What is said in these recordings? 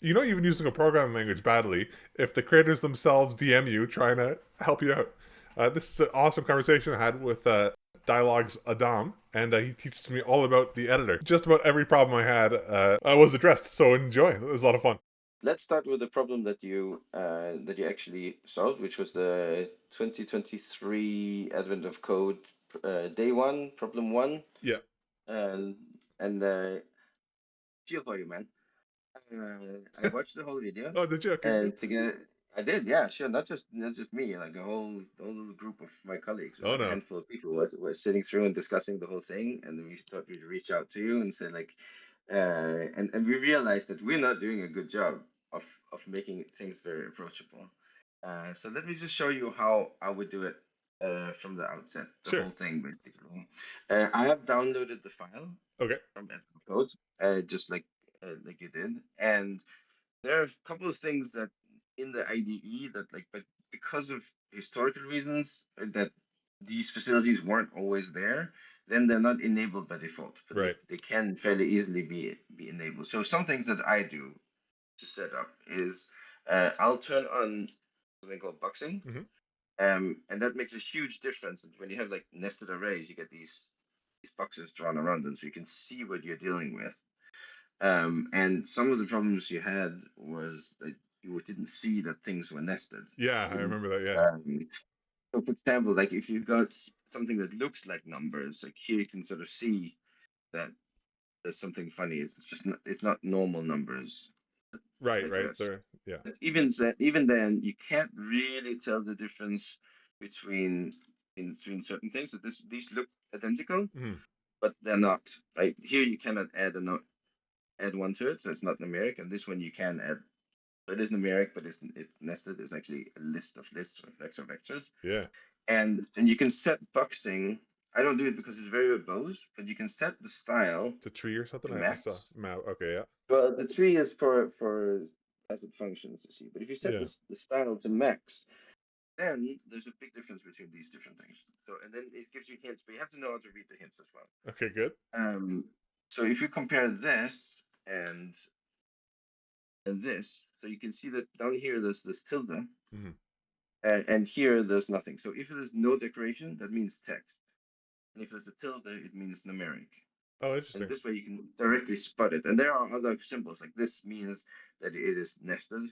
You know, even using a programming language badly, if the creators themselves DM you trying to help you out. This is an awesome conversation I had with Dialogue's Adám, and he teaches me all about the editor. Just about every problem I had was addressed, so enjoy. It was a lot of fun. Let's start with the problem that you actually solved, which was the 2023 Advent of Code day one, problem one, Yeah. and feel for you, man. I watched the whole video, Oh, did you? Okay, good. and together I did, yeah, sure. Not just me, like a whole little group of my colleagues, Oh like a no. handful of people, were sitting through and discussing the whole thing, and we thought we'd reach out to you and say like, and we realized that we're not doing a good job of making things very approachable. So let me just show you how I would do it from the outset, the Sure. whole thing basically. I have downloaded the file Okay. from Apple Code, just like you did, and there are a couple of things that in the IDE that like, but because of historical reasons that these facilities weren't always there, then they're not enabled by default, but Right. they can fairly easily be enabled. So some things that I do to set up is I'll turn on something called boxing, Mm-hmm. and that makes a huge difference. And when you have like nested arrays, you get these boxes drawn around them, so you can see what you're dealing with. And some of the problems you had was that you didn't see that things were nested. Yeah, You I didn't. remember that. Yeah. So, for example, like if you've got something that looks like numbers, like here you can sort of see that there's something funny. It's not normal numbers Right. like Right. this. There. Yeah. But even then, you can't really tell the difference between between certain things. So these look identical, Mm-hmm. but they're not. Right here, you cannot add one to it, so it's not numeric. And this one you can add. So it is numeric, but it's nested. It's actually a list of lists with vector vectors. Yeah. And you can set boxing. I don't do it because it's very verbose, but you can set the style To tree or something. to I saw. max. Okay. Yeah. Well, the tree is for passive functions, you see. But if you set Yeah. the style to max, then there's a big difference between these different things. So and then it gives you hints, but you have to know how to read the hints as well. Okay. Good. Um, so if you compare this and this, so you can see that down here there's this tilde, Mm-hmm. and here there's nothing. So if there's no decoration, that means text. And if there's a tilde, it means numeric. Oh, And interesting. this way you can directly spot it. And there are other symbols, like this means that it is nested,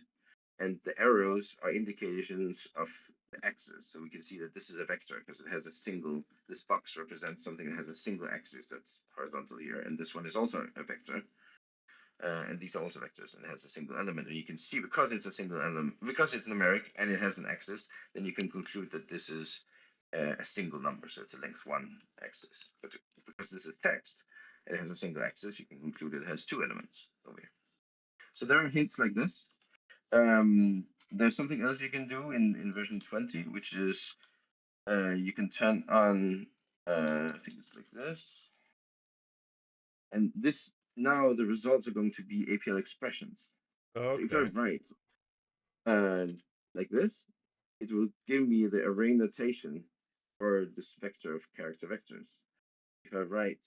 and the arrows are indications of the axis. So we can see that this is a vector because it has a single, this box represents something that has a single axis that's horizontal here, and this one is also a vector. And these are also vectors and it has a single element. And you can see because it's a single element, because it's numeric and it has an axis, then you can conclude that this is a single number. So it's a length one axis. But because this is text and it has a single axis, you can conclude it has two elements over here. So there are hints like this. There's something else you can do in version 20, which is you can turn on, I think it's like this. And this now the results are going to be APL expressions. So if I Okay. write uh, like this, it will give me the array notation for this vector of character vectors. If I write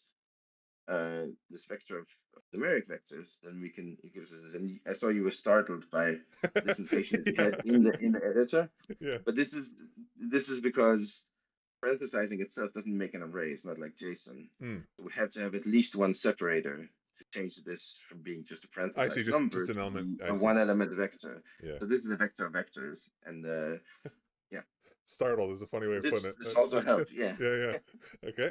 this vector of numeric vectors, then we can it gives us. And I saw you were startled by this notation that you Yeah. had in the editor, Yeah. but this is because parenthesizing itself doesn't make an array. It's not like JSON. Mm. So we have to have at least one separator to change this from being just a I see. parenthesized Just number an to element. be I a see. one element vector. Yeah. So this is a vector of vectors, and yeah, Startled is a funny way of putting this it. this also That's good. helped. Yeah. Yeah. Yeah. Okay.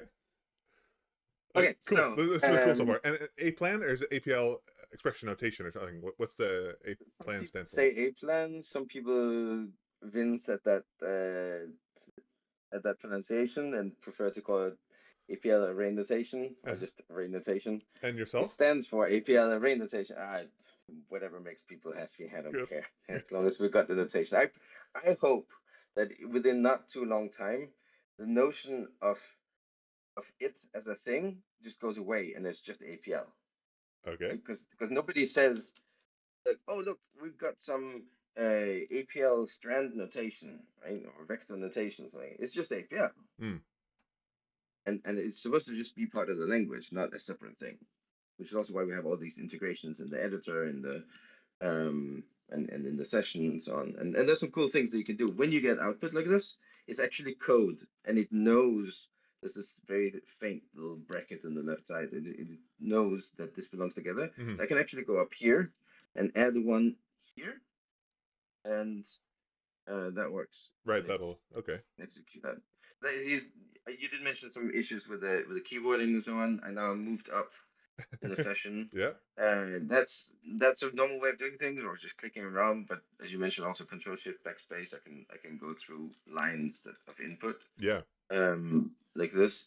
Okay, Cool. so This is really cool so far. And a plan or is it APL expression notation or something? What's the a some plan people stand for? say aplan. Some people wince at that pronunciation and prefer to call it APL array notation or just array notation. And It yourself? stands for APL array notation. Whatever makes people happy, I don't Good. care. As long as we got the notation. I hope that within not too long time, the notion of it as a thing just goes away and it's just APL. Okay. Right? Because nobody says like, oh look, we've got some APL strand notation, right? Or vector notation, something. It's just APL. Hmm. And it's supposed to just be part of the language, not a separate thing. Which is also why we have all these integrations in the editor and the and in the session and so on. And there's some cool things that you can do. When you get output like this, it's actually code, and it knows there's this very faint little bracket on the left side. It knows that this belongs together. Mhm. I can actually go up here and add one here, and that works. Right, that'll okay. Execute that. You did mention some issues with the keyboarding and so on. I now moved up in the session. Yeah, That's a normal way of doing things, or just clicking around. But as you mentioned, also Control+Shift+Backspace. I can go through lines of input, yeah, like this.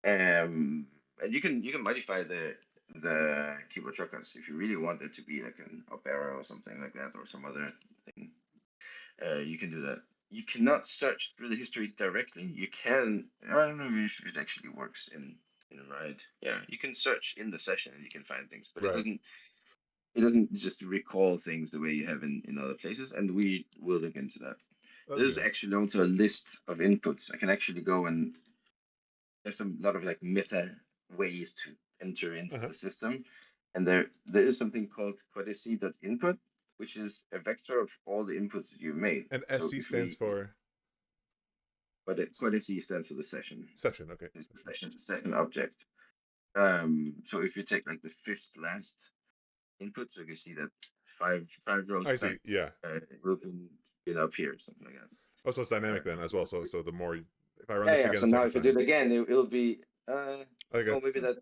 And you can modify the keyboard shortcuts if you really want it to be like an up arrow or something like that, or some other thing. You can do that. You cannot search through the history directly. You can. I don't know if it actually works in Ride. Yeah, you can search in the session and you can find things, but it right. doesn't. It doesn't just recall things the way you have in other places, and we will look into that. That'd be There's nice. actually also a list of inputs. I can actually go and there's a lot of like meta ways to enter into Uh-huh. the system, and there is something called quadec.input, which is a vector of all the inputs that you've made. And So SC if stands we for but quadec stands for the session. session. Okay, It's the session. second object. So if you take like the fifth last input, so you can see that five rows I back, see. Yeah. it will be up here, something like that. Oh, so it's dynamic then as well. So the more if I run Yeah, this yeah. again So the now second if I do time, it again, it'll be I oh, guess. maybe that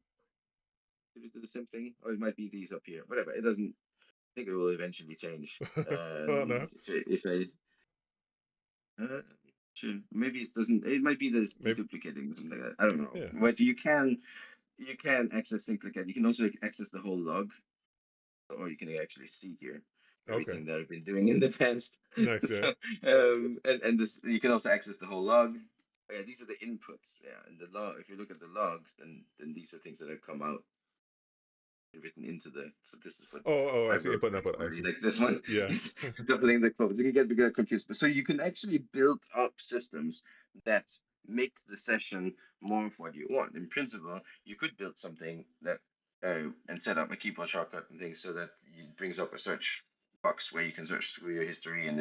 did it do the same thing, or it might be these up here. Whatever. It doesn't. I think it will eventually change. Oh no, If uh, maybe it doesn't. It might be that it's maybe. deduplicating or something like that. I don't know. Yeah. But you can access things like that. You can also access the whole log, or you can actually see here Okay. everything that I've been doing in the past. Nice. Yeah. So, and this you can also access the whole log. Yeah, these are the inputs. Yeah, and the log. If you look at the log, then these are things that have come out written into the. So this is what Oh, I five see. rows Input and back output. I already. see. Like this one, Yeah. doubling the code. You can get confused. But so you can actually build up systems that make the session more of what you want. In principle, you could build something that and set up a keyboard shortcut and things so that it brings up a search box where you can search through your history and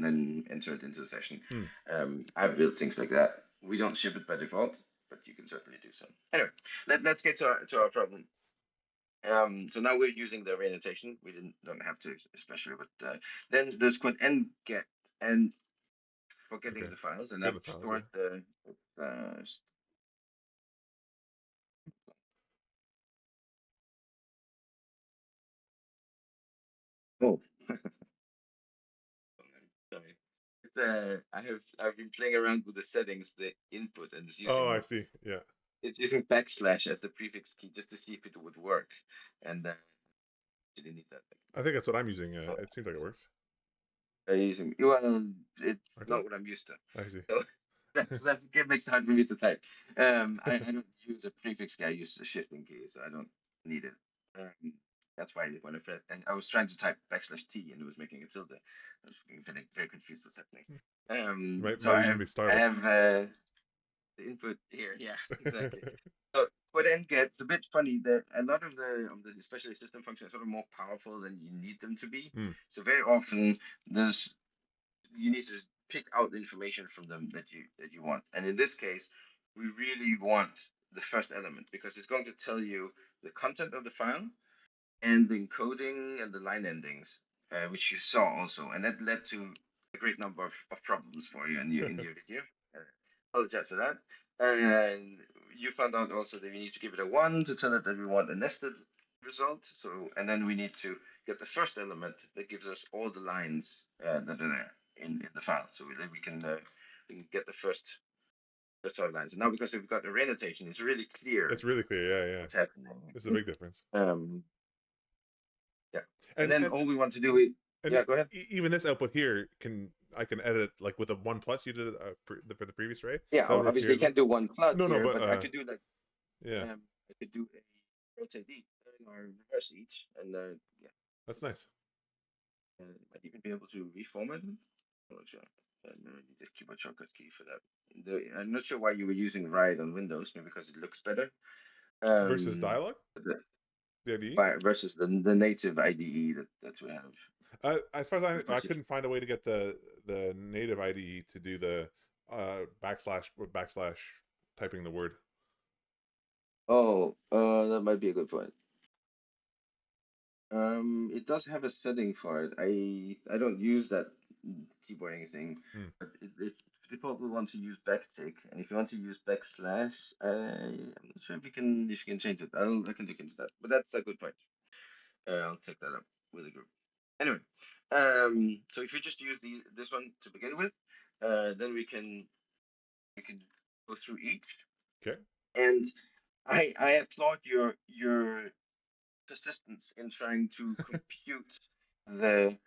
then enter it into the session. Hmm. I've built things like that. We don't ship it by default, but you can certainly do so. Anyway, let's get to our problem. So now we're using the orientation. We don't have to, especially, but then there's called NGET and for getting Okay. the files, and Get I've the files. stored Yeah. the. Oh, sorry. I've been playing around with the settings, the input, and Oh, I see. Yeah. it's using backslash as the prefix key just to see if it would work, and didn't need that. I think that's what I'm using. So, It seems like it works. using well, it's Or does not it? what I'm used to. I see. So that makes it hard for me to type. I don't use a prefix key. I use a shifting key, so I don't need it. That's why when I pressed, and I was trying to type /t and it was making a tilde. I was getting very confused what's happening. So Might even be I startled. have the input here. Yeah, exactly. So for the NGET, it's a bit funny that a lot of the especially system functions are sort of more powerful than you need them to be. Hmm. So very often there's you need to pick out the information from them that you want. And in this case, we really want the first element because it's going to tell you the content of the file and the encoding and the line endings, which you saw also, and that led to a great number of problems for you in your video. Uh, Apologize for that. And you found out also that we need to give it a one to tell it that we want a nested result. So, and then we need to get the first element that gives us all the lines that are there in the file. So we can get the first 5 lines. And now because we've got the annotation, it's really clear It's really clear. Yeah, yeah. what's happening. It's a big difference. Yeah. And And then and all we want to do is and yeah, go ahead. even this output here I can edit like with a 1+ you did it for the previous array. Yeah, That would work here obviously you as well. can't do one plus No, here, but but I could do like yeah, I could do a rotate each or reverse each, and yeah, that's nice. might even be able to reformat it. I'm not sure. I need the keyboard shortcut key for that. I'm not sure why you were using Ride on Windows, maybe because it looks better. Versus Um, dialogue. but The IDE? versus the native IDE that we have. As far as I couldn't find a way to get the native IDE to do the backslash typing the word. Oh, that might be a good point. It does have a setting for it. I don't use that keyboarding thing, but it's default we want to use backtick, and if you want to use backslash, I'm not sure if you can change it. I can look into that, but that's a good point. I'll take that up with the group. Anyway, so if you just use this one to begin with, then we can go through each. Okay. And I applaud your persistence in trying to compute the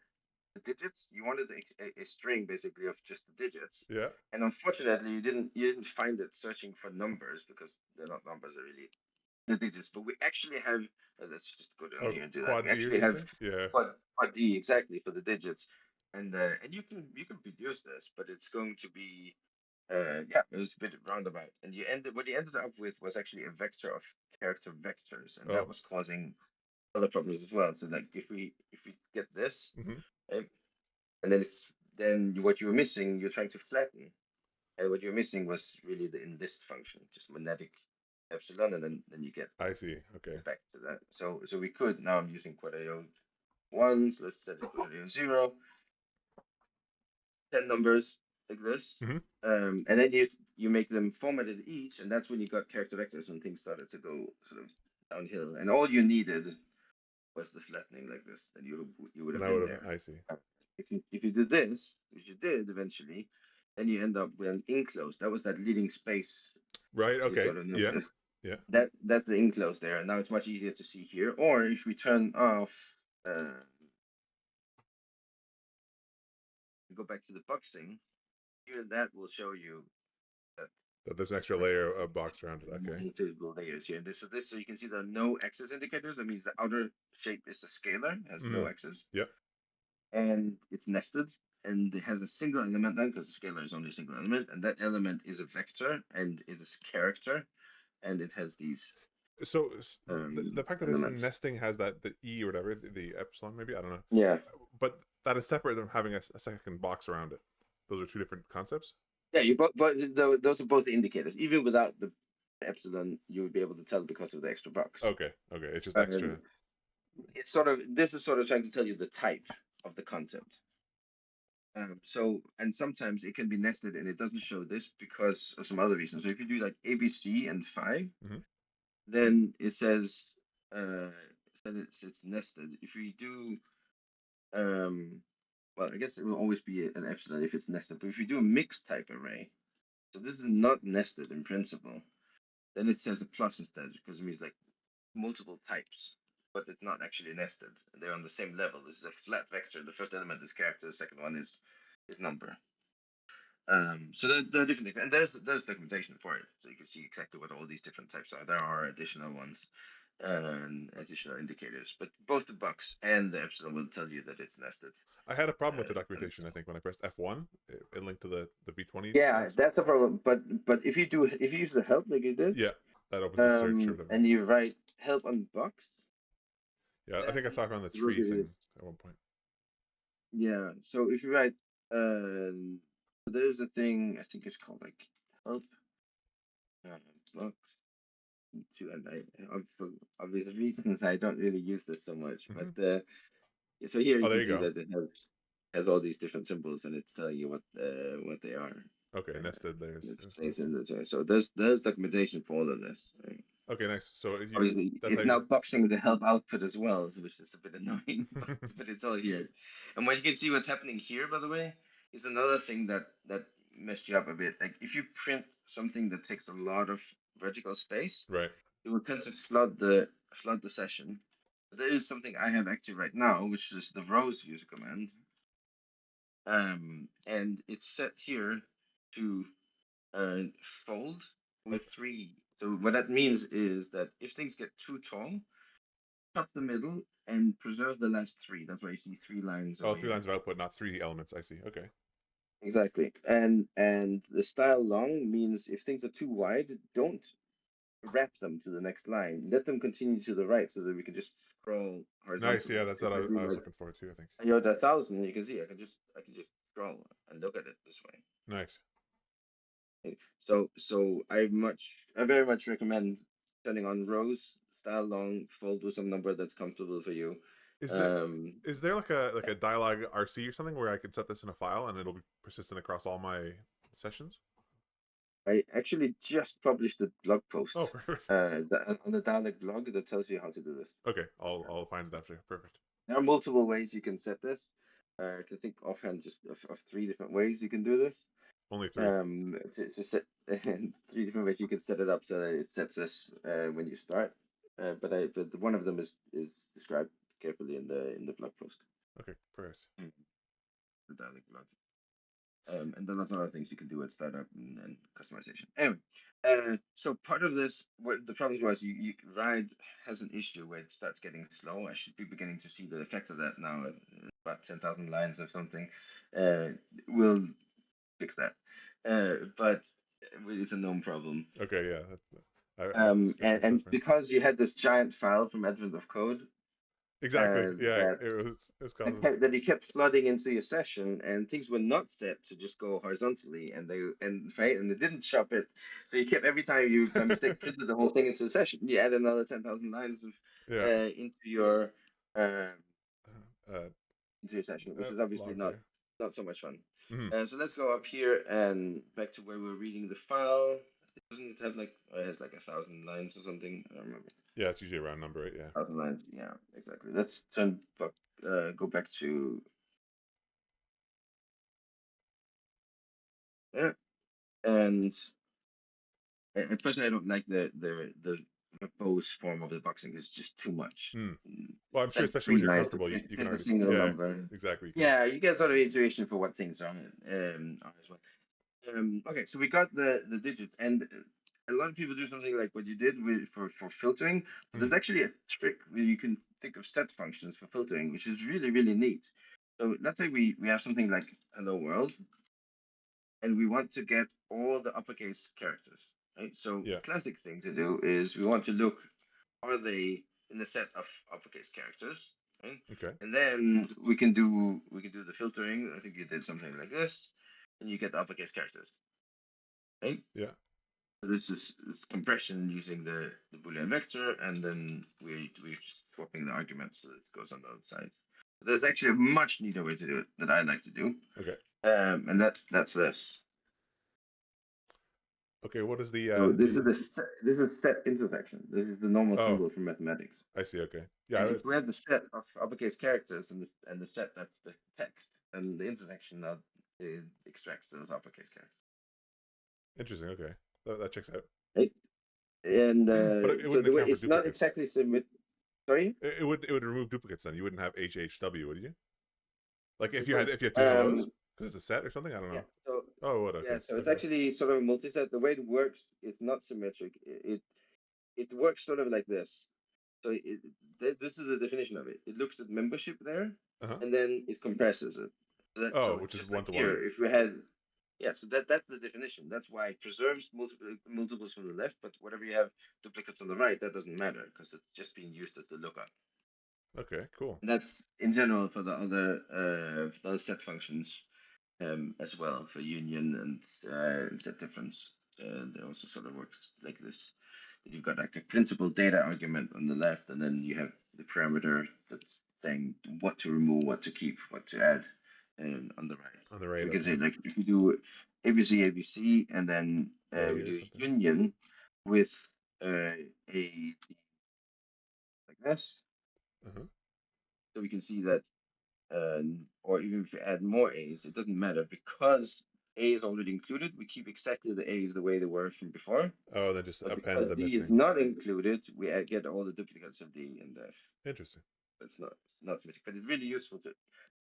digits. You wanted a string basically of just the digits. Yeah. And unfortunately, you didn't find it searching for numbers because they're not numbers, they're really the digits. But we actually have. Let's just go down here and do that. Quad We D or actually have something? Yeah. quad D exactly for the digits, and you can reduce this, but it's going to be yeah, it was a bit roundabout. And what you ended up with was actually a vector of character vectors, and that was causing other problems as well. So like if we get this, and then what you were missing, you're trying to flatten, and what you're missing was really the enlist function, just magnetic epsilon, and then you get I see. Okay. back to that. So we could now. I'm using quad ones. Let's set it quad 0. 10 numbers like this. And then you make them formatted each, and that's when you got character vectors and things started to go sort of downhill. And all you needed was the flattening like this, and you would have been there. I see. If you did this, which you did eventually, then you end up with an enclosed. That was that leading space. Right. Okay. Sort of Yeah. Yeah. That's the enclosed there. And now it's much easier to see here. Or if we turn off, go back to the boxing, here that will show you that there's an extra layer of box around it. Okay. Multiple layers here. So you can see there are no axis indicators. That means the outer shape is a scalar, has no axis. Yep. And it's nested, and it has a single element then, because the scalar is only a single element, and that element is a vector, and it is character, and it has these. So the fact that elements. This nesting has the E or whatever, the epsilon maybe, I don't know. Yeah. But that is separate than having a second box around it. Those are two different concepts. Yeah, but those are both indicators. Even without the epsilon, you would be able to tell because of the extra box. Okay. It's just extra. It's this is sort of trying to tell you the type of the content. So, and sometimes it can be nested and it doesn't show this because of some other reasons. So if you do like ABC and 5, then it says it's nested. If we do, well, I guess it will always be an epsilon if it's nested. But if you do a mixed type array, so this is not nested in principle, then it says a plus instead because it means like multiple types, but it's not actually nested. They're on the same level. This is a flat vector. The first element is character. The second one is number. So there are different things, and there's documentation for it, so you can see exactly what all these different types are. There are additional ones and additional indicators, but both the box and the epsilon will tell you that it's nested. I had a problem with the documentation. I think when I pressed F1, it linked to the V20. Yeah, that's a problem. But if you use the help like you did, yeah, that opens the search or whatever. and you write help on box. Yeah, I think I saw it on the tree thing at one point. Yeah, so if you write, there's a thing I think it's called like help box. And for obvious reasons, I don't really use this so much. But so here you can see that it has all these different symbols, and it's telling you what they are. Okay, nested layers. So there's documentation for all of this. Right? Okay, nice. So obviously it's now boxing the help output as well, which is a bit annoying, but it's all here. And what you can see what's happening here, by the way, is another thing that messed you up a bit. Like if you print something that takes a lot of vertical space, right, it will tend to flood the session. But there is something I have active right now, which is the rows user command. And it's set here to fold with 3. So what that means is that if things get too tall, cut the middle and preserve the last 3. That's why you see 3 lines. Oh, 3 lines of output, not 3 elements. I see. Okay. Exactly. And the style long means if things are too wide, don't wrap them to the next line. Let them continue to the right so that we can just scroll Nice. horizontally. Yeah, that's If what I do I was like looking forward to. I think. iota 1000, you can see I can just scroll and look at it this way. Nice. Okay. So I very much recommend turning on rows, style long, fold with some number that's comfortable for you. Is there Um, is there like a dialog RC or something where I can set this in a file and it'll be persistent across all my sessions? I actually just published a blog post Oh, perfect. on the Dialog blog that tells you how to do this. Okay, I'll find it after. Perfect. There are multiple ways you can set this. I can think offhand just of 3 different ways you can do this. Only 3. To set 3 different ways you can set it up so that it sets this when you start. But one of them is described carefully in the blog post. Okay, perfect. The Dialog blog. And then there's other things you can do with startup and customization. Anyway, so part of this, what the problem was, Ride has an issue where it starts getting slow. I should be beginning to see the effects of that now. About 10,000 lines or something. We'll fix that. But it's a known problem. Okay, yeah. I've And, seen stuff and in. because you had this giant file from Advent of Code, Exactly. Yeah, that it was causing. that you kept flooding into your session, and things were not set to just go horizontally, and they didn't shop it, so you kept every time you by mistake printed the whole thing into the session, you add another 10,000 lines of Yeah. into your Uh, session, which is obviously log there. not so much fun. Mhm. So let's go up here and back to where we're reading the file. It doesn't have like it has like 1,000 lines or something. I don't remember. Yeah, it's usually a round number, right? Yeah. 1,000 lines. Yeah, exactly. Let's go back to yeah. And personally, I don't like the verbose form of the boxing. It's just too much. Hmm. Well, I'm sure, Like especially when three you're lines to comfortable, you can print a already. single Yeah, number. exactly. You can. Yeah, you get sort of intuition for what things are. As well. Okay, so we got the digits, and a lot of people do something like what you did for filtering. But Mhm. there's actually a trick where you can think of set functions for filtering, which is really neat. So let's say we have something like hello world, and we want to get all the uppercase characters, right? So Yeah. classic thing to do is we want to look, are they in the set of uppercase characters, right? Okay. And then we can do the filtering. I think you did something like this, and you get the uppercase characters, right? Yeah. So this compression using the Boolean vector, and then we're swapping the arguments so that it goes on the other side. There's actually a much neater way to do it that I like to do, Okay. and that's this. Okay. What is the So this is the? this is set intersection. This is the normal Oh, symbol for mathematics. I see. Okay. And Yeah. if we have the set of uppercase characters and the set that's the text, and the intersection now it extracts those uppercase characters. Interesting. Okay. That checks out. Right? And But it so wouldn't the way account for it's not duplicates. exactly symmetric. Sorry. It would remove duplicates then. You wouldn't have HHW, would you? Like It if would. you had two hellos because it's a set or something. I don't Yeah. know. So Oh, what? yeah. Okay. So it's Okay. actually sort of a multi-set. The way it works, it's not symmetric. It works sort of like this. So this is the definition of it. It looks at membership there, Uh huh. and then it compresses it. Oh, So which is just one like to one. here, if we had, yeah, so that's the definition. That's why it preserves multiples from the left, but whatever you have duplicates on the right, that doesn't matter because it's just being used as the lookup. Okay. Cool. And that's in general for the other set functions as well for union and set difference. They also sort of work like this. You've got like a principal data argument on the left, and then you have the parameter that's saying what to remove, what to keep, what to add, on the right. On the So right. we can say Okay. like if we do ABC, and then A we or do something. union with a like this, Uh huh. so we can see that, or even if we add more A's, it doesn't matter because A is already included. We keep exactly the A's the way they were from before. Oh, then just But append because the D is missing. not included, we get all the duplicates of D and F. Interesting. It's not symmetric, but it's really useful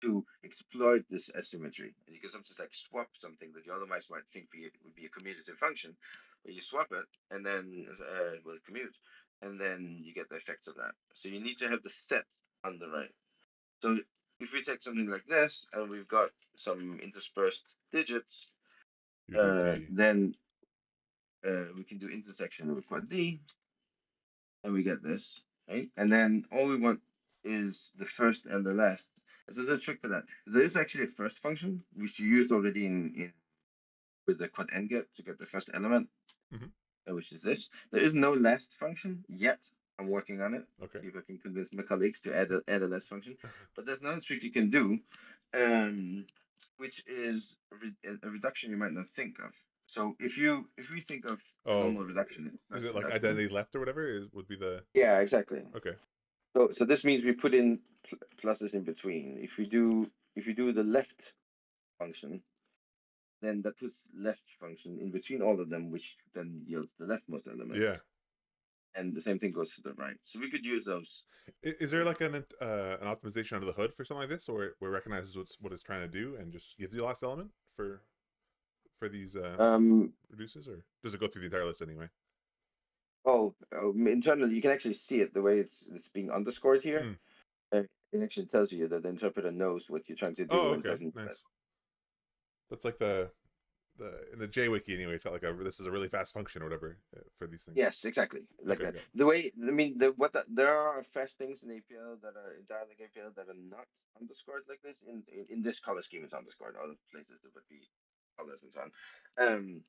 to exploit this asymmetry. And you can sometimes like swap something that you otherwise might think would be a commutative function, but you swap it and then will commute, and then you get the effects of that. So you need to have the set on the right. So if we take something like this and we've got some interspersed digits, You do D. then we can do intersection with Quad D, and we get this, right? And then all we want is the first and the last. So there's a trick for that. There is actually a first function which you used already in with the quad NGET to get the first element, which is this. There is no last function yet. I'm working on it. Okay. See if I can convince my colleagues to add a last function. But there's another trick you can do, which is a reduction you might not think of. So if we think of a Oh, normal reduction, is it like reduction, identity left or whatever? Would be the yeah, exactly. okay. So this means we put in pluses in between. If you do the left function, then that puts left function in between all of them, which then yields the leftmost element. Yeah. And the same thing goes to the right. So we could use those. Is there like an optimization under the hood for something like this, or where it recognizes what it's trying to do and just gives you the last element for these reduces, or does it go through the entire list anyway? Internally, you can actually see it the way it's being underscored here. Hmm. It actually tells you that the interpreter knows what you're trying to do Oh, and okay, doesn't. nice. That's like the in the JWiki anyway. It's got like this is a really fast function or whatever for these things. Yes, exactly, like Okay, that. good. The way I mean, there are fast things in APL that are in Dialog APL that are not underscored like this. In this color scheme, it's underscored. Other places there would be colors and so on.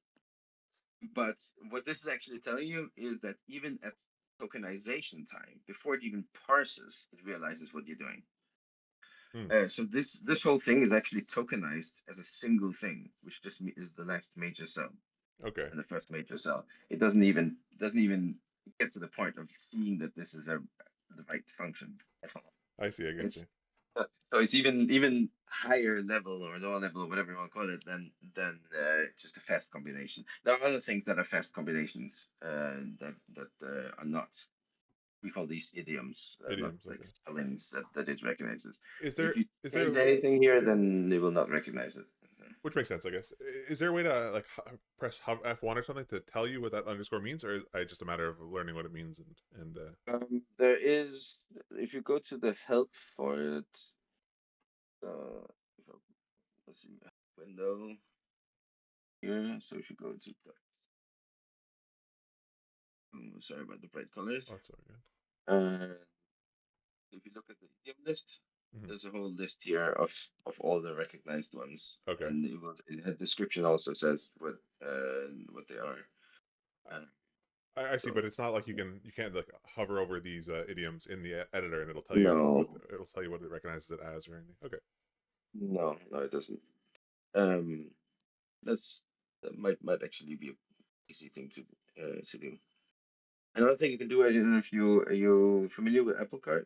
But what this is actually telling you is that even at tokenization time, before it even parses, it realizes what you're doing. So this whole thing is actually tokenized as a single thing, which just is the last major cell Okay. and the first major cell. It doesn't even get to the point of seeing that this is the right function at all. I see. I get It's you. so it's even higher level or lower level or whatever you want to call it than just a fast combination. There are other things that are fast combinations that are not. We call these idioms, not Idioms. like Okay. spellings that it recognizes. Is If there you is change there anything here, then it will not recognize it. So, which makes sense, I guess. Is there a way to like press F1 or something to tell you what that underscore means, or is it just a matter of learning what it means and there is, if you go to the help for it, uh, let's see, window here. So if you go to the, sorry about the bright colors. oh, that's all good. If you look at the idiom list, Mm-hmm. there's a whole list here of all the recognized ones, Okay. and the description also says what they are. I see, So but it's not like you can't like hover over these idioms in the editor and it'll tell you no, what it recognizes it as or anything. Okay. no, it doesn't. Um, that might actually be a easy thing to do. Another thing you can do, I don't know if are you familiar with APLCart?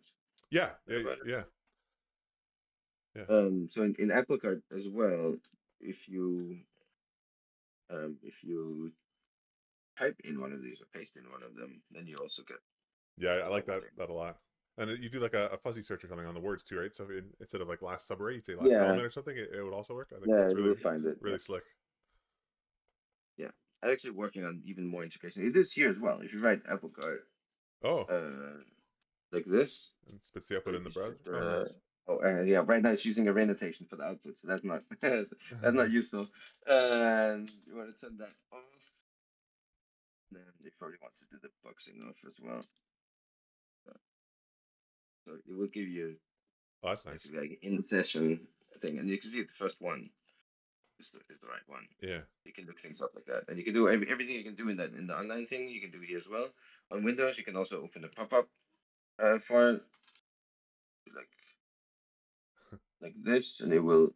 Yeah, yeah. So in APLCart as well, if you type in one of these or paste in one of them, then you also get Yeah, I the like whole that thing. a lot. And you do like a fuzzy search or something on the words too, right? So instead of like last subarray, you say last Yeah, element or something. It would also work. I think yeah, that's you will find it. really Yes, slick. yeah. I'm actually working on even more integration. It is here as well. If you write AppleCart, Oh, like this, and spits the so output in the you browser. should, Oh, nice. yeah. Right now it's using a annotation for the output, so that's not that's not useful. And you want to turn that off. And then you probably want to do the boxing off as well. So it will give you Oh, that's nice. basically like an in session thing, and you can see the first one is the right one. Yeah. You can look things up like that, and you can do everything you can do in the online thing. You can do here as well. On Windows, you can also open a pop-up for like this, and it will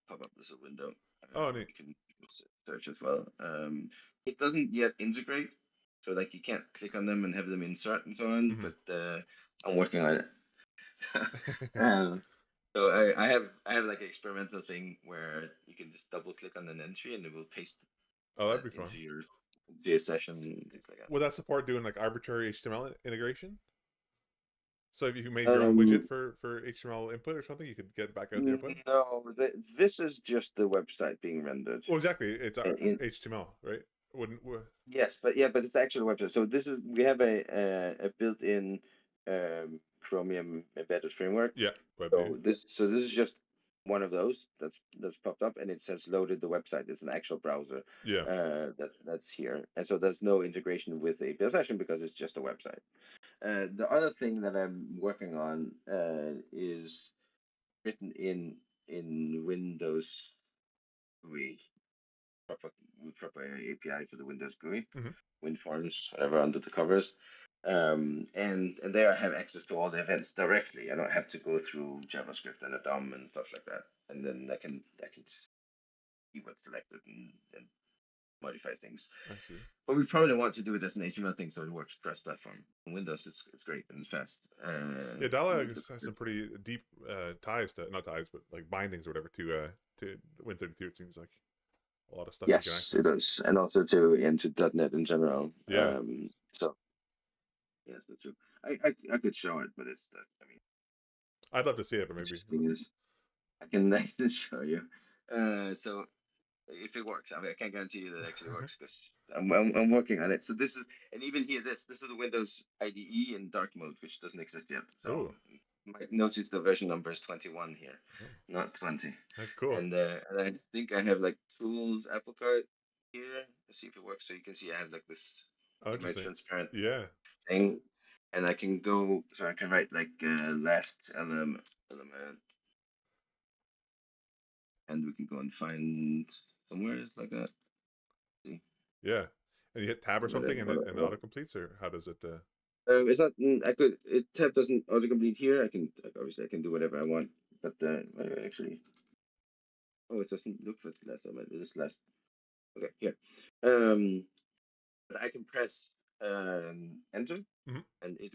pop up as a window. Oh, neat. You can search as well. It doesn't yet integrate, so like you can't click on them and have them insert and so on. Mm-hmm. But I'm working on it. um, so I have like an experimental thing where you can just double click on an entry and it will paste Oh, that'd that be fun. into your session, things like that. Would that support doing like arbitrary HTML integration? So if you made your own widget Um, for HTML input or something, you could get back out the output. no, this is just the website being rendered. Well, exactly. It's In, HTML, right? Wouldn't. yes, but yeah, but it's actually a website. So we have a built-in Chromium embedded framework. Yeah, web view. So this is just one of those that's popped up, and it says loaded the website. It's an actual browser Yeah. that's here, and so there's no integration with APL session because it's just a website. The other thing that I'm working on is written in Windows GUI, proper API for the Windows GUI, WinForms, whatever, under the covers. And there I have access to all the events directly. I don't have to go through JavaScript and Adám and stuff like that. And then I can just see what's selected and modify things. I see. But we probably want to do it as an HTML thing so it works cross platform. On Windows, it's great and it's fast. Yeah, Dialog has some pretty deep ties to, not ties, but like bindings or whatever to Win32. It seems like a lot of stuff you can Yes, access. it does, and also into .NET in general. Yeah. So yes, that's true. I could show it, but it's I mean, I'd love to see it, but maybe. interesting is I can show you. So if it works, I mean, I can't guarantee you that it actually works because I'm working on it. So this is, and even here, this is the Windows IDE in dark mode, which doesn't exist yet. So you might notice the version number is 21 here, not 20. Cool. And I think I have like tools APLCart here. Let's see if it works. So you can see I have like this transparent thing, and I can go. So I can write like last element, and we can go and find somewhere like that. See? Yeah, and you hit tab or something, and it auto completes, or how does it? It's not. Tab doesn't autocomplete here. Obviously I can do whatever I want, but actually, oh, it doesn't look for the last element. This last. Okay, here. But I can press enter, and it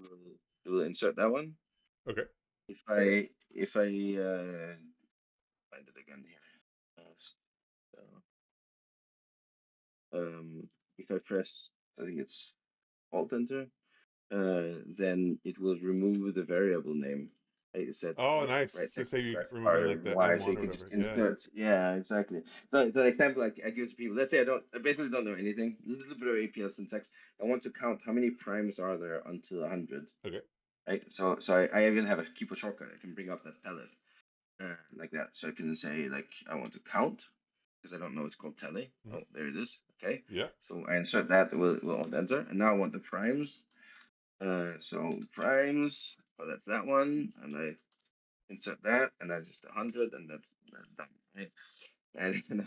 will insert that one. Okay. If I find it again here. If I press, I think it's Alt Enter, then it will remove the variable name. I said, nice. Right, To say you removing like the Y, so M1 you or can whatever. just insert. Yeah, exactly. So an example I give to people. Let's say I basically don't know anything. A little bit of APL syntax. I want to count how many primes are there until 100. Okay. Right. So I even have a keyboard shortcut. I can bring up that palette like that. So I can say like I want to count because I don't know it's called tally. Oh, there it is. Okay. Yeah. So I insert that. We'll enter, and now I want the primes. So primes. Oh, that's that one, and I insert that, and then just 100, and that's done. Right? And I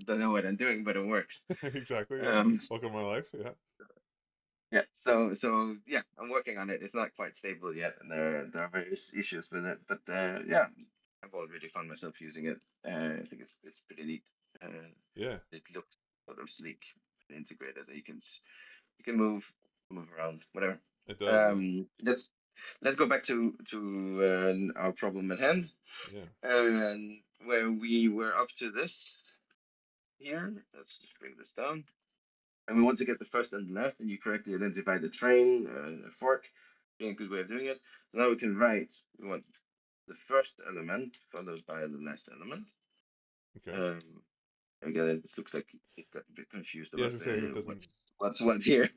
don't know what I'm doing, but it works. Exactly. Yeah. Welcome to my life. Yeah. Yeah. So yeah, I'm working on it. It's not quite stable yet, and there are various issues with it. But yeah, I've already found myself using it. I think it's pretty neat. Yeah. It looks sort of sleek, integrated. You can move around, whatever. It does. Let's go back to our problem at hand. Yeah. And where we were up to this here. Let's just bring this down. And we want to get the first and the last, and you correctly identify the train, a fork, being a good way of doing it. So now we can write, we want the first element followed by the last element. Okay. Again, it looks like it got a bit confused about what's what here.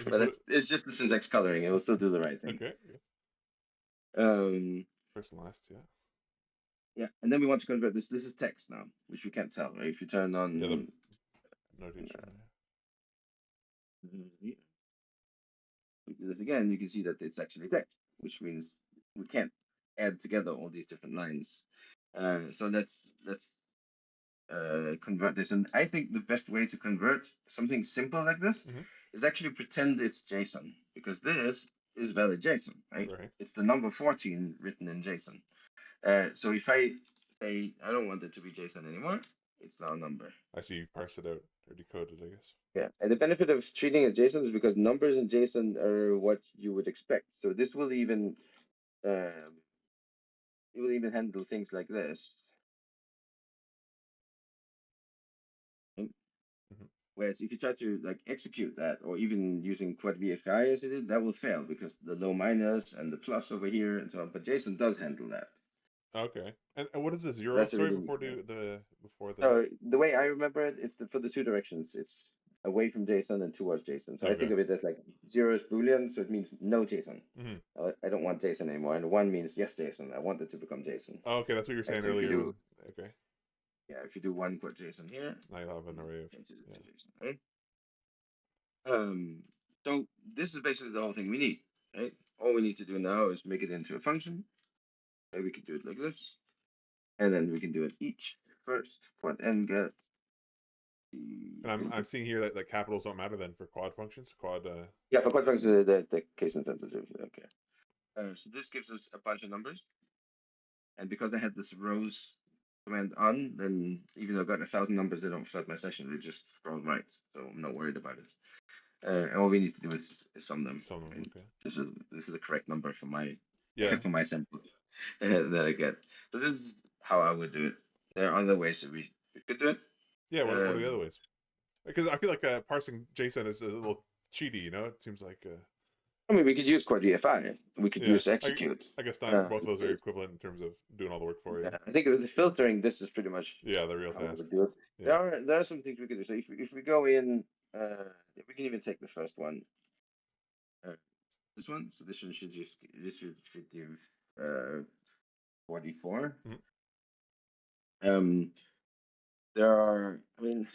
But it's just the syntax coloring. It will still do the right thing. Okay. First and last, yeah. Yeah, and then we want to convert this. This is text now, which we can't tell, right? If you turn on the notation. Do this again, you can see that it's actually text, which means we can't add together all these different lines. So let's convert this. And I think the best way to convert something simple like this is actually pretend it's JSON, because this is valid JSON, right? It's the number 14 written in JSON. So if I say I don't want it to be JSON anymore, it's now a number. I see you parse it out or decode it, I guess. Yeah, and the benefit of treating it as JSON is because numbers in JSON are what you would expect. So this will even it will even handle things like this. Whereas if you try to like execute that, or even using Quad VGET as it did, that will fail because the low minus and the plus over here and so on. But JSON does handle that. Okay. And what is the zero story before the So the way I remember it, it's for the two directions. It's away from JSON and towards JSON. So I think of it as like 0 is Boolean, so it means no JSON. I don't want JSON anymore. And 1 means yes JSON. I want it to become JSON. Oh, okay, that's what you were saying earlier. Yeah, if you do one quad JSON here, Now you'll have an array of changes it to JSON, right? So this is basically the whole thing we need, right? All we need to do now is make it into a function. And we can do it like this, and then we can do it each first quad NGET. And I'm seeing here that capitals don't matter then for quad functions. Quad. Yeah, for quad functions, the case insensitive. Okay. So this gives us a bunch of numbers, and because I had this rows command on, then even though I got 1,000 numbers, they don't flood my session. They just scroll right, so I'm not worried about it. And all we need to do is sum them. Some of them, And okay. this is the correct number for my Yeah. for my sample that I get. So this is how I would do it. There are other ways that we could do it. Yeah. What are the other ways? Because I feel like parsing JSON is a little cheaty. You know, it seems like. I mean, we could use quad VFI. We could Yeah. use execute. I guess not both of those are equivalent in terms of doing all the work for you. Yeah, I think with the filtering, this is pretty much Yeah, the real how we task. would do it. Yeah. There are some things we could do. So if we go in, we can even take the first one. This one. So this one should give 44. Mhm. There are. I mean,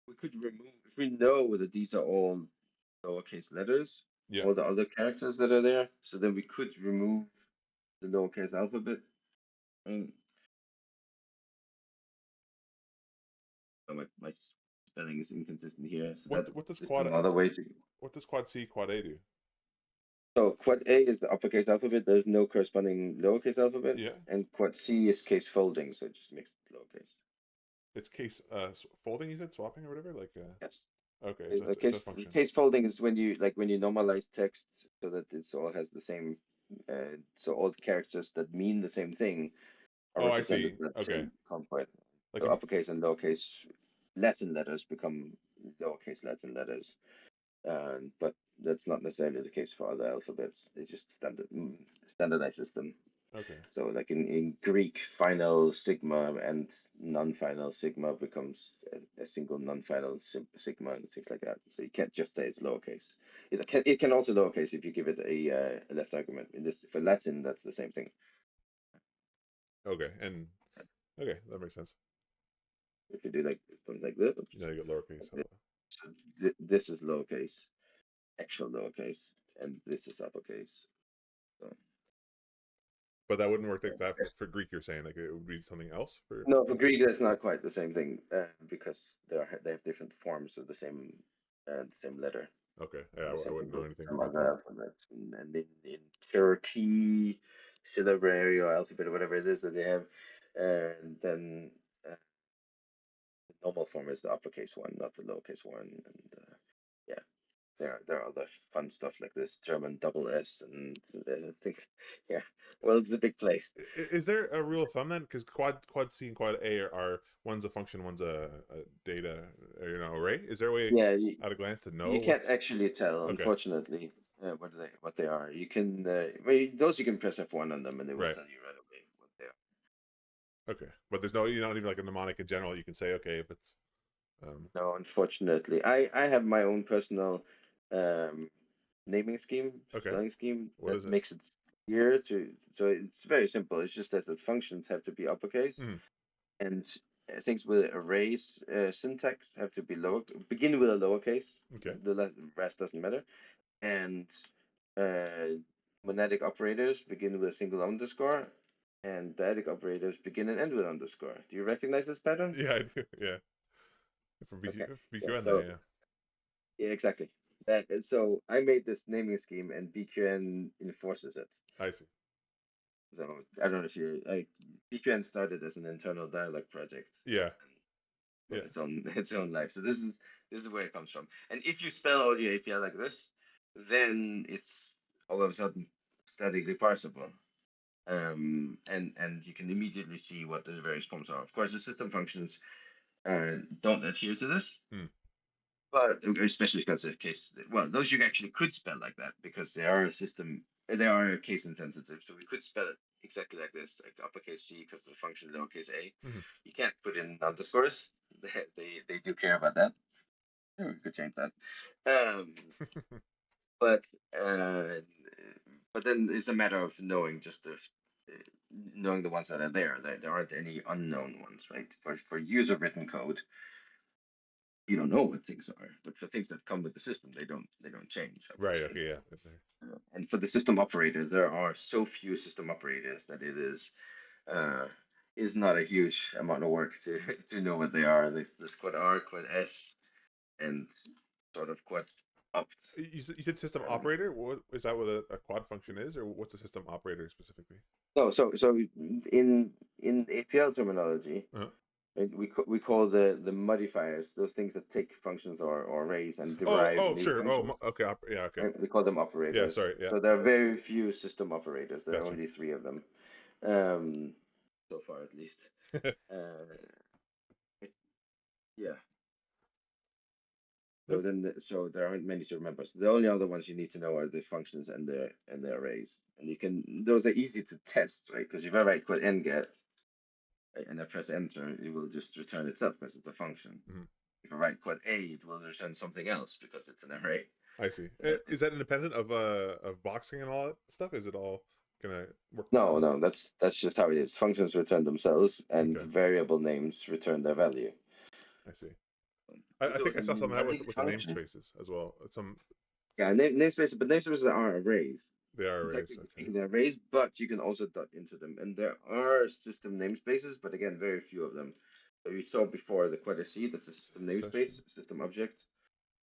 we could remove if we know that these are all lowercase letters, Yeah. all the other characters that are there. So then we could remove the lowercase alphabet. And oh, my spelling is inconsistent here. So What does that's quad another way to. What does quad C quad A do? So quad A is the uppercase alphabet. There's no corresponding lowercase alphabet, Yeah. and quad C is case folding, so it just makes it lowercase. It's case folding. You said swapping or whatever. Like. Yes. Okay, so it's a function. Case folding is when you normalize text so that it all has the same. So all the characters that mean the same thing are Oh, I represented see. in that Okay. same component. Like So uppercase and lowercase Latin letters become lowercase Latin letters. But that's not necessarily the case for other alphabets. They just standardizes them. okay. So like in Greek, final sigma and non-final sigma becomes a single non-final sigma and things like that. So you can't just say it's lowercase. It can also lowercase if you give it a left argument. In this for Latin, that's the same thing. Okay, and okay, that makes sense. If you do like something like this, You know, you get lowercase. so this is lowercase, actual lowercase, and this is uppercase. So, But that wouldn't work like that for Greek. You're saying like it would be something else for. no, for Greek, that's not quite the same thing because they have different forms of the same letter. Okay, yeah, I Same thing wouldn't know with anything some about other that. alphabets. And in Cherokee, syllabary or alphabet or whatever it is that they have, and then the normal form is the uppercase one, not the lowercase one. And yeah, there are other fun stuff like this German double S and things. Yeah, well, it's a big place. Is there a rule of thumb then? Because quad C and quad A are one's a function, one's a data, array. Is there a way Yeah, at a glance to know you can't what's actually tell, okay? unfortunately, what they are. You can those you can press F1 on them and they will Right. tell you right away what they are. Okay, but there's no, not even like a mnemonic in general. You can say okay if it's. No, unfortunately, I have my own personal um, naming scheme, Okay. spelling scheme What that is it? makes it easier to. So it's very simple. It's just that the functions have to be uppercase, Mm, and things with arrays syntax have to be begin with a lowercase. okay. The rest doesn't matter, and monadic operators begin with a single underscore, and dyadic operators begin and end with underscore. Do you recognize this pattern? Yeah, I do. Yeah. For Okay. Yeah. BQN there. So Yeah. yeah, exactly. So I made this naming scheme, and BQN enforces it. I see. So I don't know if you like BQN started as an internal dialog project, Yeah. but Yeah. its own life. So this is where it comes from. And if you spell all your API like this, then it's all of a sudden statically parsable. And you can immediately see what the various forms are. Of course, the system functions don't adhere to this, Hmm. but especially because of case, well, those you actually could spell like that because they are case insensitive. So we could spell it exactly like this, like uppercase C because the function lowercase a. Mm-hmm. You can't put in underscores. They do care about that. We could change that. Um, but uh, but then it's a matter of knowing just the knowing the ones that are there. There aren't any unknown ones, right? For user written code, you don't know what things are, but for things that come with the system, they don't change, Right. obviously. Okay. Yeah. And for the system operators, there are so few system operators that it is not a huge amount of work to to know what they are. There's quad R, quad S, and sort of quad up. You said system operator. What is that? What a quad function is, or what's a system operator specifically? No, so in APL terminology, Uh-huh. we call the modifiers those things that take functions or arrays and derive Oh, new sure. functions. Okay. Yeah. Okay. Right? We call them Yeah. operators. Sorry. Yeah. So there are very few system operators. There are Gotcha. only three of them, um, so far at least. Uh, yeah. So so there aren't many to remember. So the only other ones you need to know are the functions and the arrays, and those are easy to test, right? Because if I write quote NGET and I press enter, it will just return itself because it's a function. Mm-hmm. If I write quote A, it will return something else because it's an array. I see. That's Is that independent of boxing and all that stuff? Is it all gonna work? No, that's just how it is. Functions return themselves, and Okay. variable names return their value. I see. With I think those, I saw some of I that think with the function. namespaces as well. Some Yeah, namespaces, but namespaces are arrays. they are And arrays. technically Okay. speaking, they're arrays, but you can also dot into them. And there are system namespaces, but again, very few of them. So you saw before the quad C, that's a system namespace, Session. system object.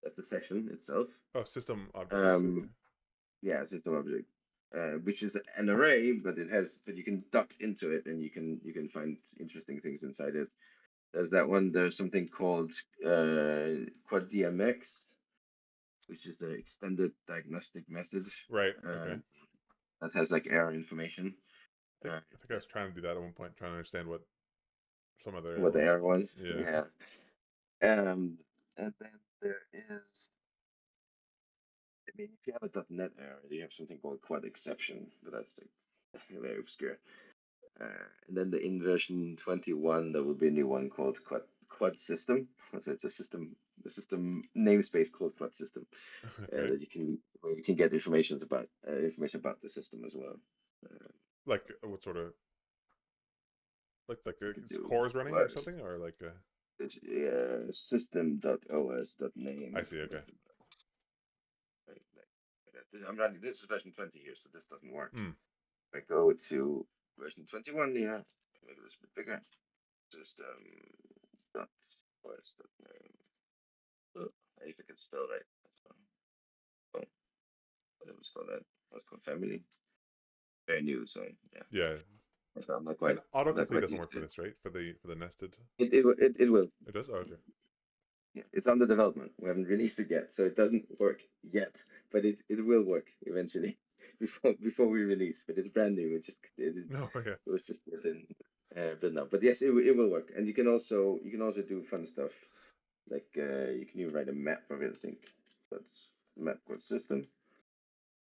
That's the session itself. Oh, system object. I see. Okay. Um, yeah, system object, which is an array, but you can dot into it, and you can find interesting things inside it. There's that one. There's something called Quad DMX, which is the extended diagnostic method Right. uh, Okay. that has like error information. Uh, I think I was trying to do that at one point, trying to understand what some of the error what the was. error was. Yeah. Yeah. And then there is, I mean, if you have a .NET error, you have something called quad exception, but that's like very obscure. And then in version 21, there will be a new one called Quad System. So it's the system namespace called Quad System Okay. that where you can get information about the system as well. Uh, Like what sort of like you could it's do cores running or what something, or like it's system.os.name. I see. Okay. I'm running this is version 20 here, so this doesn't work. Hmm. If I go to version 21, yeah, make this a bit bigger. System.os.name. Oh, if I can spell right. Oh, whatever it's called that. Let's call family. Very new, so yeah. Yeah. So I'm And not autocomplete quite doesn't used work for to it. this, right? For the nested. It will. It does. Oh, okay. Yeah, it's under development. We haven't released it yet, so it doesn't work yet. But it will work eventually before we release. But it's brand new. No. Yeah. It was just written up. But yes, it will work. And you can also do fun stuff like you can even write a map of it. I think that's map called system,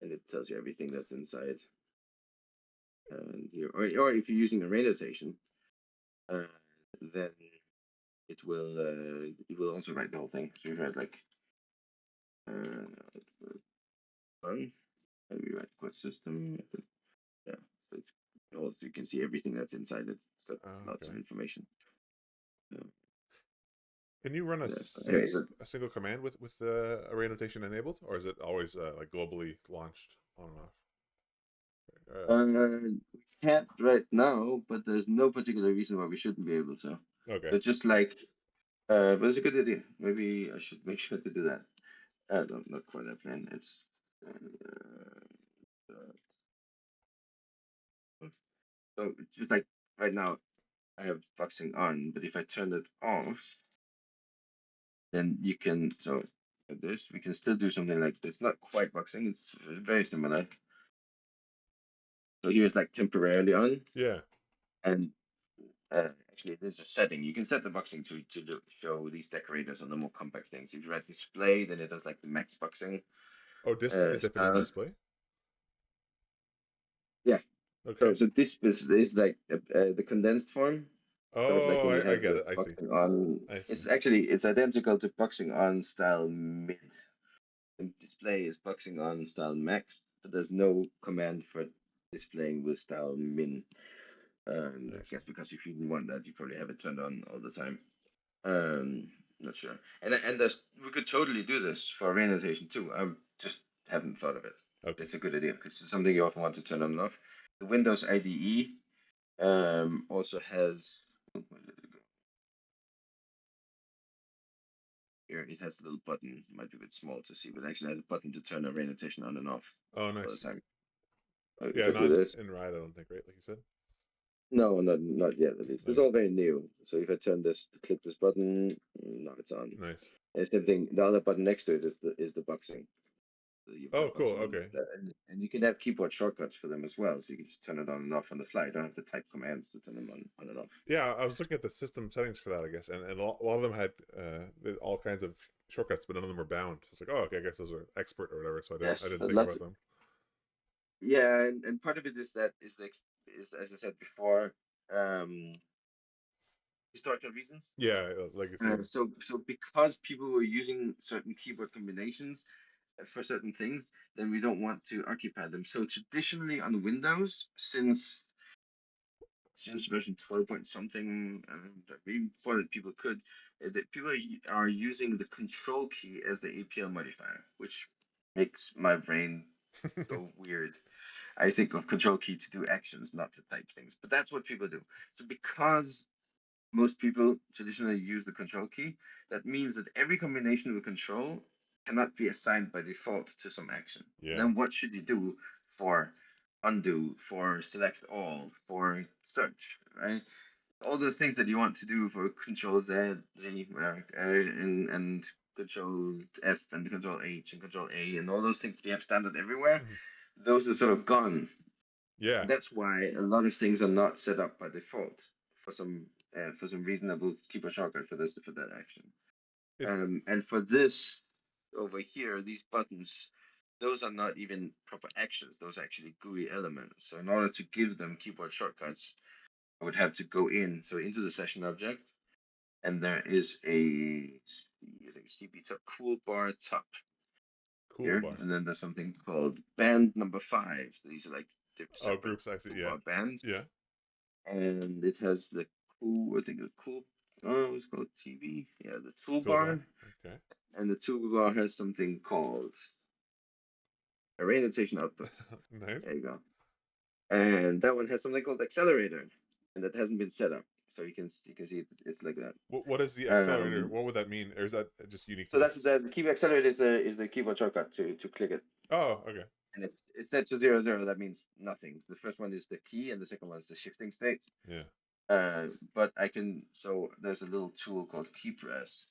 and it tells you everything that's inside. And here, or if you're using array notation, then it will also write the whole thing. So you write like one, and we write quote system. Yeah, so it's also you can see everything that's inside it. It's got lots Okay. of information. So, Can you run yeah. Anyways, a single command with the array notation enabled, or is it always like globally launched on and off? we can't right now, but there's no particular reason why we shouldn't be able to. Okay. So just like, but it's a good idea. Maybe I should make sure to do that. No, not quite that plan. It's so it's just like right now I have boxing on, but if I turn it off, then you can like this we can still do something like this. Not quite boxing. It's very similar. So here's like temporarily on, Yeah. and actually there's a setting. You can set the boxing to show these decorators on the more compact things. If you write display, then it does like the max boxing Oh, disp is different than style. display. Yeah. So Okay. so this is like the condensed form. Sort of like Oh, when you I have get the it. I see. boxing on. I see. It's identical to boxing on style mid. And display is boxing on style max, but there's no command for displaying with style min. And I guess because if you didn't want that, you probably have it turned on all the time. Not sure. And we could totally do this for orientation too. I just haven't thought of it. Okay. It's a good idea because it's something you often want to turn on and off. The Windows IDE also has. Oh, where did it go? Here it has a little button. It might be a bit small to see, but it actually has a button to turn orientation on and off Oh, all the nice. time. Yeah, If I do not this. in Ride, I don't think, right? Like you said. No, not yet at least. It's Okay. all very new. So if I turn this, click this button, now it's on. Nice. And same thing. The other button next to it is the boxing. So you've Oh, got cool. boxing Okay. and you can have keyboard shortcuts for them as well. So you can just turn it on and off on the fly. You don't have to type commands to turn them on and off. Yeah, I was looking at the system settings for that, I guess, and a lot of them had all kinds of shortcuts, but none of them were bound. It's like, oh, okay, I guess those are expert or whatever. So I Yes, didn't but think lots. about them. Yeah, and part of it is as I said before, um, historical reasons. Yeah, legacy. So because people were using certain keyboard combinations for certain things, then we don't want to occupy them. So traditionally on Windows, since version 12 point something, even before that people could, that people are using the control key as the APL modifier, which makes my brain go weird. I think of control key to do actions, not to type things, but that's what people do. So because most people traditionally use the control key, that means that every combination of a control cannot be assigned by default to some action. Yeah. Then what should you do for undo, for select all, for search, right? All those things that you want to do for control Z, whatever, and control F and control H and control A and all those things that you have standard everywhere, those are sort of gone. Yeah. That's why a lot of things are not set up by default for some reasonable keyboard shortcut for that action. It, And for this over here, these buttons, those are not even proper actions. Those are actually GUI elements. So in order to give them keyboard shortcuts, I would have to go into the session object, and there is I think CB top cool bar top cool here, bar. and then there's something called band number 5. So these are like separate Groups, actually, yeah. toolbar bands. Yeah. And it has the I think the it's called TV. Yeah, the toolbar. Okay. And the toolbar has something called orientation output. Nice. There you go. And that one has something called accelerator, and that hasn't been set up. So you can see it's like that. What is the accelerator? What would that mean? Or is that just unique to So this? that's the keyboard accelerator is the keyboard shortcut to click it. Oh, okay. And it's set to 0, 0. That means nothing. The first one is the key, and the second one is the shifting state. Yeah. But I can. So there's a little tool called key press.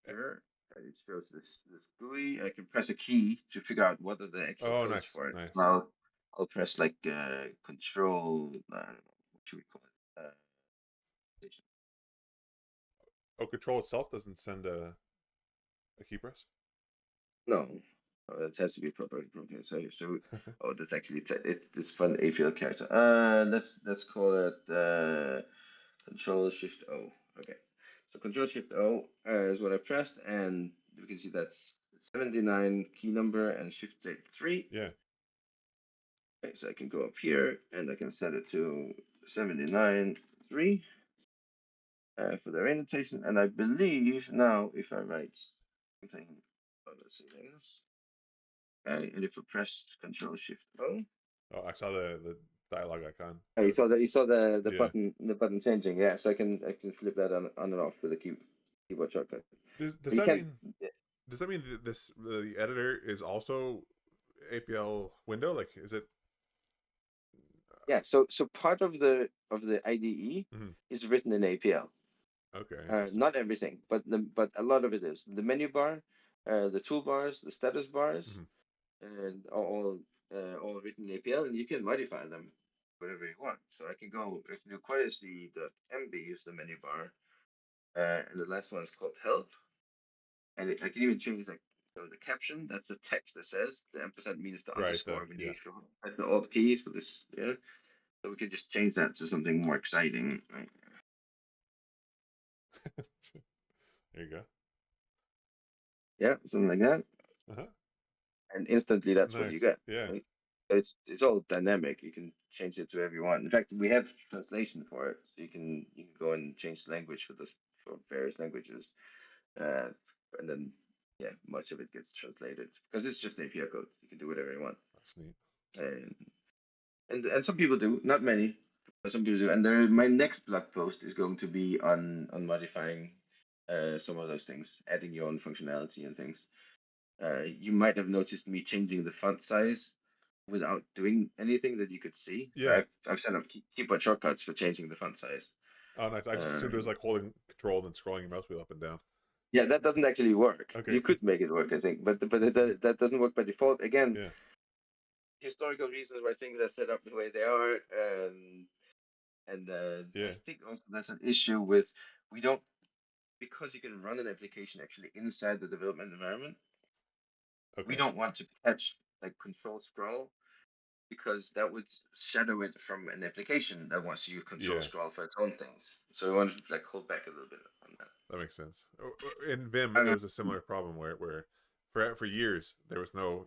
Here, it shows this GUI. I can press a key to figure out what are the actual codes nice, for it. nice. Now I'll press like control. I don't know, what should we call it? Control itself doesn't send a key press? No, it has to be proper. Okay, so oh, that's actually it's fun APL character. Let's call it Control Shift O. Okay, so Control Shift O is what I pressed, and we can see that's 79 key number and Shift 3. Yeah. Okay, so I can go up here and I can set it to 79.3 for the orientation. And I believe now if I write something, let's see things, and if I press Control Shift O. Oh, I saw the dialogue icon. Oh, you saw the Yeah. button changing. Yeah, so I can flip that on and off with a keyboard shortcut. Does But you that can't. mean does that mean that the editor is also APL window? Like, is it? Yeah. So part of the IDE is written in APL. Okay. Interesting. Not everything, but a lot of it is. The menu bar, the toolbars, the status bars, and all written in APL, and you can modify them whatever you want. So I can go if you quality.mb is the menu bar, and the last one is called help, and I can even change like the caption. That's the text that says the ampersand means the underscore when you press the alt key for this. Yeah, so we can just change that to something more exciting. Right? There you go. Yeah, something like that. Uh-huh. And instantly that's what you get. Yeah. Right? It's all dynamic. You can change it to whatever you want. In fact, we have translation for it, so you can go and change the language for this for various languages, uh, and then yeah, much of it gets translated because it's just API code. You can do whatever you want, That's neat. and some people do, not many, but some people do. And there, my next blog post is going to be on modifying some of those things, adding your own functionality and things. You might have noticed me changing the font size without doing anything that you could see. So Yeah. I've set up keyboard shortcuts for changing the font size. Oh, nice. I just assumed it was like holding control and then scrolling your mouse wheel up and down. Yeah, that doesn't actually work. Okay. You could make it work, I think, but that doesn't work by default. Again, Yeah. historical reasons why things are set up the way they are, and I Yeah. think also that's an issue with we don't because you can run an application actually inside the development environment. We Okay. don't want to catch like control scroll because that would shadow it from an application that wants to use control Yeah. scroll for its own things. So we want to like hold back a little bit on that. That makes sense. In Vim, it Uh, was a similar problem where for years there was no,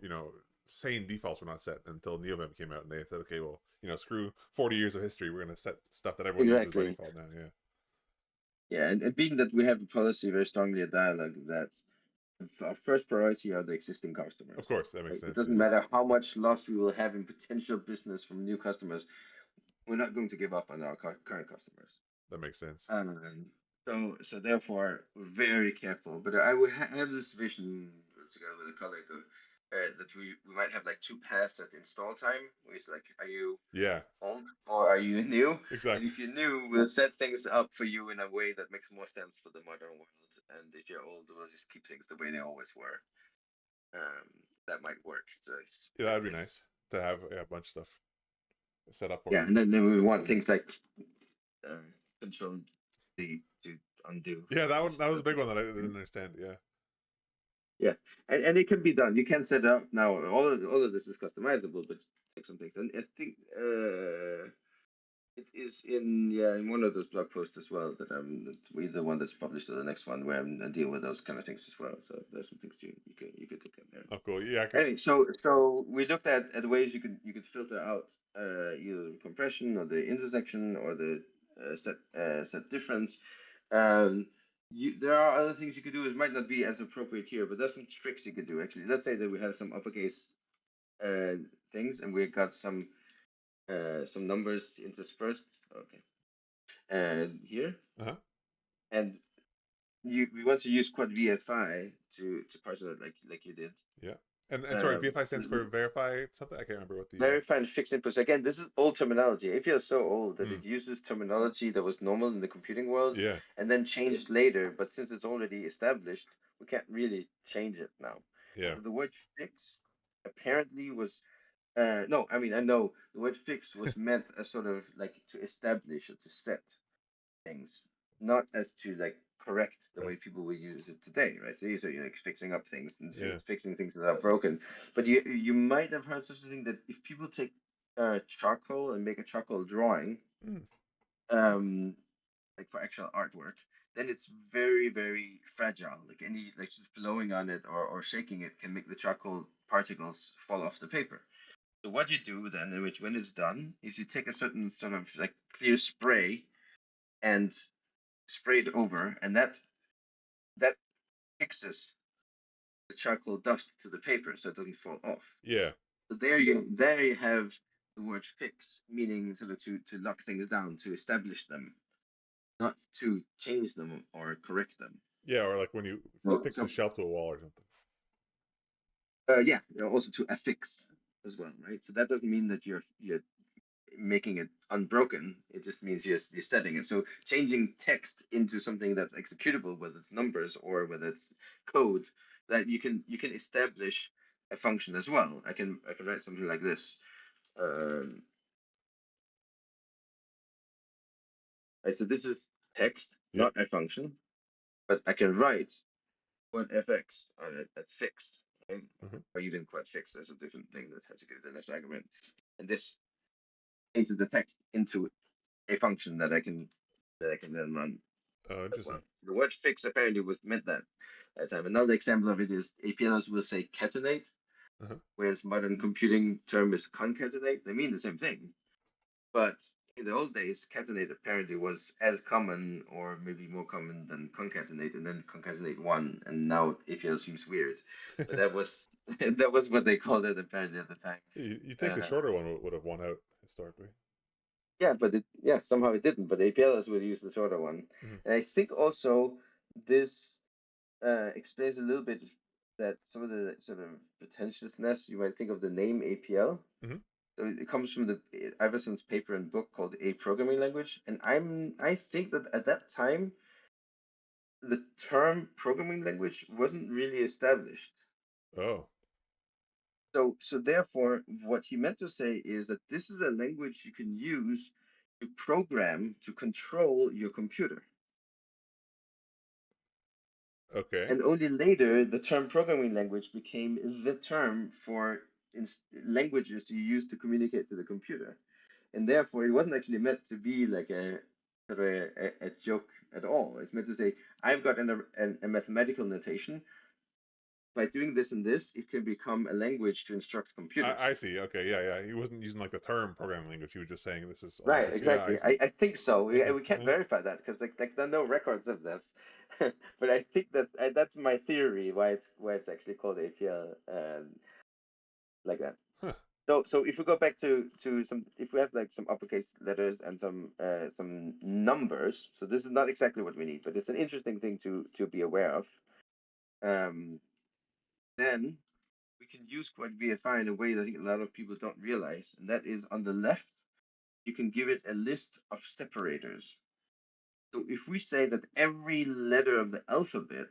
sane defaults were not set until NeoVim came out and they said, okay, well, screw 40 years of history. We're going to set stuff that everyone uses by exactly. default now. Yeah. Yeah, and being that we have a policy very strongly at Dialog that our first priority are the existing Of customers. course, that makes Right? It sense. doesn't Yeah. matter how much loss we will have in potential business from new customers. We're not going to give up on our current customers. That makes sense. So therefore, we're very careful. But I would have this vision together with a colleague that we might have like two paths at install time. Where it's like, are you Yeah. old or are you new? And Exactly. if you're new, we'll set things up for you in a way that makes more sense for the modern world. And if you're old, we'll just keep things the way they always were. That might work. So Yeah, good that'd be things. nice to have a bunch of stuff set up for Yeah, you. and then we want things like uh, control D to undo. Yeah, that was a big Basically. one that I didn't understand. Yeah. Yeah, and it can be done. You can set up now. All of this is customizable, but take some things. And I think it is in one of those blog posts as well that we the one that's published or the next one where I deal with those kind of things as well. So there's some things you could look at there. Oh, cool. Yeah. Anyway, so we looked at ways you could filter out either compression or the intersection or the set difference. Um, there are other things you could do. It might not be as appropriate here, but there's some tricks you could do actually. Let's say that we have some uppercase uh, things and we got some numbers interspersed. Okay, and here Uh-huh. and we want to use Quad VGET to parse it like you did. Yeah. And sorry, VFI stands for And verify something. I can't remember what the. verify and fix inputs. Again, this is old terminology. APL is so old that Mm, it uses terminology that was normal in the computing world yeah. and then changed later. But since it's already established, we can't really change it now. And Yeah. so the word fix apparently was no, I mean I know the word fix was meant as sort of like to establish or to set things, not as to like correct the Right. way people would use it today, right? So you're like fixing up things and Yeah. fixing things that are broken. But you might have heard such a thing that if people take charcoal and make a charcoal drawing, Mm, um, like for actual artwork, then it's very fragile. Like any like just blowing on it or shaking it can make the charcoal particles fall off the paper. So what you do then, which when it's done, is you take a certain sort of like clear spray and sprayed over, and that fixes the charcoal dust to the paper so it doesn't fall off. yeah. So there you have the word fix, meaning sort of to lock things down, to establish them, not to change them or correct them. Yeah. Or like when you Well, fix a shelf to a wall or something. yeah, also to affix as well, right? So that doesn't mean that you're making it unbroken. It just means you're setting it. So changing text into something that's executable, whether it's numbers or whether it's code, that you can establish a function as well. I can write something like this. Um, right, so this is text, Yeah. not a function, but I can write one fx on it at fixed. Right? Uh-huh. Or even quite fixed. There's a different thing that has to go to the next argument, and this changes the text into a function that I can then run Oh, as well. interesting. The word fix apparently was meant that at the time. Another example of it is APLs will say catenate. whereas modern computing term is concatenate. They mean the same thing, but in the old days, catenate apparently was as common or maybe more common than concatenate, and then concatenate won, and now APL seems weird. But that was that was what they called it apparently at the time. You think the Uh, shorter one would have won out historically. yeah, but somehow it didn't. But APLs would use the shorter one, Mm-hmm. and I think also this explains a little bit that some of the sort of pretentiousness you might think of the name APL. Mm-hmm. So it comes from the Iverson's paper and book called A Programming Language, and I think that at that time the term programming language wasn't really established. Oh, So therefore, what he meant to say is that this is a language you can use to program to control your computer. okay. And only later, the term programming language became the term for languages you use to communicate to the computer. And therefore, it wasn't actually meant to be like a joke at all. It's meant to say, I've got a mathematical notation. By doing this and this, it can become a language to instruct computers. I see. Okay, yeah. He wasn't using like the term programming language. He was just saying this is a Right, language. Yeah, I exactly. see. I think so. Okay. We can't verify that because like there are no records of this. But I think that that's my theory why it's actually called APL like that. Huh. So if we go back to some, if we have like some uppercase letters and some numbers, so this is not exactly what we need, but it's an interesting thing to be aware of. Um, then we can use Quad VFI in a way that I think a lot of people don't realize, and that is on the left, you can give it a list of separators. So if we say that every letter of the alphabet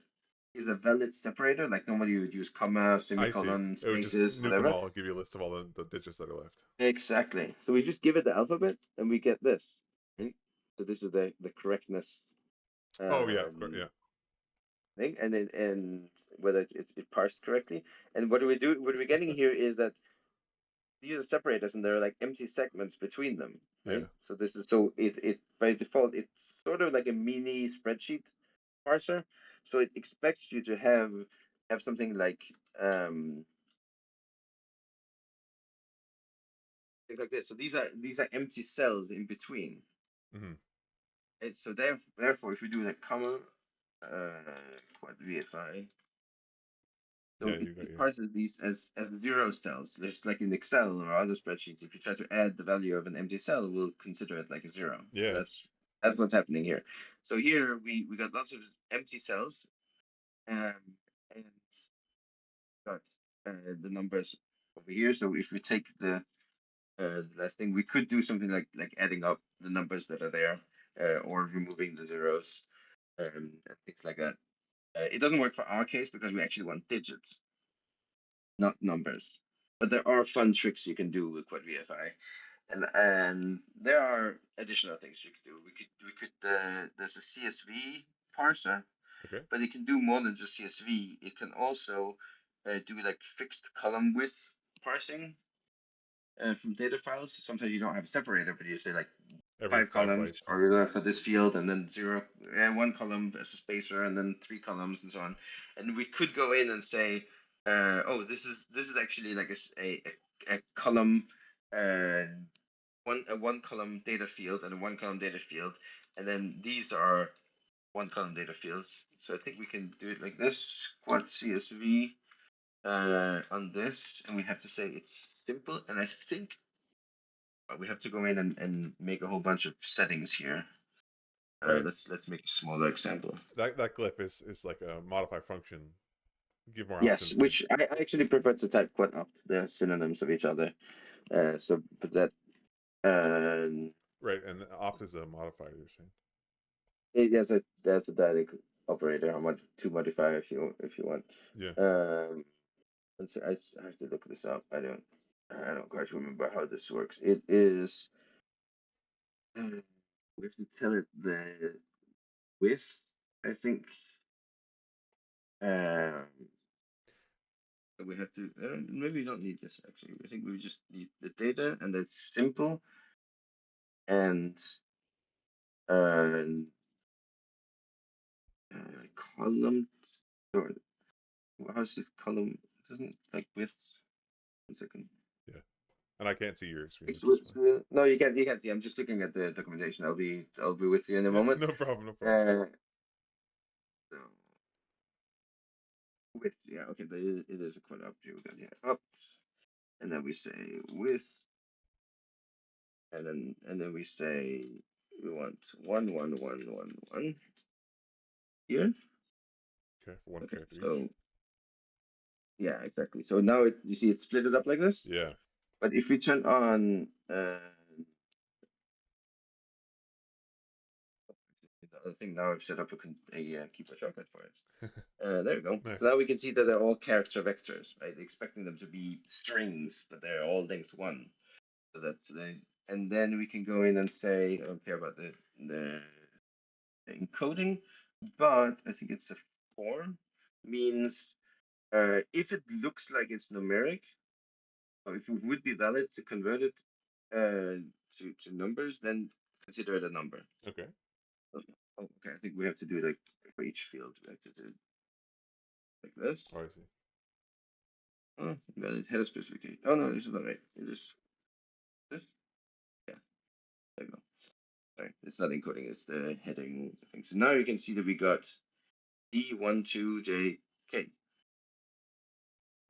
is a valid separator, like normally you would use comma, I see. semicolon, It would just spaces, nuke them whatever. all and give you a list of all the digits that are left. Exactly. So we just give it the alphabet and we get this. Right? So this is the correctness Oh yeah, of course. um, Yeah. thing, and whether it parsed correctly. And what do we do? What we're getting here is that these are separators and there are like empty segments between them, Yeah. right? So this is so it by default it's sort of like a mini spreadsheet parser. So it expects you to have something like things like this. So these are empty cells in between. Mm-hmm. And so therefore, if we do the comma, quad VFI, so Yeah, you got it your. parses these as zero cells. Just like in Excel or other spreadsheets, if you try to add the value of an empty cell, we'll consider it like a zero. So Yeah. that's what's happening here. So here we got lots of empty cells, and got the numbers over here. So if we take the last thing, we could do something like adding up the numbers that are there, or removing the zeros, and things like that. It doesn't work for our case because we actually want digits, not numbers. But there are fun tricks you can do with Quad VFI, and there are additional things you could do. We could there's a CSV parser, Okay. but it can do more than just CSV. It can also do like fixed column width parsing from data files. Sometimes you don't have a separator, but you say like Every 5 columns bytes. are reserved for this field, and then zero, and 1 column as a spacer, and then 3 columns, and so on. And we could go in and say, oh, this is actually like a column, uh, a 1 column data field and a 1 column data field, and then these are 1 column data fields. So I think we can do it like this: quad CSV on this, and we have to say it's simple. And I think we have to go in and make a whole bunch of settings here. Right. Let's make a smaller example. That glyph is like a modify function. Give more Yes, options to. which I actually prefer to type quad opt. They're synonyms of each other. So but that Right, and opt is a modifier. You're saying. there's a dialect operator. I want to modify if you want. Yeah. And so I have to look this up. I don't quite remember how this works. It is we have to tell it the width, I think. Um, we have to maybe we don't need this actually. I think we just need the data and it's simple and uh, column or how's this column? It isn't like width. 1 second. And I can't see your screen. No, you can't. You can't see. I'm just looking at the documentation. I'll be with you in a moment. No problem. No problem. So width, yeah, okay. It is a quad object. We got here up, and then we say width, and then we say we want 1 1 1 1 1 here. Okay, for one character So each. yeah, exactly. So now you see it's split it up like this. Yeah. But if we turn on the other thing, now I've set up a keyboard shortcut for it. There we go. Nice. So now we can see that they're all character vectors, right? Expecting them to be strings, but they're all length 1. So that's and then we can go in and say, I don't care about the encoding, but I think it's a form means if it looks like it's numeric, or if it would be valid to convert it to numbers, then consider it a number. Okay. Okay, I think we have to do it like for each field. We have to do it like this. Oh, I see. Oh, valid header specification. Oh no, this is not right. It is this. Yeah, there we go. Sorry, it's not encoding. It's the heading thing. So now you can see that we got D12JK.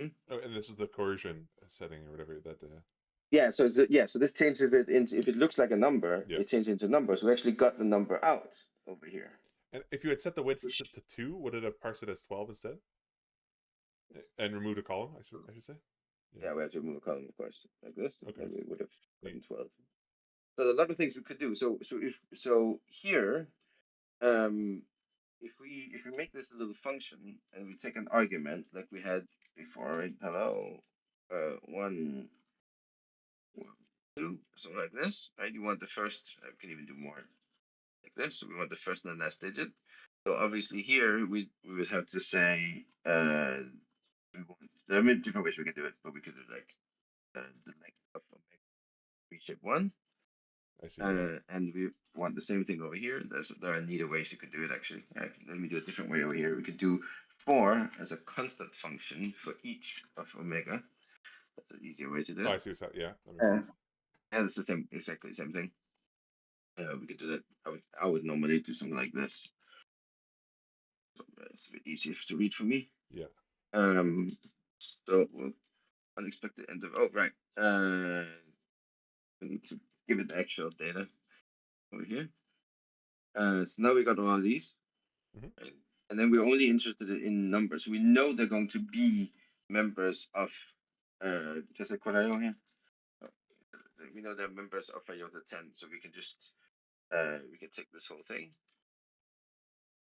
Oh, and this is the coercion setting or whatever that. Yeah, so so this changes it into, if it looks like a number, Yeah. it changes into numbers. So we actually got the number out over here. And if you had set the width to 2, would it have parsed it as 12 instead? And removed a column, I should say. Yeah, we have to remove a column, of course, like this. Okay. And we would have gotten 12. So a lot of things we could do. So here, if we make this a little function and we take an argument like we had before, right? Hello, 1, 2, something like this, right? You want the first. I can even do more like this. So we want the first and the last digit. So obviously here we would have to say there are many different ways we can do it, but we could do like the length of shape 1. I see. Yeah. And we want the same thing over here. There are neater ways you could do it actually. Let me do a different way over here. We could do 4 as a constant function for each of omega. That's an easier way to do it. Oh, I see. Yeah, that makes sense. And it's the same, exactly the same thing. We could do that. I would normally do something like this. So it's a bit easier to read for me. Yeah. So unexpected end of, oh right. We need to give it the actual data over here. So now we got all these, right? And then we're only interested in numbers. We know they're going to be members of just like what I know here. We know they're members of iota 10, so we can just we can take this whole thing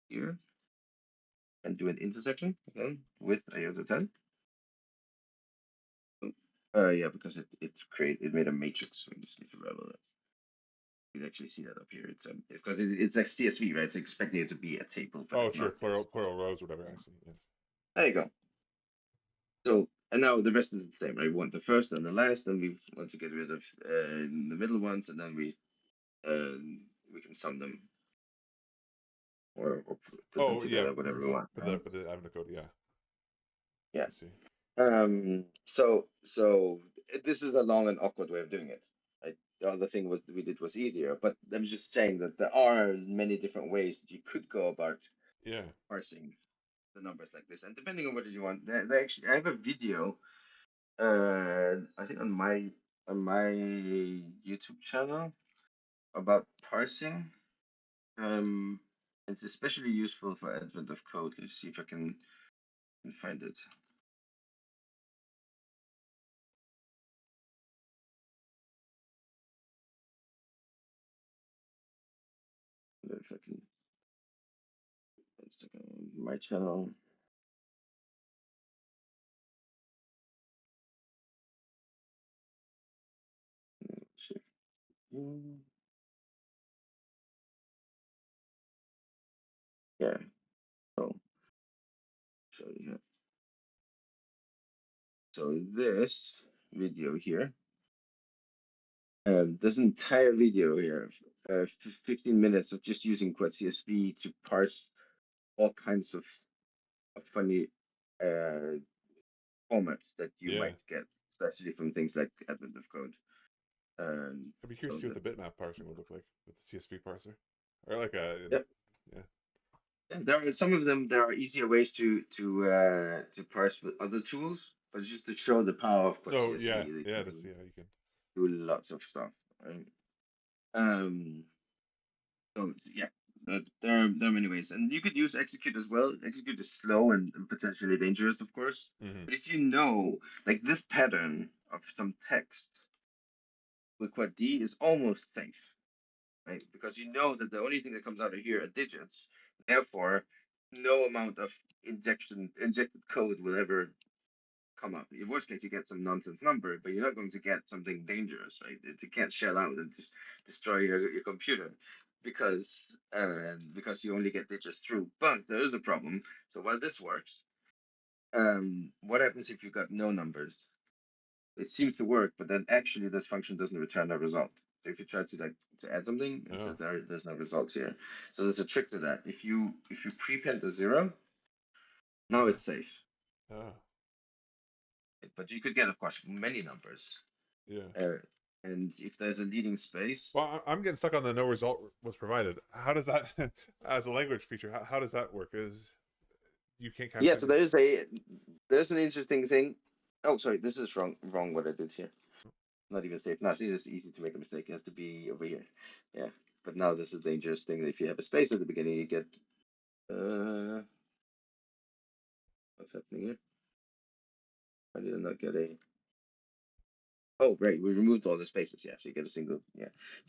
here and do an intersection again with iota 10. Yeah, because it made a matrix, so we just need to revel it. You can actually see that up here. It's like CSV, right? So expecting it to be a table. But Oh, sure. Plural rows, whatever. I see. Yeah. There you go. So, and now the rest is the same, right? We want the first and the last, and we want to get rid of the middle ones, and then we can sum them or put them together, whatever we want. For the Adám code, yeah. Yeah. I see. So this is a long and awkward way of doing it. The other thing we did was easier, but I'm just saying that there are many different ways that you could go about parsing the numbers like this, and depending on what you want, they actually I have a video. I think on my YouTube channel about parsing. It's especially useful for advent of code. Let's see if I can find it. If I can, 1 second, my channel. Yeah. So yeah. So this video here, there's an entire video here, 15 minutes of just using Quad CSV to parse all kinds of funny formats that you might get. especially from things like admin of code. I'd be curious to see what the bitmap parsing would look like with the CSV parser, or like yeah. Yeah, there are some of them. There are easier ways to parse with other tools, but just to show the power of Quad Oh yeah, CSV, yeah. To see how you can do lots of stuff. Right? So yeah, there are many ways, and you could use execute as well. Execute is slow and potentially dangerous, of course. Mm-hmm. But if you know, like this pattern of some text with Quad D is almost safe, right? Because you know that the only thing that comes out of here are digits. Therefore, no amount of injected code will ever come up. In worst case, you get some nonsense number, but you're not going to get something dangerous, right? It can't shell out and just destroy your computer because you only get digits through. But there is a problem. So while this works, what happens if you got no numbers? It seems to work, but then actually this function doesn't return a result. So if you try to add something, it says there's no result here. So there's a trick to that. If you prepend the 0, now it's safe. But you could get, of course, many numbers. Yeah. And if there's a leading space. Well, I'm getting stuck on the no result was provided. How does that, as a language feature, how does that work? Is you can't capture? Yeah, so there's an interesting thing. Oh, sorry, this is wrong what I did here. Not even safe. No, it's easy to make a mistake. It has to be over here. Yeah, but now this is a dangerous thing. If you have a space at the beginning, you get what's happening here? I did not get a. Oh, right. We removed all the spaces. Yeah, so you get a single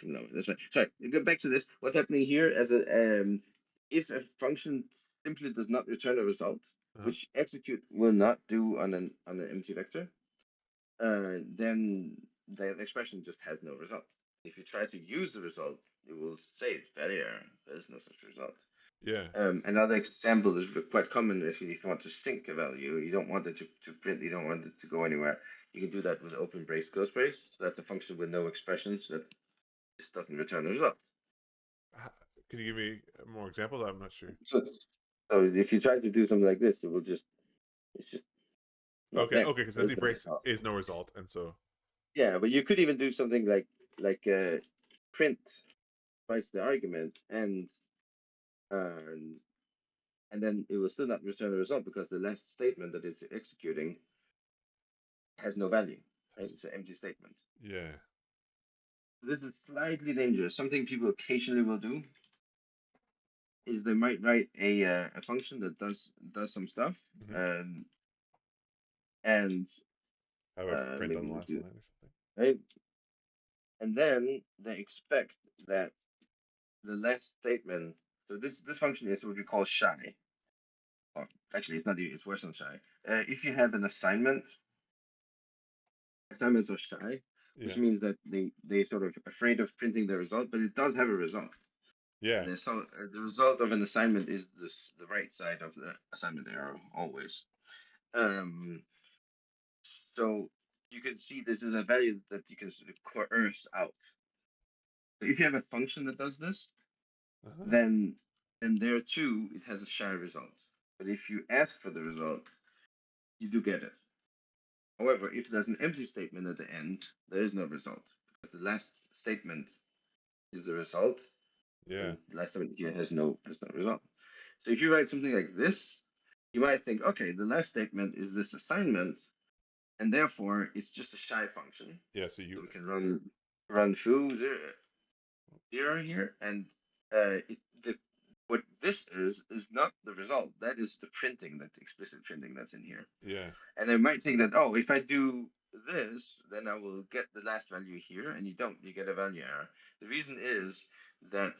number. That's right. Sorry. Go back to this. What's happening here? If a function simply does not return a result, which execute will not do on an empty vector, then the expression just has no result. If you try to use the result, it will say value error. There's no such result. Yeah. Another example is quite common is if you want to sync a value, you don't want it to print, you don't want it to go anywhere. You can do that with open brace, close brace. So that's a function with no expressions that just doesn't return a result. Can you give me more examples? I'm not sure. So if you try to do something like this, it's just not there. Okay, because empty brace is no result, and so yeah, but you could even do something like print twice the argument and then it will still not return a result because the last statement that it's executing has no value. Right? It's an empty statement. Yeah. This is slightly dangerous. Something people occasionally will do is they might write a function that does some stuff, and have a print on the last line or something. Right? And then they expect that the last statement. So this function is what we call shy. Or actually, it's not. It's worse than shy. If you have an assignment, assignments are shy, which means that they sort of afraid of printing the result, but it does have a result. Yeah. And so the result of an assignment is the right side of the assignment arrow always. So you can see this is a value that you can sort of coerce out. So if you have a function that does this, then there too it has a shy result. But if you ask for the result, you do get it. However, if there's an empty statement at the end, there is no result because the last statement is the result. Yeah. And the last statement here has no result. So if you write something like this, you might think, okay, the last statement is this assignment, and therefore it's just a shy function. Yeah. So we can run through zero here, and what this is not the result. That is the printing, that explicit printing that's in here. Yeah. And they might think that, oh, if I do this, then I will get the last value here, and you don't. You get a value error. The reason is that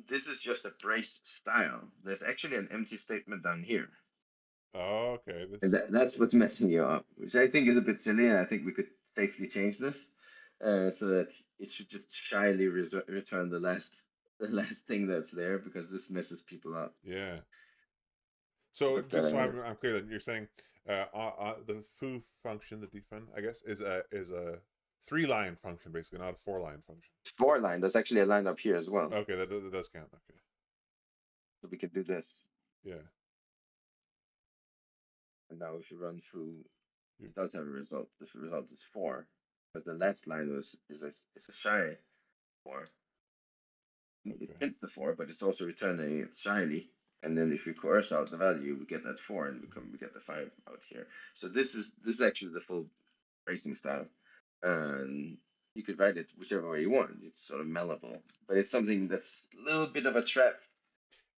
this is just a brace style. There's actually an empty statement down here. Oh, okay. And that's what's messing you up, which I think is a bit silly, and I think we could safely change this so that it should just shyly return the last thing that's there, because this messes people up. Yeah. So just so I'm clear, that you're saying the foo function, the defun, I guess, is a 3-line function basically, not a 4-line function. 4-line. There's actually a line up here as well. Okay, that does count. Okay. So we could do this. Yeah. And now if you run through it does have a result. The result is 4, because the last line is a shy 4. It Okay. prints the 4, but it's also returning it shyly. And then if you coerce out the value, we get that 4, and we get the 5 out here. So this is actually the full racing style, and you could write it whichever way you want. It's sort of malleable, but it's something that's a little bit of a trap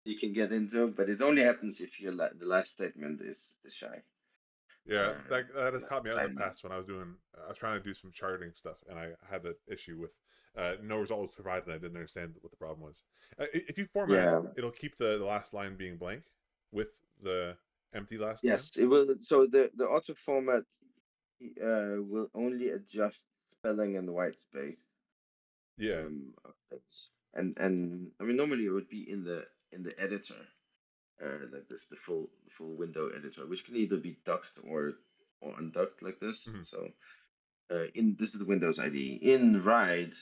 you can get into. But it only happens if your the last statement is shy. Yeah, that has That's caught me out in the time. past when I was trying to do some charting stuff, and I had an issue with no result was provided, and I didn't understand what the problem was. If you format, Yeah. it'll keep the last line being blank with the empty last line. Yes, it will. So the auto format will only adjust spelling and white space Yeah. of things. And I mean, normally it would be in the editor, like this, the full window editor, which can either be ducked or unducked like this. Mm-hmm. So in this is the Windows ID in ride,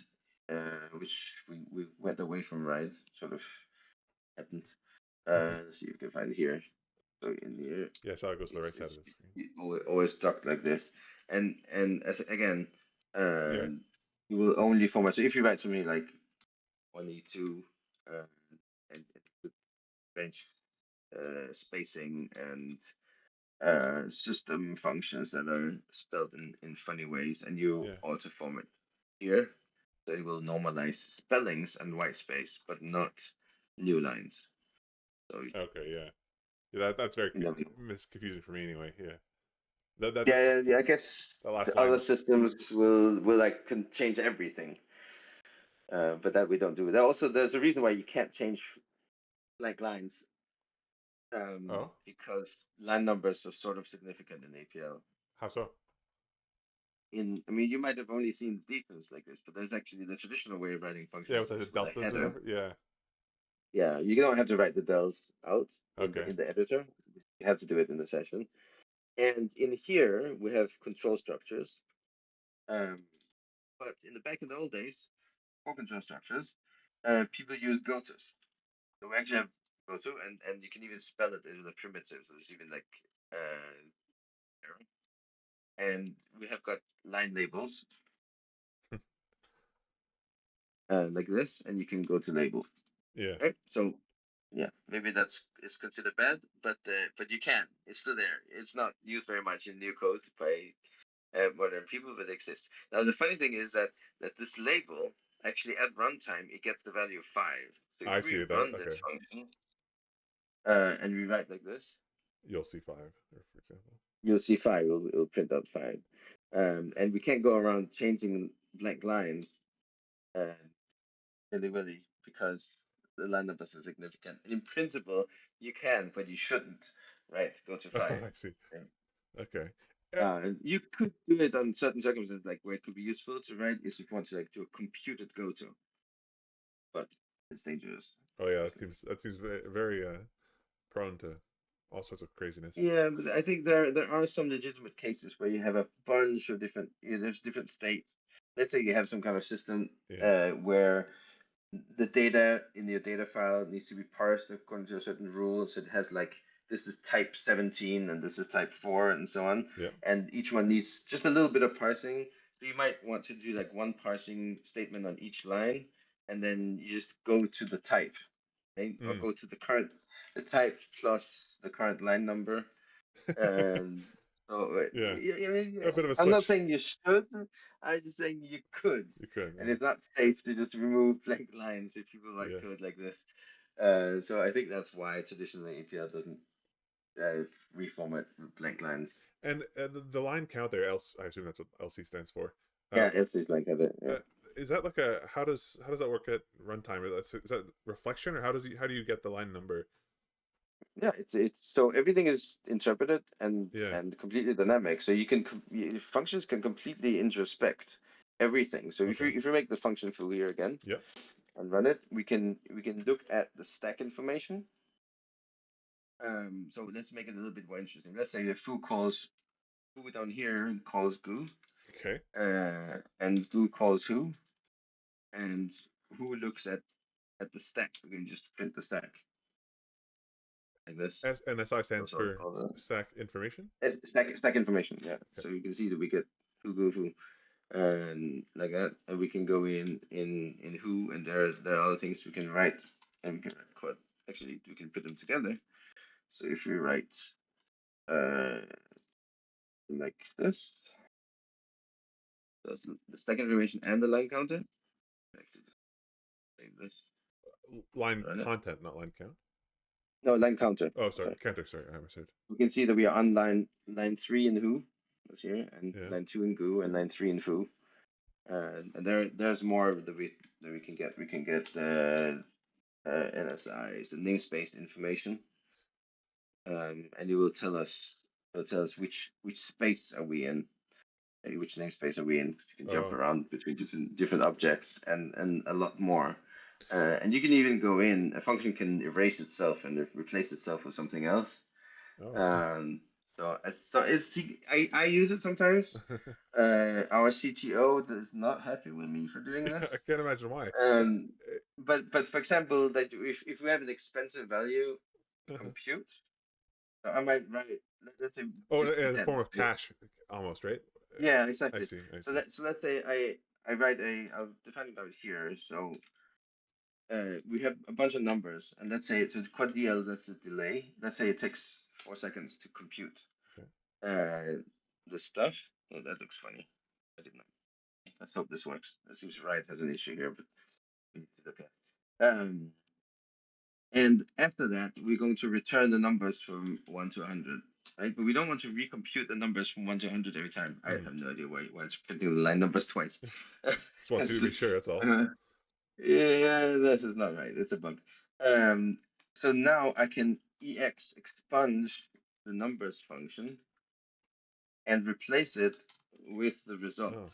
which we went away from ride, sort of happened. Let's see if we can find it here. So in here, Yeah, so it goes to the right side of it's the screen. always ducked like this, and as again, Yeah. you will only format. So if you write something like 1E2, and range spacing and system functions that are spelled in funny ways, and you Yeah. auto format here, so it will normalize spellings and white space, but not new lines. So Okay. Yeah. Yeah. That's very you know, confusing for me anyway. Yeah. That yeah, I guess that last the other line. systems will like can change everything, but that we don't do. There's a reason why you can't change blank lines, Oh, because line numbers are sort of significant in APL. how so? I mean, you might have only seen defense like this, but there's actually the traditional way of writing Yeah, functions with the is with a deltas or header. whatever. Yeah. Yeah, you don't have to write the delts out Okay. in the editor. You have to do it in the session. And in here we have control structures. Um, but in the back in the old days, for control structures, people use gotos. So we actually have goto, and you can even spell it as a primitive. So there's even like arrow. And we have got line labels like this, and you can go to label. Yeah. Right? So yeah, maybe it's considered bad, but you can. It's still there. It's not used very much in new code by modern people, but it exists. Now the funny thing is that this label actually at runtime it gets the value of 5. So I if we see that. run Okay. this function and we write like this, You'll see 5, for example. you'll see 5. It'll print out 5. And we can't go around changing blank lines uh, willy because the line numbers are significant. In principle, you can, but you shouldn't. Right? Go to Oh, 5. I see. Yeah. Okay. You could do it on certain circumstances, like where it could be useful to write is if you want to like do a computed goto, but it's dangerous. Oh yeah, that seems very prone to all sorts of craziness. Yeah, but I think there are some legitimate cases where you have a bunch of different, there's different states. Let's say you have some kind of system Yeah. where the data in your data file needs to be parsed according to a certain rule. So it has like this is type 17 and this is type 4 and so on. Yeah. And each one needs just a little bit of parsing. So you might want to do like one parsing statement on each line, and then you just go to the type, right? Or Mm. go to the type plus the current line number. And so, Yeah. yeah, A bit of a I'm not switch. saying you should. I'm just saying you could. You could. And it's not safe to just remove blank lines if people write Yeah. code like this. So I think that's why traditionally ATL doesn't uh, reformat blank lines. And the line count there, else I assume that's what LC stands for. Uh, Yeah, it's just like have it. Yeah. is that like a how does that work at runtime? Is that reflection, or how do you get the line number? Yeah, it's so everything is interpreted and Yeah. completely dynamic. So you can functions can completely introspect everything. So Okay. if you make the function full here again Yep. and run it, we can look at the stack information. So let's make it a little bit more interesting. Let's say the foo calls foo down here and calls goo, Okay. and goo calls who, and who looks at the stack. We can just print the stack. like this. SI stands So for stack information. stack information. Yeah. Okay. So you can see that we get who and like that, and we can go in who, and there are other things we can write, and we can write quad. Actually, we can put them together. So if we write like this, so the stack information and the line counter. Actually, like this. Line Run it. content, not line count. No, line counter. Oh, sorry, counter. Sorry, I misheard. We can see that we are on line 3 in who, that's here, and Yeah. line 2 in goo, and line 3 in foo. And there's more that we can get. We can get NSIs, the namespace information, and it will tell us which space are we in, which namespace are we in. You can jump around between different objects and a lot more. And you can even go in. A function can erase itself and replace itself with something else. So I use it sometimes. Our CTO is not happy with me for doing this. I can't imagine why. But for example, that if we have an expensive value to compute, so I might write, let's say, in the form of cash, almost, right? Yeah, exactly. I see. So let's say I write I'll define it out here. So we have a bunch of numbers, and let's say so quad DL, that's the delay. Let's say it takes 4 seconds to compute the stuff. Oh, that looks funny. I did not. Let's hope this works. It seems right has an issue here, but we need to look at. And after that, we're going to return the numbers from 1 to 100, right? But we don't want to recompute the numbers from 1 to 100 every time. I have no idea why it's printing the line numbers twice. Just want you to be sure, that's all. Yeah, this is not right. It's a bug. So now I can expunge the numbers function and replace it with the result.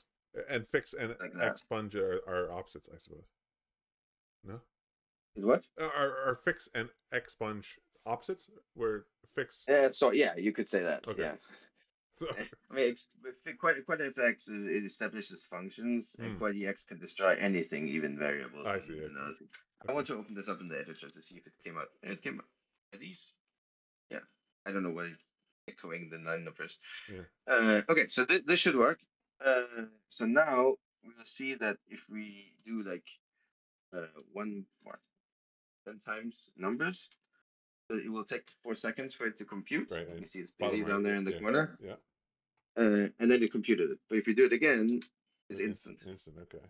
And fix and like expunge are opposites, I suppose. No? What? Are fix and expunge opposites? Where fix? So yeah, you could say that. Okay. Yeah. So I mean, quad fx it establishes functions, and quad ex can destroy anything, even variables. I see. Okay. I want to open this up in the editor to see if it came out. And it came out. At least, yeah. I don't know why it's echoing the 9 numbers. Yeah. Okay, so this should work. So now we'll see that if we do like 10 times numbers, so it will take 4 seconds for it to compute. Right. You see it's busy down there in the corner. Yeah. And then it computed it. But if you do it again, it's instant. Instant, okay.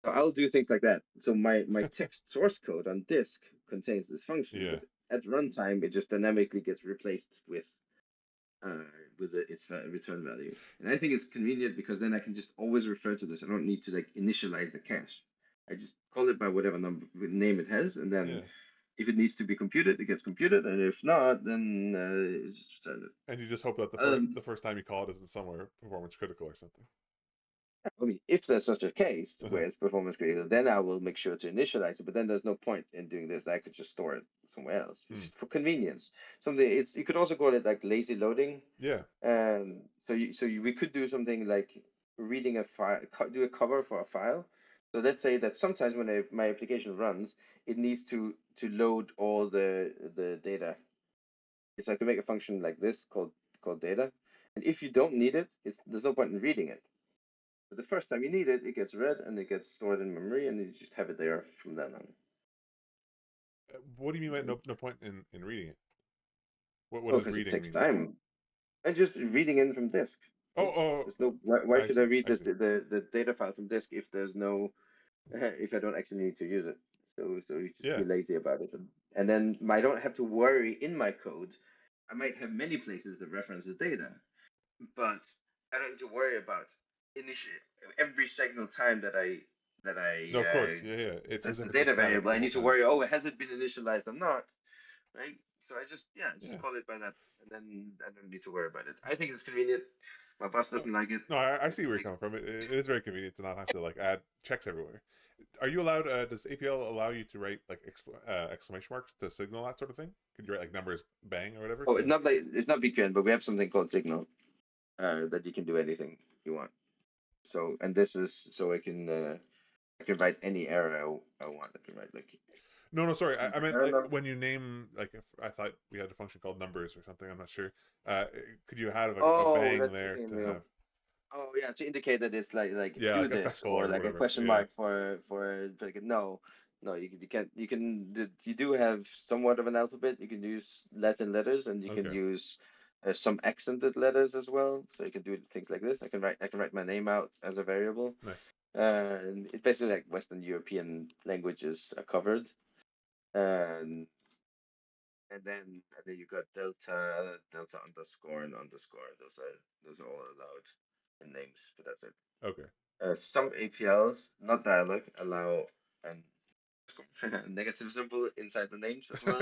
So I'll do things like that. So my text source code on disk contains this function, but at runtime it just dynamically gets replaced with its return value. And I think it's convenient because then I can just always refer to this. I don't need to like initialize the cache. I just call it by whatever name it has, and then if it needs to be computed, it gets computed, and if not, then it's just returned. And you just hope that the first time you call it isn't somewhere performance critical or something. I mean, if there's such a case where it's performance critical, then I will make sure to initialize it. But then there's no point in doing this. I could just store it somewhere else for convenience. You could also call it like lazy loading. Yeah. We could do something like reading a file, do a cover for a file. So let's say that sometimes when my application runs, it needs to load all the data. So I can make a function like this called data. And if you don't need it, there's no point in reading it. But the first time you need it, it gets read and it gets stored in memory, and you just have it there from then on. What do you mean by no point in reading it? What does reading it takes mean? time. And just reading in from disk. There's no. Why should I read the data file from disk if there's no if I don't actually need to use it? So you just be lazy about it, and then I don't have to worry in my code. I might have many places that reference the data, but I don't need to worry about every single time that I. No, of course, it's that's the data variable. I need to worry. Oh, has it been initialized or not? Right. So I just call it by that, and then I don't need to worry about it. I think it's convenient. My boss doesn't like it. No, I see where you're coming from. It is very convenient to not have to like add checks everywhere. Are you allowed? Does APL allow you to write like exclamation marks to signal that sort of thing? Could you write like numbers bang or whatever? Oh, it's not BQN, but we have something called signal that you can do anything you want. And this is so I can write any error I want. I can write like. No, sorry. I I meant don't know. when you name, like, if I thought we had a function called numbers or something. I'm not sure. Uh, could you have a Oh, bang that's there okay. to have? Oh yeah, to indicate that it's like Yeah, do like a this festival or or like a whatever. question Yeah. mark for like, no, no, you can't you do have somewhat of an alphabet. You can use Latin letters and you can Okay. use some accented letters as well. So you can do things like this. I can write my name out as a variable. Nice. And it's basically like Western European languages are covered. And and then you got delta underscore and underscore. Those are all allowed in names, but that's it. Okay. Some APLs, not dialog, allow an negative symbol inside the names as well.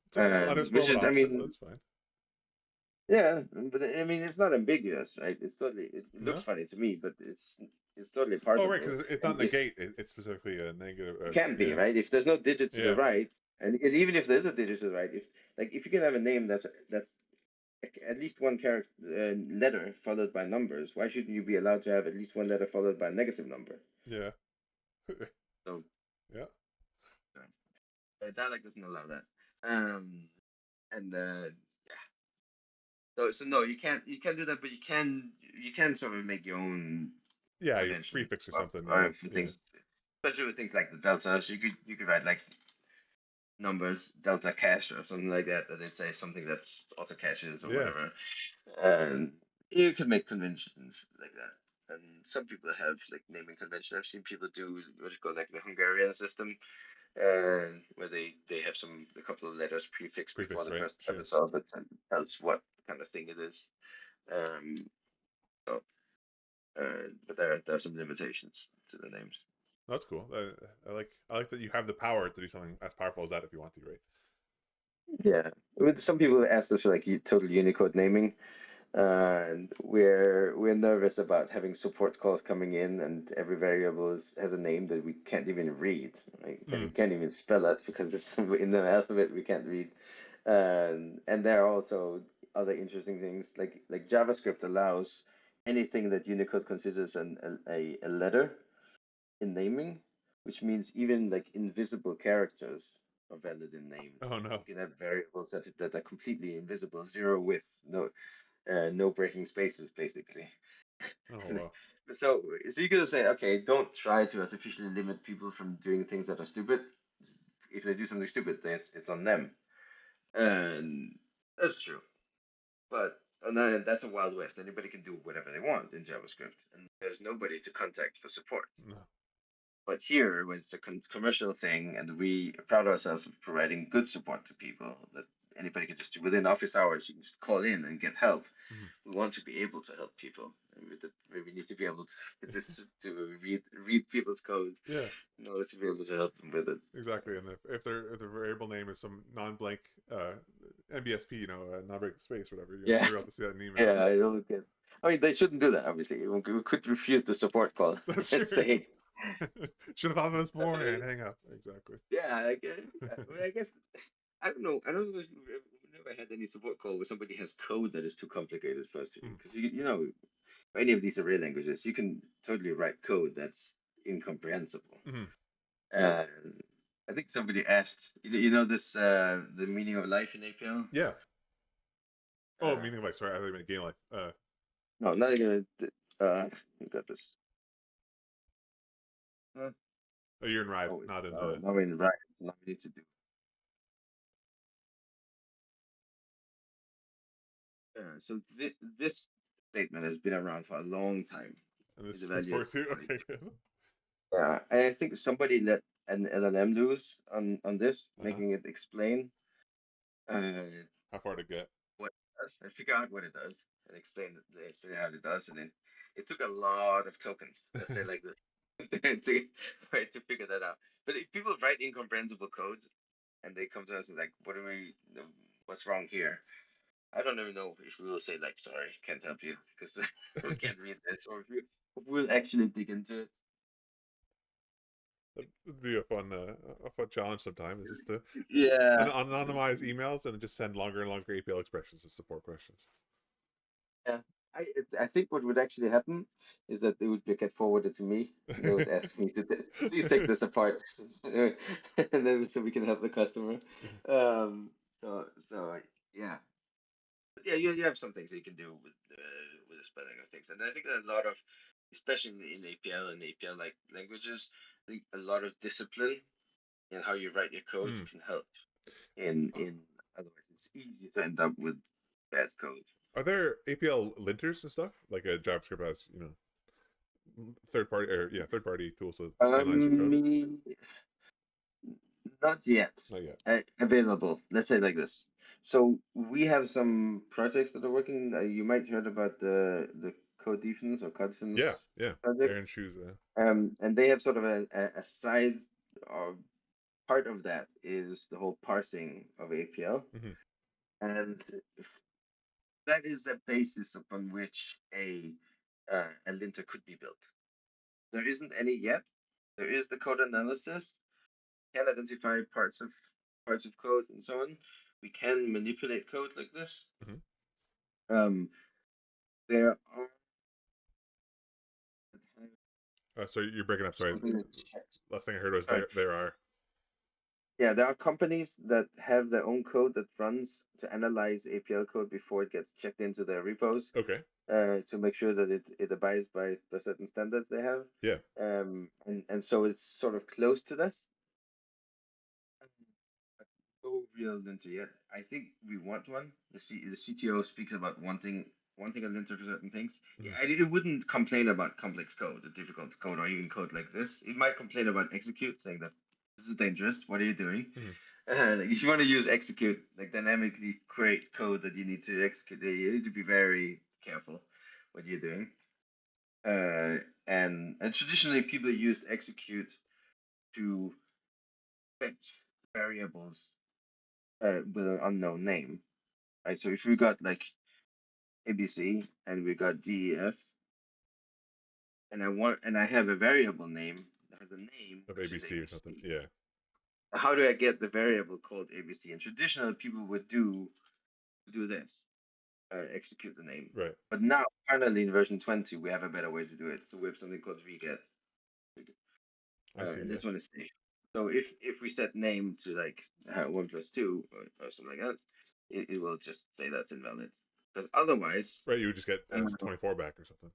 It's underscore Which with is, I option. mean, That's fine. yeah, but I mean, it's not ambiguous, right? It's totally, it looks No. funny to me, but it's totally Oh, right, parsable. because it's And not if negate. It's specifically a negative. it can be, Yeah. right? If there's no digit to the Yeah. right, and even if there's a digit to the right, if you can have a name that's at least one character letter followed by numbers, why shouldn't you be allowed to have at least one letter followed by a negative number? Yeah. So Yeah. dialect doesn't allow that. And yeah, so no, you can't do that, but you can sort of make your own Yeah. Your conventions prefix or of something. Yeah. or for Yeah. things, especially with things like the deltas. You could write like numbers delta cache or something like that. That it's say something that's auto caches or Yeah. whatever. And you can make conventions like that. And some people have like naming convention. I've seen people do what you call like the Hungarian system, and where they have a couple of letters prefixed before Prefix, the right? first Sure. episode that tells what kind of thing it is. Um, so, but there are some limitations to the names. That's cool. I like that you have the power to do something as powerful as that if you want to, right? Yeah, with some people ask us for like total Unicode naming, and we're nervous about having support calls coming in, and every variable has a name that we can't even read. Like, we Mm. can't even spell it because it's in the alphabet we can't read. And there are also other interesting things like JavaScript allows anything that Unicode considers a letter in naming, which means even like invisible characters are valid in names. Oh no. You can have variables that are completely invisible, zero width, no breaking spaces, basically. Oh wow. So you're gonna say, okay, don't try to artificially limit people from doing things that are stupid. If they do something stupid, then it's on them, and that's true. But that's a wild west. Anybody can do whatever they want in JavaScript, and there's nobody to contact for support. No. But here, when it's a commercial thing, and we pride ourselves of providing good support to people that anybody can just do within office hours, you can just call in and get help. Mhm. We want to be able to help people. And we need to be able to read people's codes Yeah. in order to be able to help them with it. Exactly, and if their variable name is some non-blank NBSP, non-blank space, whatever, Yeah, you're able to see that in email. yeah, it'll get. I mean, they shouldn't do that. Obviously, we could refuse the support call That's and true. say, Should have thought of this uh, beforehand. Hang up. Exactly. yeah, I guess I don't know. I don't know if we've never had any support call where somebody has code that is too complicated for us to, Mm. because any of these array languages, you can totally write code that's incomprehensible. Mhm. And I think somebody asked, this the meaning of life in APL. Yeah. Oh, Uh, meaning of life. Sorry, I thought you meant game life. no, not even. You got this. Uh, Oh, you're in Ride, oh, not in. now we're in right. Now we need to do. So this statement has been around for a long time. And It this was evaluates too. like. Okay, good. Yeah, and I think somebody let an LLM loose on this, Uh-huh. making it explain uh, How far to get? what it does and figure out what it does and explain how it does. And it took a lot of tokens, let's say like this, to, right, to figure that out. But if people write incomprehensible code and they come to us and like, what's wrong here? I don't even know if we will say like, sorry, can't help you because we can't read this, or if we'll actually dig into it. That would be a fun challenge sometime. Is just to Yeah. anonymize emails and then just send longer and longer APL expressions as support questions. Yeah. I think what would actually happen is that they would get forwarded to me. They would ask me to please take this apart, and then so we can help the customer. Um, so yeah, but yeah, you have some things you can do with the spelling of things, and I think that a lot of, especially in APL and APL like languages, I think a lot of discipline in how you write your code can help. In otherwise, it's easy to end up with bad code. Are there APL linters and stuff like a JavaScript has, third party tools to analyze your code? Not yet Not yet. available. Let's say it like this. So we have some projects that are working. You might heard about the Codefense or Yeah, Codefense yeah. project. Aaron shoes. And they have sort of a side or part of that is the whole parsing of APL, Mm-hmm. and that is a basis upon which a linter could be built. There isn't any yet. There is the code analysis, can identify parts of code and so on. We can manipulate code like this. Mm-hmm. Um, there are So you're breaking up. Sorry. Last thing I heard was sorry. there are. Yeah, there are companies that have their own code that runs to analyze APL code before it gets checked into their repos Okay. to make sure that it abides by the certain standards they have. Yeah. And so it's sort of close to this. No real linter yet. I think we want one. The CTO speaks about wanting a linter for certain things. Mm-hmm. Yeah, it wouldn't complain about complex code, the difficult code, or even code like this. It might complain about execute, saying that this is dangerous. What are you doing? Mm-hmm. Like if you want to use execute, like dynamically create code that you need to execute, you need to be very careful what you're doing. And traditionally people used execute to fetch variables with an unknown name. Right, so if we got like ABC and we got DEF, and I have a variable name that has a name Of which is ABC or something. ABC. Yeah. How do I get the variable called ABC? And traditionally people would do this, execute the name. Right. But now, finally, in version 20, we have a better way to do it. So we have something called VGET, I see. and Yeah. this one is safe. So if we set name to like 1+2 or something like that, it will just say that's invalid. Because otherwise, Right. You would just get uh, 24 back or something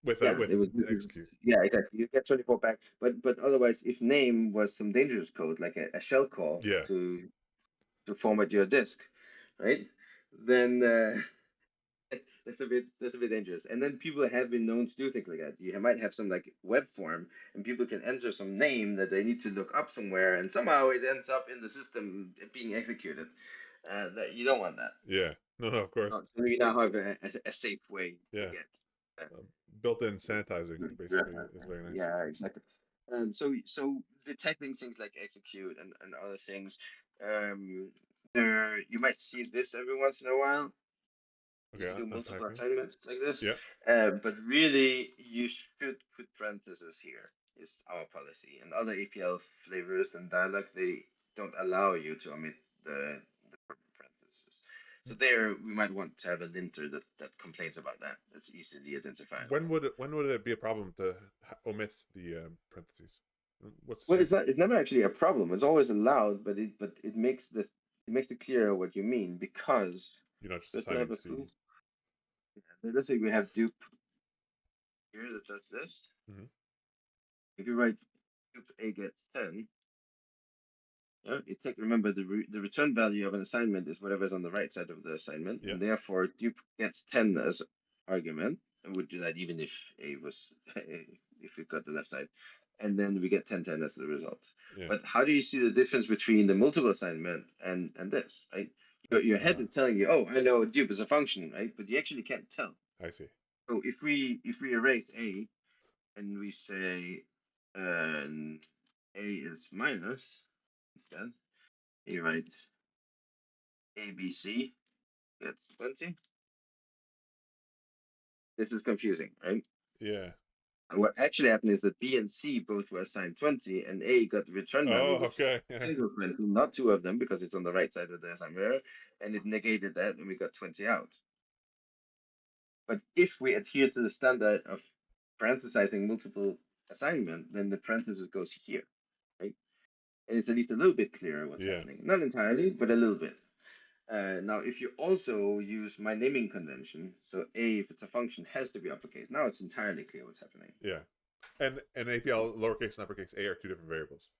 with yeah, with it was execute. yeah, exactly. You get 24 back, but otherwise, if name was some dangerous code like a shell call Yeah. to format your disk, right? Then that's a bit dangerous. And then people have been known to do things like that. You might have some like web form, and people can enter some name that they need to look up somewhere, and somehow it ends up in the system being executed. That you don't want that. Yeah. No. No. Of course. So we now have a safe way to Yeah. get. Uh, Built-in sanitizing basically is very nice. yeah, exactly. So detecting things like execute and other things. There you might see this every once in a while. You can Okay. do multiple Unpacking. assignments like this, Yeah. but really you should put parentheses here. Is our policy, and other APL flavors and dialog they don't allow you to omit the parentheses. So there we might want to have a linter that complains about that. That's easily identifiable. When would it be a problem to omit the parentheses? What's the Well, change? it's never actually a problem. It's always allowed, but it makes it clear what you mean because You're not just just to assigning have a clue. C. Let's say we have dupe here that does this. Mm-hmm. If you write dupe a gets 10, yeah, remember the return value of an assignment is whatever's on the right side of the assignment, Yeah. and therefore dupe gets 10 as argument, and would do that even if a was if we got the left side, and then we get 10 as the result. Yeah. But how do you see the difference between the multiple assignment and this? Right, your head is telling you, oh, I know dupe is a function, right? But you actually can't tell. I see. So if we erase a and we say a is minus instead, you write ABC gets 20. This is confusing, right? Yeah. And what actually happened is that B and C both were assigned 20, and A got the return value, Oh, which is okay. a single 20, not two of them, because it's on the right side of the assignment error, and it negated that, and we got 20 out. But if we adhere to the standard of parenthesizing multiple assignment, then the parenthesis goes here, right? And it's at least a little bit clearer what's happening. Not entirely, but a little bit. Now, if you also use my naming convention, so A, if it's a function, has to be uppercase. Now it's entirely clear what's happening. Yeah. And APL lowercase and uppercase A are two different variables.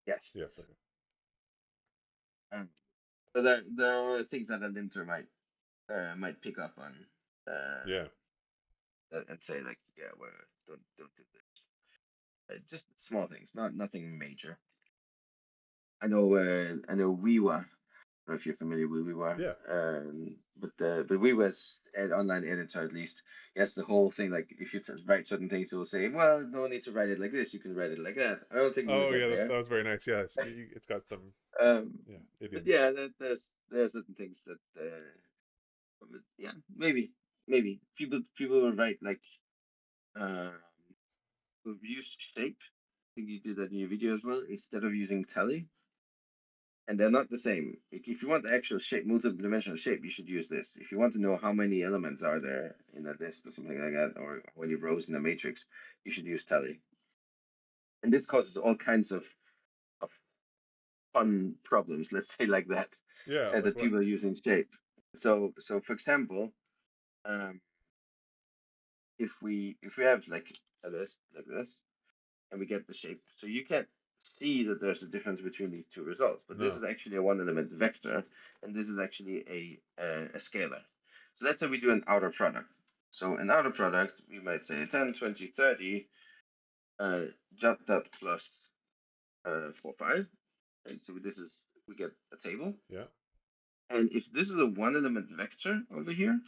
Yes. Yes. Okay. So there are things that a linter might pick up on. Yeah. And say like, yeah, well, don't do this. Just small things, nothing major. I know Wewa. I don't know if you're familiar with Wewa. Yeah. But Wewa's an online editor at least. Yes, the whole thing, like if you write certain things, it will say, well, no need to write it like this. You can write it like that. I don't think we'll get there. That was very nice. Yeah, it's got some. But idioms. yeah, there's certain things that yeah, maybe people will write like will use shape. I think you did that in your video as well, instead of using tally. And they're not the same. If you want the actual shape, multi-dimensional shape, you should use this. If you want to know how many elements are there in a list or something like that, or how many rows in a matrix, you should use tally. And this causes all kinds of fun problems, let's say like that. Yeah. That Like people are using shape. So for example, if we have like a list like this, and we get the shape, so you can't see that there's a difference between these two results. But this is actually a one-element vector, and this is actually a scalar. So let's say we do an outer product. So an outer product, we might say 10, 20, 30, dot plus 4, 5. And so we get a table. Yeah. And if this is a one-element vector over here,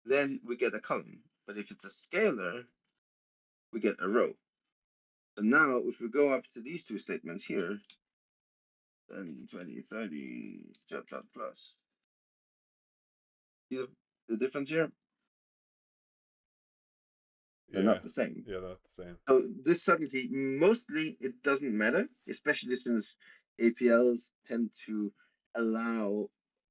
then we get a column. But if it's a scalar, we get a row. So now, if we go up to these two statements here, 10, 20, 30, dot plus. See the difference here? They're not the same. Yeah, they're not the same. So this subtlety, mostly it doesn't matter, especially since APLs tend to allow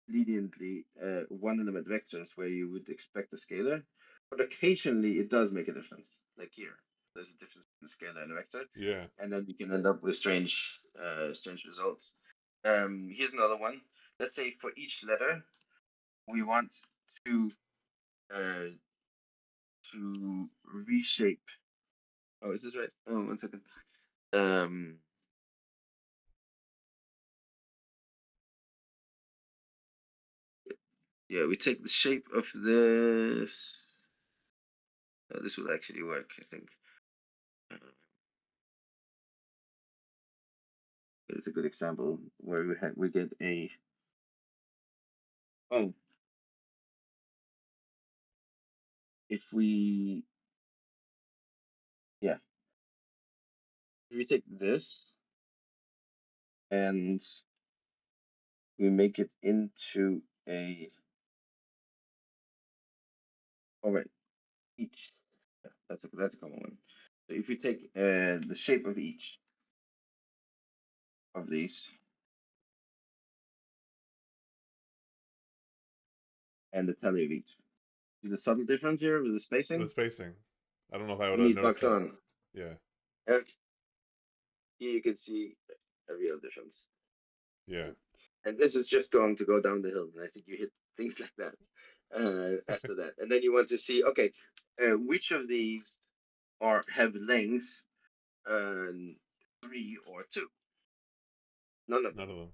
leniently one-element vectors where you would expect a scalar. But occasionally it does make a difference. Like here, there's a difference in scalar and a vector. Yeah. And then you can end up with strange results. Here's another one. Let's say for each letter, we want to reshape. Oh, is this right? Oh, 1 second. Yeah, we take the shape of this. Oh, this will actually work, I think. It's a good example where we get a. Oh, if we take this and we make it into a. Oh right, each. Yeah, that's a common one. So if we take the shape of each of these and the tally of each. See the subtle difference here with the spacing? The spacing. I don't know if I would We have need noticed bucks that. on. Yeah. Here you can see a real difference. Yeah. And this is just going to go down the hill. And I think you hit things like that after that. And then you want to see, okay, which of these have length 3 or 2? None of them.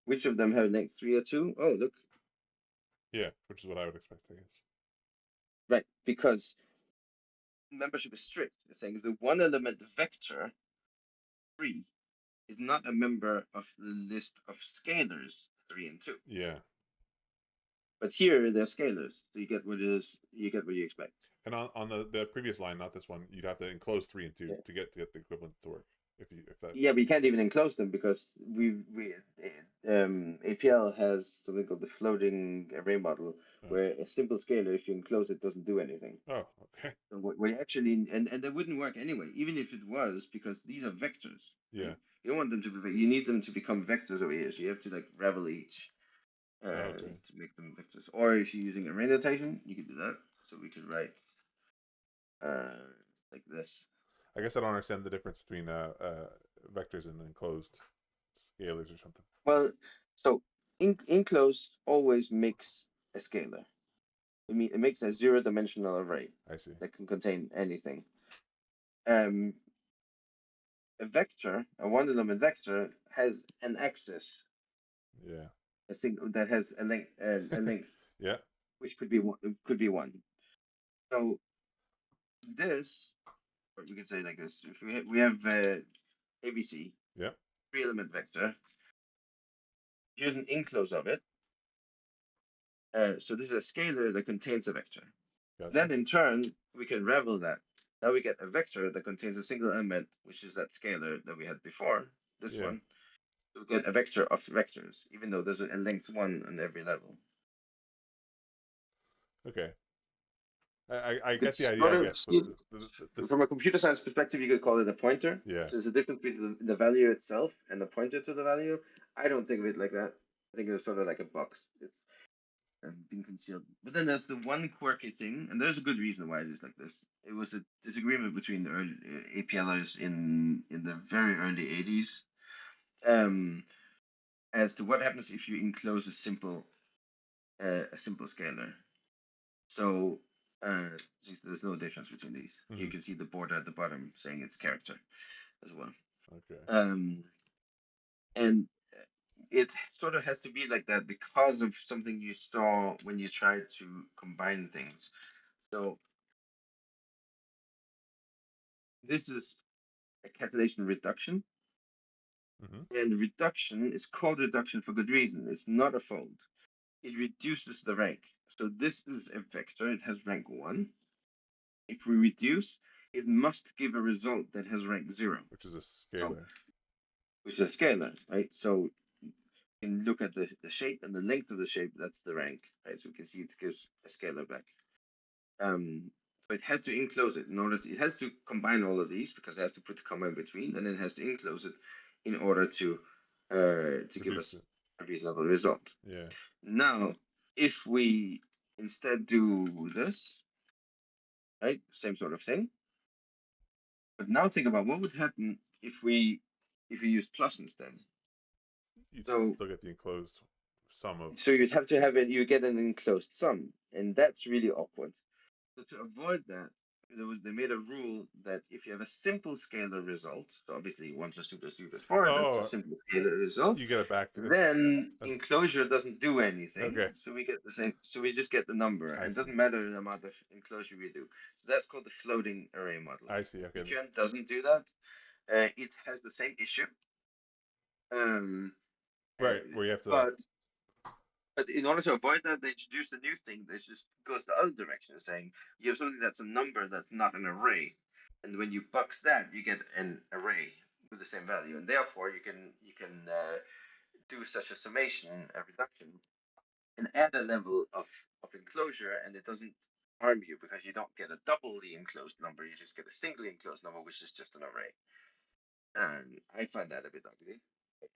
Which of them have length 3 or 2? Oh, look. Yeah, which is what I would expect, I guess. Right, because membership is strict. It's saying the one-element vector 3 is not a member of the list of scalars 3 and 2. Yeah. But here they're scalars, so you get what you expect. And on the previous line, not this one, you'd have to enclose 3 and 2 to get the equivalent to work. If that. Yeah, but you can't even enclose them because APL has something called the floating array model, where a simple scalar, if you enclose it, doesn't do anything. Oh, okay. So we actually, and they wouldn't work anyway, even if it was, because these are vectors. Yeah. Right? You don't want them to be. You need them to become vectors over here. So you have to like ravel each. Okay. to make them vectors. Or if you're using array notation, you can do that. So we could write like this. I guess I don't understand the difference between vectors and enclosed scalars or something. Well, so enclosed always makes a scalar. It makes a zero-dimensional array I see. that can contain anything. A vector, a one-element vector, has an axis, Yeah. a thing that has a length, Yeah. which could be one. Could be one. So this, or we could say like this: if we have ABC, Yeah. three-element vector. Here's an enclose of it. So this is a scalar that contains a vector. Gotcha. Then in turn, we can ravel that. Now we get a vector that contains a single element, which is that scalar that we had before, this Yeah. one. So we get a vector of vectors, even though there's a length 1 on every level. Okay. I You could get the idea, sort I of guess. see This, from a computer science perspective, you could call it a pointer. yeah. So there's a difference between the value itself and the pointer to the value. I don't think of it like that. I think it's sort of like a box. It's being concealed. But then there's the one quirky thing, and there's a good reason why it is like this. It was a disagreement between the early APLers in the very early 80s, as to what happens if you enclose a simple scalar. So there's no difference between these. Mm-hmm. You can see the border at the bottom saying it's character as well. Okay. And it sort of has to be like that because of something you saw when you tried to combine things. So this is a capitalization reduction. Mm-hmm. And reduction is called reduction for good reason. It's not a fold. It reduces the rank. So this is a vector. It has rank 1. If we reduce, it must give a result that has rank 0. Which is a So, scalar. which is a scalar, right? So you can look at the shape and the length of the shape. That's the rank, right? So we can see it gives a scalar back. But it has to enclose it in order to, it has to combine all of these because it has to put the comma in between, and then it has to enclose it in order to give us a reasonable result. Yeah. Now, if we instead do this, right, same sort of thing. But now think about what would happen if we use plus instead. You'd So still get the enclosed sum of. so you'd have to have it. You get an enclosed sum, and that's really awkward. So to avoid that, they made a rule that if you have a simple scalar result, so obviously 1 plus 2 plus 3 plus 4, that's a simple scalar result. You get it back. Then enclosure doesn't do anything. Okay. So we get the same. So we just get the number, and it see. doesn't matter the amount of enclosure we do. So that's called the floating array model. I see. Okay. EQN doesn't do that. It has the same issue. Right, where you have to. But in order to avoid that, they introduced a new thing that just goes the other direction, saying you have something that's a number that's not an array, and when you box that, you get an array with the same value, and therefore you can do such a summation, a reduction, and add a level of enclosure, and it doesn't harm you because you don't get a doubly enclosed number, you just get a singly enclosed number, which is just an array. And I find that a bit ugly. A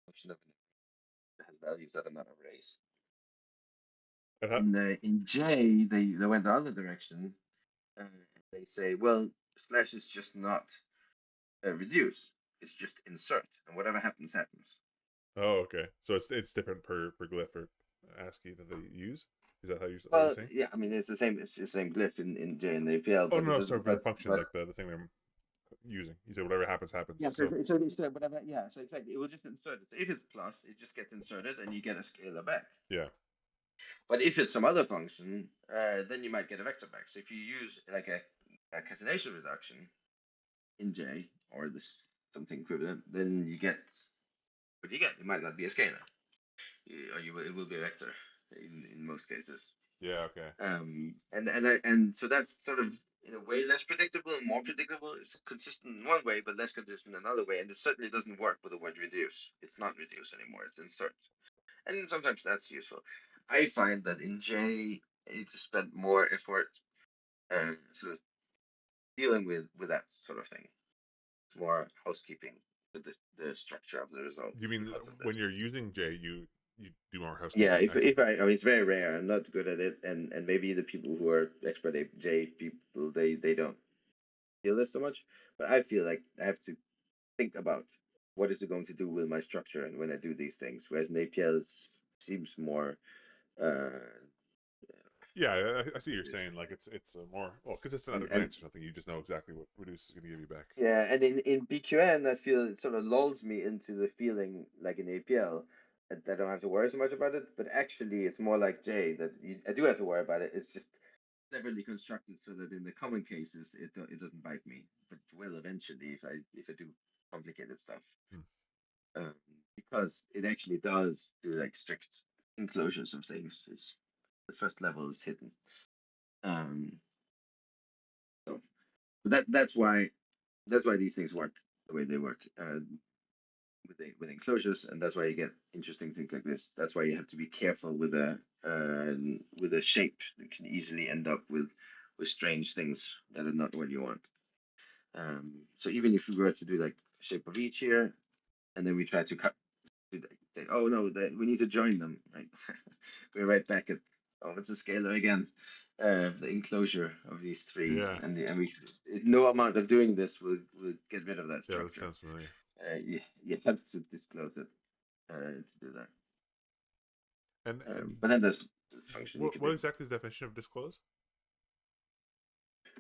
function of an array that has values that are not arrays. In J, they went the other direction. They say, well, slash is just not reduce; it's just insert, and whatever happens, happens. Oh, okay. So it's different per glyph or ASCII that they use. Is that how you're saying? Yeah. I mean, it's the same. It's the same glyph in J and the APL. Oh no, sorry for the function, like the thing they're using. You say whatever happens, happens. Yeah. So whatever. Yeah. So exactly, it will just insert it. If it's plus, it just gets inserted, and you get a scalar back. Yeah. But if it's some other function, then you might get a vector back. So if you use like a catenation reduction in J or this something equivalent, then you get what you get. It might not be a scalar, or it will be a vector in most cases. Yeah. Okay. And so that's sort of in a way less predictable and more predictable. It's consistent in one way, but less consistent in another way. And it certainly doesn't work with the word reduce. It's not reduce anymore. It's insert. And sometimes that's useful. I find that in J, I need to spend more effort sort of dealing with that sort of thing. It's more housekeeping with the structure of the result. You mean when you're using J, you you do more Yeah, housekeeping. I see. if I mean it's very rare. I'm not good at it, and maybe the people who are expert J people they don't feel this so much. But I feel like I have to think about what is it going to do with my structure and when I do these things. Whereas an APL seems more uh Yeah, I see what you're saying. Like it's a more consistent at a and glance or something. You just know exactly what reduce is going to give you back. yeah, and in BQN I feel it sort of lulls me into the feeling like an APL that I don't have to worry so much about it. But actually, it's more like J that I do have to worry about it. It's just cleverly constructed so that in the common cases it doesn't bite me, but it will eventually if I do complicated stuff. Hmm. Because it actually does do like strict enclosures of things. The first level is hidden. Um, so but that's why these things work the way they work with enclosures, and that's why you get interesting things like this. That's why you have to be careful with a shape that can easily end up with strange things that are not what you want. So even if we were to do like shape of each here, and then we try to cut, oh no, we need to join them. Right, we're right back at it's a scalar again. The enclosure of these trees, Yeah, and we no amount of doing this will get rid of that yeah, that structure. sounds familiar. You have to disclose it to do that. And But then there's the function you could what do. exactly is the definition of disclose?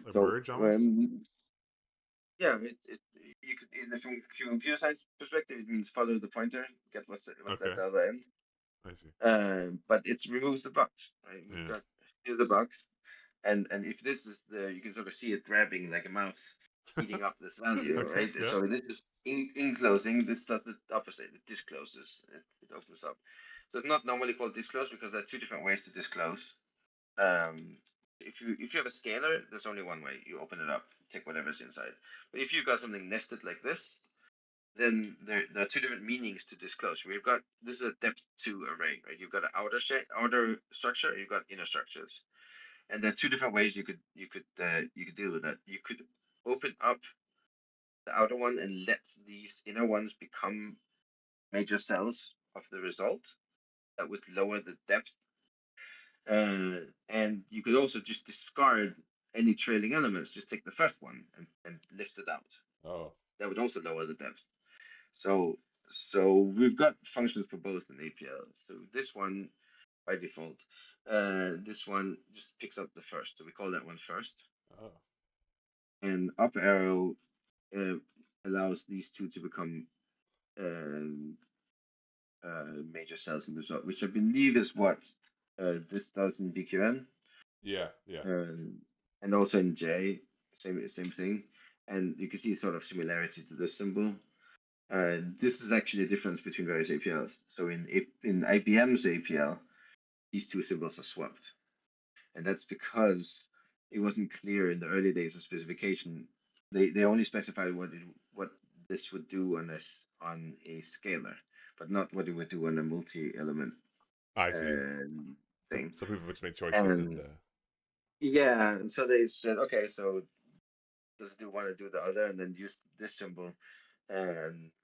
Like So merge almost? yeah, you could from computer science perspective, it means follow the pointer, get what's at Okay, the other end. I see. But it removes the box. Right? We've Yeah, got here's the box, and if this is you can sort of see it grabbing like a mouse, eating up this value, okay, right? yeah, So this is enclosing. This does the opposite. It discloses. It opens up. So it's not normally called disclose because there are two different ways to disclose. Um, if you have a scalar, there's only one way. You open it up, take whatever's inside. But if you've got something nested like this, then there are two different meanings to disclose. We've got this is a depth two array, right? You've got an outer structure, you've got inner structures, and there are two different ways you could deal with that. You could open up the outer one and let these inner ones become major cells of the result. That would lower the depth, and you could also just discard any trailing elements. Just take the first one and lift it out. oh, That would also lower the depth. So we've got functions for both in APL. So this one by default, this one just picks up the first. So we call that one first. oh, And up arrow uh, allows these two to become um, major cells in the result, which I believe is what this does in BQN, yeah, yeah, and also in J, same thing. And you can see sort of similarity to this symbol. This is actually a difference between various APLs. So in IBM's APL, these two symbols are swapped, and that's because it wasn't clear in the early days of specification. They only specified what this would do on a scalar, but not what it would do on a multi-element I see. thing. So people just make choices and And yeah, and so they said, okay, so does it want to do the other, and then use this symbol,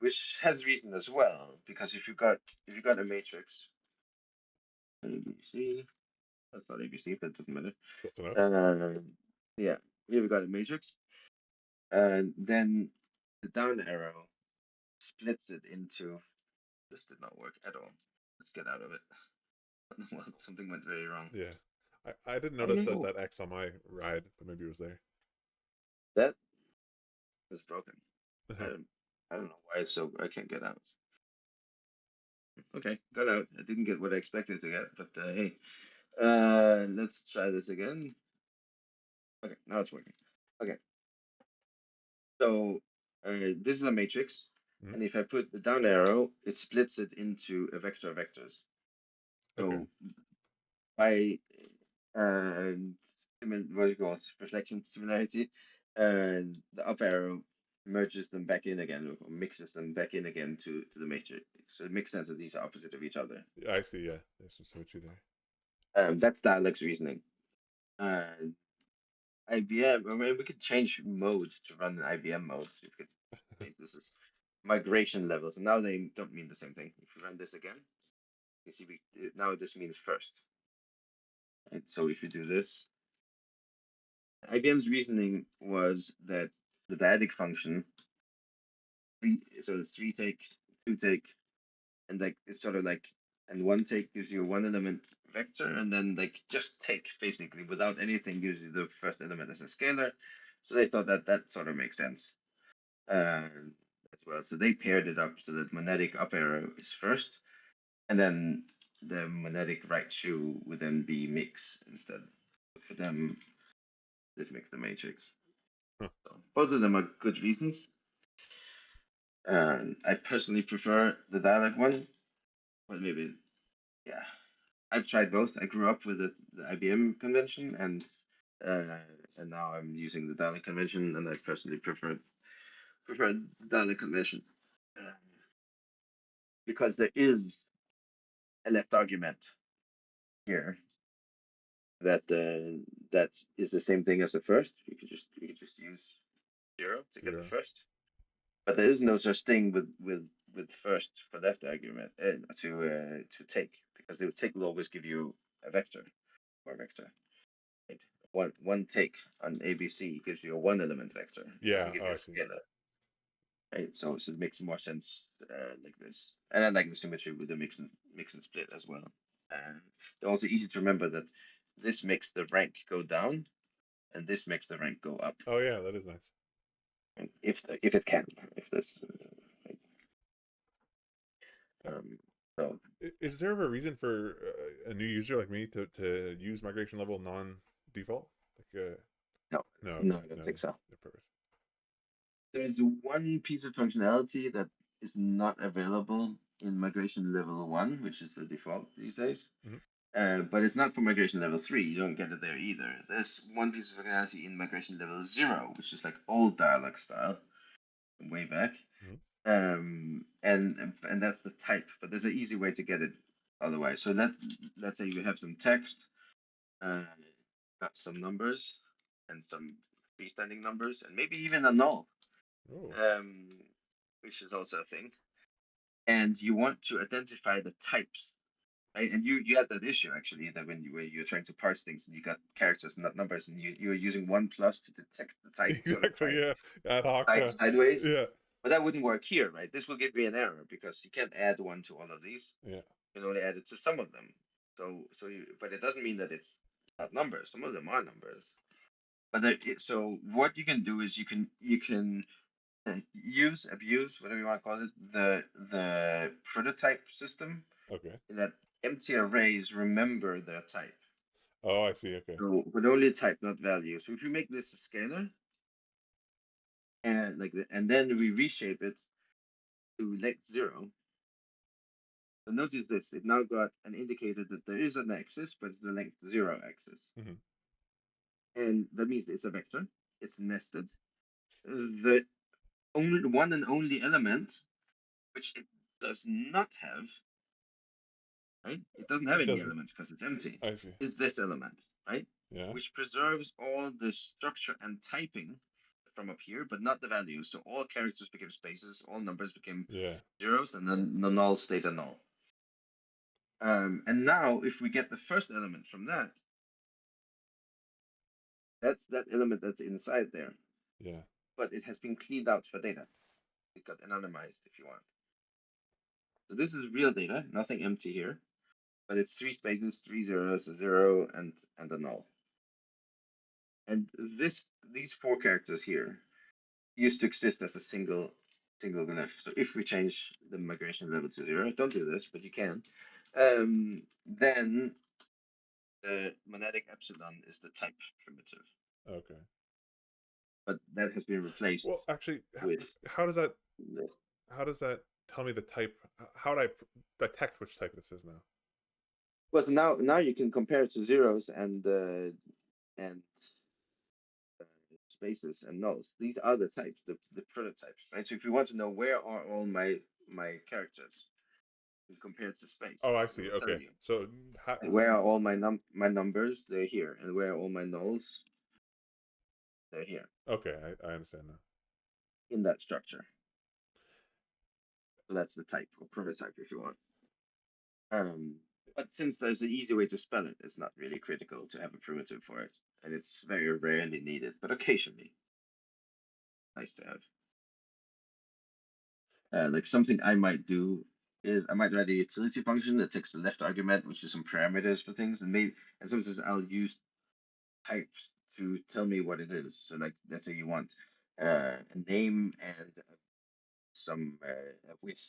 which has reason as well, because if you got a matrix, ABC, that's not ABC, but it doesn't matter. that's enough. Yeah, here we got a matrix, and then the down arrow splits it into. This did not work at all. Let's get out of it. Well, something went very wrong. Yeah, I didn't I don't notice know. that X on my ride, but maybe it was there. That was broken. I don't. I don't know why it's so. I can't get out. Okay, got out. I didn't get what I expected to get, but hey, let's try this again. Okay, now it's working. Okay, so this is a matrix, Mhm. and if I put the down arrow, it splits it into a vector of vectors. Okay, So by what do you call it, reflection similarity, and the up arrow merges them back in again, or mixes them back in again to the matrix. So it makes sense that these are opposite of each other. I see. Yeah, there's some symmetry there. That's Dialog's reasoning. And IBM, I mean, we could change mode to run an IBM mode. We could say this is migration level. So now they don't mean the same thing. If you run this again, You see, now this means first. And so if you do this, IBM's reasoning was that the dyadic function, so it's 3 take, 2 take, and like it's sort of like, and 1 take gives you a 1 element vector, and then like just take basically without anything gives you the first element as a scalar. So they thought that that sort of makes sense as well. So they paired it up so that monadic up arrow is first, and then the monadic right shoe would then be mix instead. For them, this makes the matrix. Huh. So both of them are good reasons. I personally prefer the dialog one, but maybe, yeah. I've tried both. I grew up with the IBM convention, and now I'm using the dialog convention, and I personally prefer the dialog convention because there is a left argument here that that is the same thing as the first. You could just use 0 to get the 0. first. But there is no such thing with first for left argument to take, because the take will always give you a vector or vector. Right? One take on ABC gives you a 1 element vector. It Yeah. doesn't give Oh, you I a see. scalar. Right? So it makes more sense like this. And I like the symmetry with the mix and split as well. And it's also easy to remember that this makes the rank go down, and this makes the rank go up. Oh, yeah, that is nice. If it can, if this. So Is there a reason for a new user like me to use migration level non-default? Like, no, okay, no, I don't no, think so. no purpose. There's one piece of functionality that is not available in migration level 1, which is the default these days. But it's not for migration level 3. You don't get it there either. There's one piece of functionality in migration level 0, which is like old dialog style, way back. And that's the type. But there's an easy way to get it otherwise. So let's say you have some text, got some numbers, and some freestanding numbers, and maybe even a null, which is also a thing. And you want to identify the types, right? And you had that issue actually, that when you're trying to parse things and you got characters, not numbers, and you're using 1+ to detect the type, Exactly, yeah. Ad hoc. sideways. Yeah. But that wouldn't work here, right? This will give me an error because you can't add 1 to all of these. Yeah. You can only add it to some of them. But it doesn't mean that it's not numbers. Some of them are numbers. But so what you can do is you can abuse, whatever you want to call it, the prototype system. Okay. That empty arrays remember their type. Oh, I see. Okay. So, but only type, not value. So if you make this a scalar, and then we reshape it to length 0. So notice this: it now got an indicator that there is an axis, but it's the length 0 axis, and that means it's a vector. It's nested. The only one and only element which it does not have, right? It doesn't have It any doesn't. elements because it's empty. I see. Is this element, right? Yeah. Which preserves all the structure and typing from up here, but not the values. So all characters became spaces, all numbers became zeros, and then the null stayed a null. And now, if we get the first element from that, that's that element that's inside there. Yeah. But it has been cleaned out for data. It got anonymized, if you want. So this is real data, nothing empty here. But it's 3 spaces, 3 zeros, a 0, and a null. And these 4 characters here used to exist as a single glyph. So if we change the migration level to 0, don't do this, but you can, then the monadic epsilon is the type primitive. Okay. But that has been replaced. Well, actually, with how does that tell me the type? How do I detect which type this is now? Well, now you can compare it to zeros and spaces and nulls. These are the types, the prototypes, right? So if you want to know where are all my characters compared to space, Oh, I see. Okay. So where are all my numbers? They're here, and where are all my nulls? They're here. Okay, I understand now. In that structure. So that's the type or prototype, if you want. But since there's an easy way to spell it, it's not really critical to have a primitive for it, and it's very rarely needed, but occasionally nice to have. Like something I might do is I might write a utility function that takes the left argument, which is some parameters for things, and sometimes I'll use types to tell me what it is. So like let's say you want a name and some width.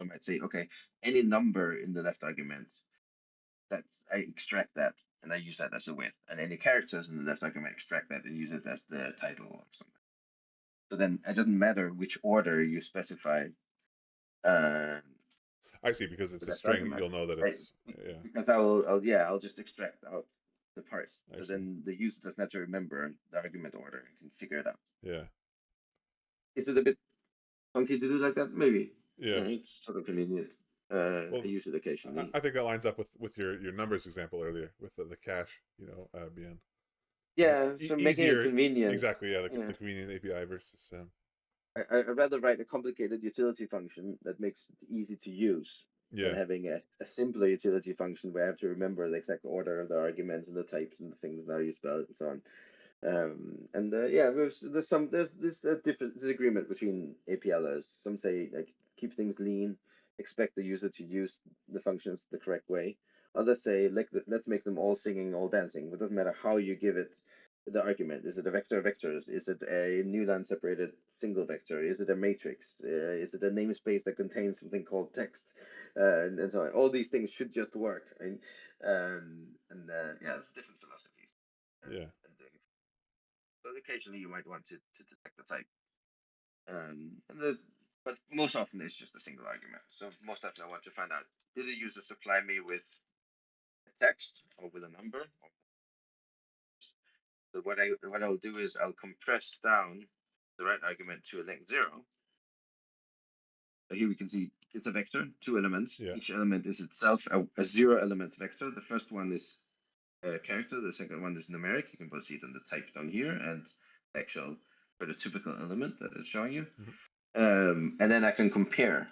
I might say, okay, any number in the left argument, that I extract that and I use that as a width, and any characters in the left argument, extract that and use it as the title or something. So then it doesn't matter which order you specify. I see, because it's a Left string. argument, You'll know that right? it's Because I'll just extract out the parse. So then the user doesn't have to remember the argument order and can figure it out. Yeah. Is it a bit funky to do like that? Maybe. Yeah. It's sort of convenient. Well, I use it occasionally. I think that lines up with your numbers example earlier with the cache, being Yeah, so making it convenient. Exactly, yeah, the convenient API versus. I'd rather write a complicated utility function that makes it easy to use than having a simpler utility function where I have to remember the exact order of the arguments and the types and the things that I use spell and so on. There's this different disagreement between APLers. Some say like keep things lean, expect the user to use the functions the correct way. Others say let's make them all singing, all dancing. It doesn't matter how you give it the argument. Is it a vector of vectors? Is it a Newland separated single vector? Is it a matrix? Is it a namespace that contains something called text? And so on. All these things should just work. It's different philosophies. But occasionally you might want to detect the type. But most often it's just a single argument. So most often I want to find out, did the user supply me with a text or with a number? So what I'll do is I'll compress down the right argument to a length 0. So here we can see it's a vector, 2 elements. Yeah. Each element is itself a 0 element vector. The first one is a character, the second one is numeric. You can both see it in the type down here and actual prototypical element that it's showing you. And then I can compare.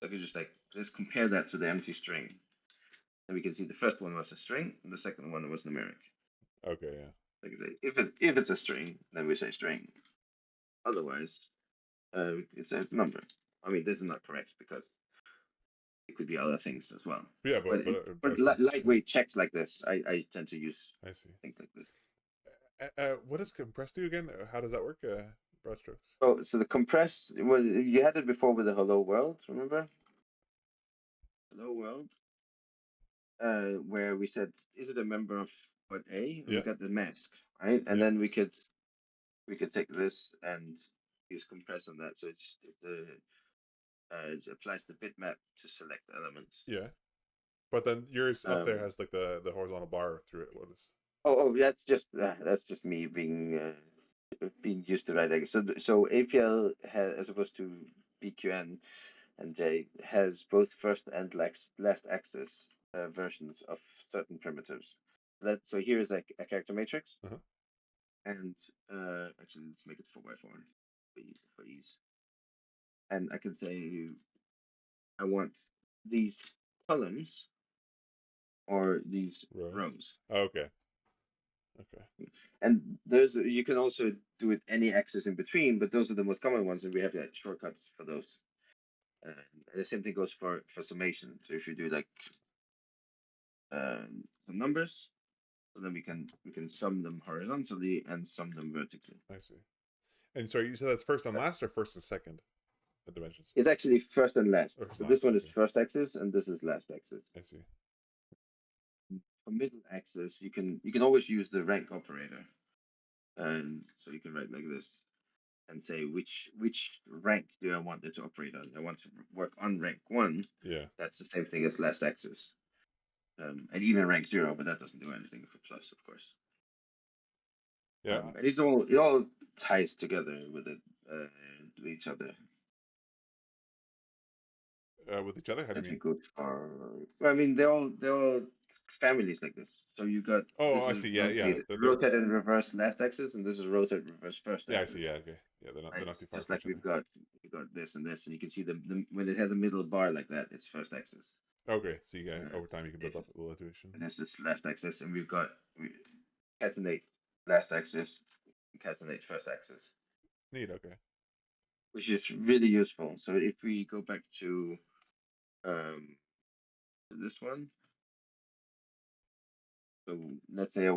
I can just let's compare that to the empty string. And we can see the first one was a string and the second one was numeric. Okay, yeah. Like I say, if it's a string, then we say string. Otherwise, it's a number. I mean, this is not correct because it could be other things as well. Yeah, but lightweight checks like this, I tend to use. I see. Things like this. What does compress do again? How does that work? Broad strokes. Oh, so the compressed. Well, you had it before with the hello world. Remember? Hello world. Where we said, is it a member of what A? And we got the mask, right? And then we could take this and use compress on that. So it applies the bitmap to select elements. Yeah. But then yours up there has like the horizontal bar through it. What is? Oh, that's just me being used to write. So APL has, as opposed to BQN and J, has both first and last access versions of certain primitives. So here is a character matrix, and actually let's make it 4x4 for ease. And I can say I want these columns or these rows. Oh, okay. And you can also do it any axis in between, but those are the most common ones, and we have shortcuts for those. And the same thing goes for summation. So if you do like some numbers, so then we can sum them horizontally and sum them vertically. I see. And sorry, you said that's first and last or first and second dimensions? It's actually first and last. So this one is first axis and this is last axis. I see. For middle axis, you can always use the rank operator. And so you can write like this and say which rank do I want it to operate on. I want to work on rank 1. Yeah. That's the same thing as last axis. And even rank 0, but that doesn't do anything for plus, of course. Yeah. And it all ties together with each other. With each other? How do you mean? Good for. I mean, they're all families like this. So you got. Oh, I see. Yeah. Rotate and reverse last axis, and this is rotate reverse first axis. Yeah, I see. Yeah, okay. Yeah, they're not too far. Just like we got this and this, and you can see the when it has a middle bar like that, it's first axis. Okay, so you get over time you can build up a little intuition. There's this left axis, and we concatenate last axis, concatenate first axis, Neat. Okay. which is really useful. So if we go back to this one, so let's say I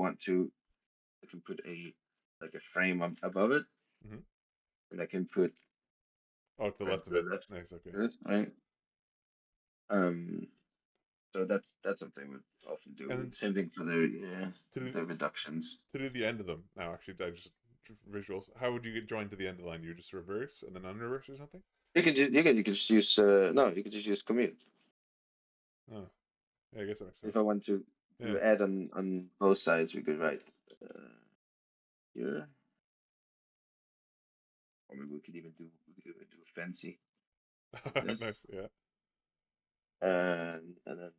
can put a frame above it, and I can put to the left of the it. left. Nice. Okay. This, right. So that's something we often do. And Same thing for the reductions. To do the end of them now, actually, I just visuals. How would you get joined to the end of the line? You just reverse and then unreverse or something? You can just use you can just use commute. Oh, yeah, I guess that makes sense. If I want to add on both sides, we could write here, or maybe we could even do fancy. Like nice, yeah. And then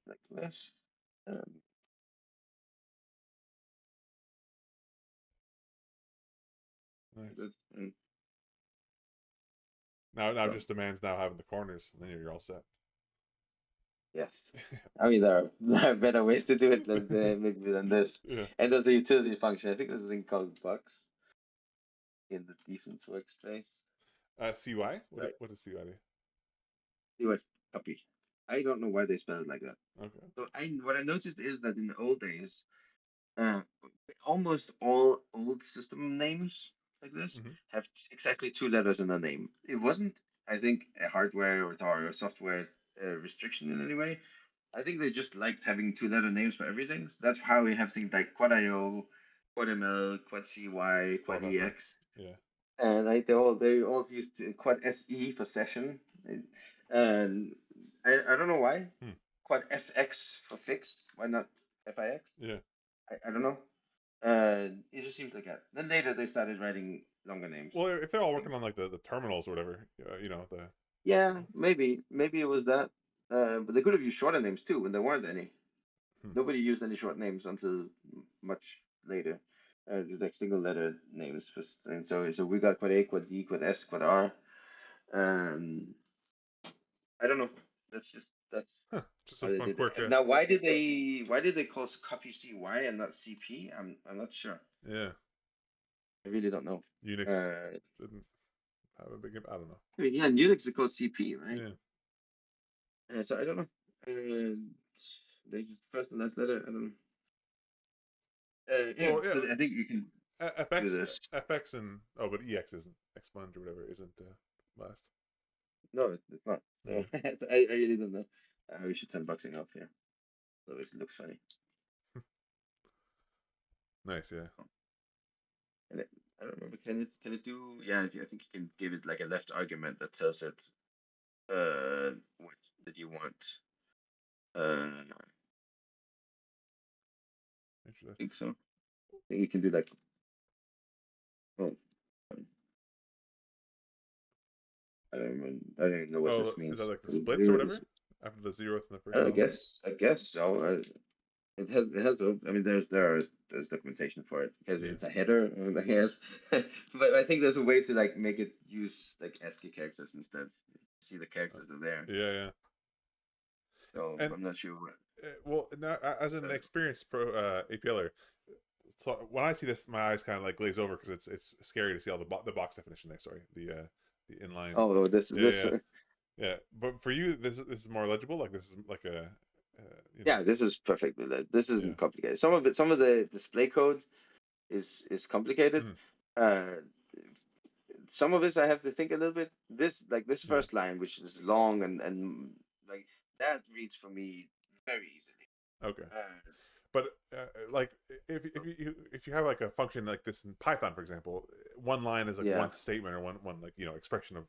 like this. Nice. And now just demands now having the corners, and then you're all set. yes. I mean, there are better ways to do it than this. Yeah. And there's a utility function. I think there's a thing called bugs in the defense workspace. CY? What is CY do? CY copy. I don't know why they spell it like that. Okay. So what I noticed is that in the old days, almost all old system names like this have exactly 2 letters in their name. It wasn't, I think, a hardware or software restriction in any way. I think they just liked having 2-letter names for everything. So that's how we have things like Quad.io, Quad.ml, Quad.cy, Quad.ex. Yeah. And they all used Quad SE for session. And I don't know why. Quad FX for fixed. Why not FIX? Yeah. I don't know. It just seems like that. Then later they started writing longer names. Well, if they're all working on like the terminals or whatever, the. Yeah, maybe it was that. But they could have used shorter names too when there weren't any. Nobody used any short names until much later. Just like single letter names. And so we got Quad A, Quad D, Quad S, Quad R. I don't know. That's just a fun quirk. Yeah. Now, why did they call copy CY and not CP? I'm not sure. Yeah. I really don't know. Unix didn't have a big. I don't know. I mean, yeah, Unix is called CP, right? Yeah. So I don't know. They just first and last letter. I don't know. Well, yeah. So I think you can FX, do this. FX and but EX isn't expunge or whatever isn't last. No, it's not. So I really don't know. We should turn boxing off here, so it looks funny. Nice, yeah. And I don't remember. Can it do? Yeah, I think you can give it like a left argument that tells it what did you want. I think so. I think you can do like. Oh, I don't even know what this means. Is that like the splits or whatever? After the 0th and the first. I guess so. It has. I mean, there's documentation for it because it's a header, I guess. But I think there's a way to like make it use like ASCII characters instead. See the characters are there. Yeah. So I'm not sure what. Well, now as an experienced pro APLer, so when I see this, my eyes kind of like glaze over because it's scary to see all the box definition there. Sorry, the inline. Oh, this is this. Yeah, but for you, this is more legible. Like this is like a. Yeah, this is perfect. This isn't complicated. Some of the display code is complicated. Some of this I have to think a little bit. This first line, which is long and like that reads for me very easily. Okay. But like if you have like a function like this in Python, for example, one line is like one statement or one like expression of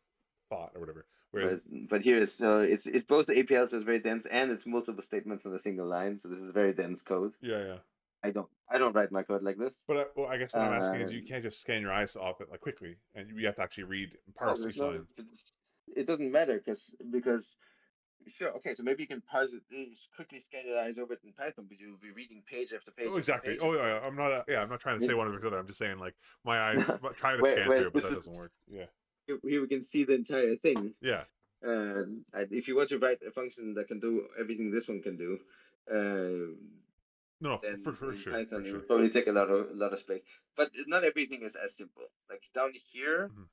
thought or whatever. Whereas but here it's both the APL, so it's very dense, and it's multiple statements in a single line. So this is very dense code. Yeah. I don't write my code like this. But I guess what I'm asking is you can't just scan your eyes off it like quickly, and you have to actually read and parse each line. It doesn't matter because sure, okay, so maybe you can parse it, quickly scan your eyes over it in Python, but you'll be reading page after page. Oh, exactly. After page I'm not trying to say one over the other. I'm just saying like my eyes trying to scan through it, but that doesn't work. Yeah. Here we can see the entire thing. Yeah. If you want to write a function that can do everything this one can do, No, then for in sure, Python for it sure. will probably take a lot of space. But not everything is as simple. Like down here, Mhm.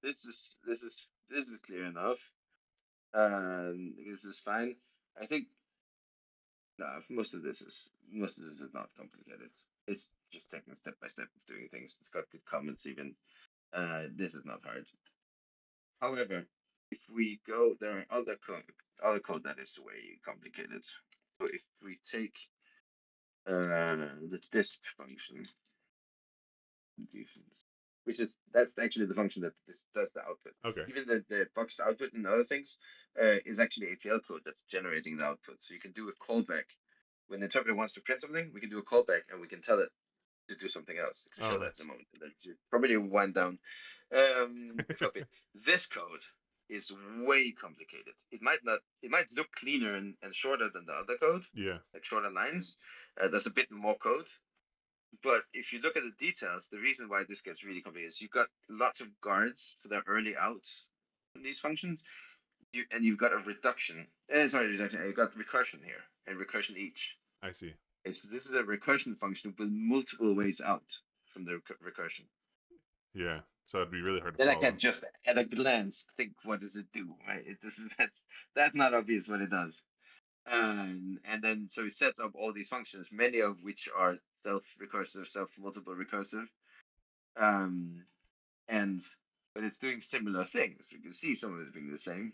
this is clear enough. This is fine. I think no, most of this is not complicated. It's just taking step by step of doing things. It's got good comments even. This is not hard. However, if we go, there are other code that is way complicated. So if we take the disp function, which is that's actually the function that does the output. Okay. Even the boxed output and other things is actually APL code that's generating the output. So you can do a callback. When the interpreter wants to print something, we can do a callback and we can tell it to do something else. I can Oh, show that in nice. a moment. That you probably wind down a bit. This code is way complicated. It might look cleaner and shorter than the other code, Yeah, like shorter lines. There's a bit more code. But if you look at the details, the reason why this gets really complicated is you've got lots of guards for the early out in these functions, and you've got a reduction. Reduction. You've got recursion here and recursion each. I see. Okay, so this is a recursion function with multiple ways out from the recursion. Yeah, so it'd be really hard to Then I follow. can just at a glance think what does it do, right? That's not obvious what it does. And then so it sets up all these functions, many of which are self-recursive, self-multiple recursive. Um, and but it's doing similar things. We can see some of it being the same.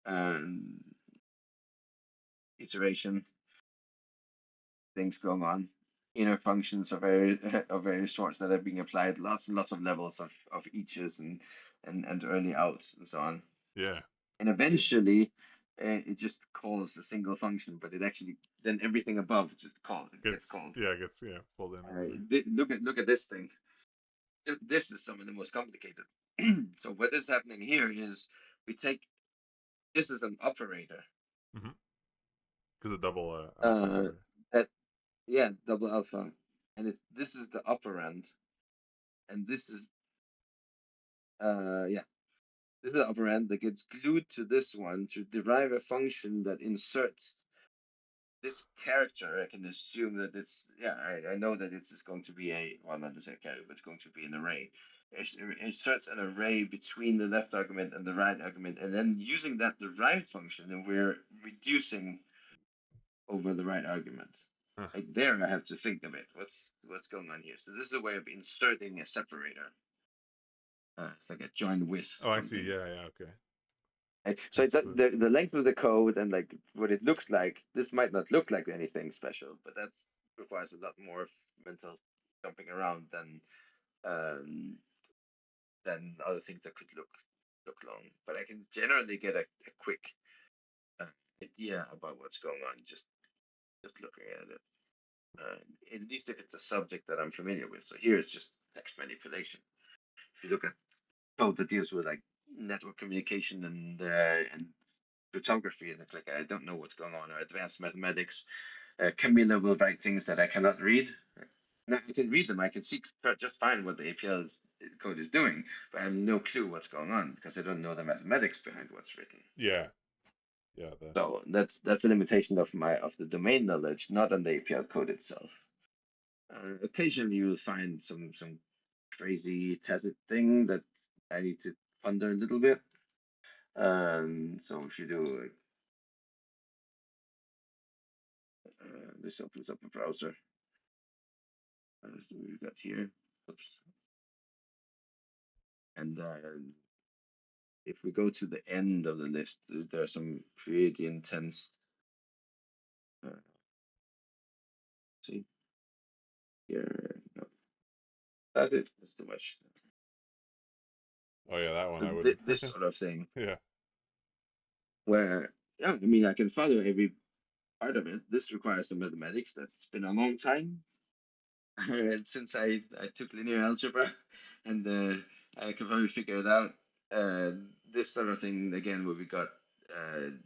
Um, Iteration things going on. Inner functions are very of various sorts that are being applied. Lots and lots of levels of eaches and early outs and so on. Yeah, And eventually, it just calls a single function, but it actually then everything above just gets called. gets pulled in over there. Look at this thing. This is some of the most complicated. So what is happening here is we take this is an operator. Mm-hmm. Because a double alpha Uh, there. that yeah, double alpha, and this is the operand, and this is yeah, this is the operand that gets glued to this one to derive a function that inserts this character. I can assume that it's I know that it's going to be not necessarily a character, but it's going to be an array. It inserts an array between the left argument and the right argument, and then using that derived function, and we're reducing over the right argument. Huh. Like there, I have to think of it. What's going on here? So this is a way of inserting a separator. It's like a join with Oh, I see. something. Yeah, okay. So That's cool. the length of the code and like what it looks like, this might not look like anything special, but that requires a lot more mental jumping around um, than other things that could look long. But I can generally get a quick idea about what's going on just looking at it. At least if it's a subject that I'm familiar with. So here it's just text manipulation. If you look at code that deals with like network communication and cryptography, and it's like I don't know what's going on, or advanced mathematics. Camilla will write things that I cannot read. Now I can read them. I can see just fine what the APL code is doing, but I have no clue what's going on because I don't know the mathematics behind what's written. Yeah, So that's a limitation of the domain knowledge, not on the APL code itself. Occasionally you will find some crazy tacit thing that I need to ponder a little bit. So if you do this opens up a browser. So we've got here. Oops. And if we go to the end of the list, there are some pretty intense. See here, no, that's it. That's too much. Oh yeah, that one So I wouldn't. this sort of thing, Yeah. where I mean, I can follow every part of it. This requires some mathematics. That's been a long time since I took linear algebra, and I can probably figure it out. This sort of thing again, where we got The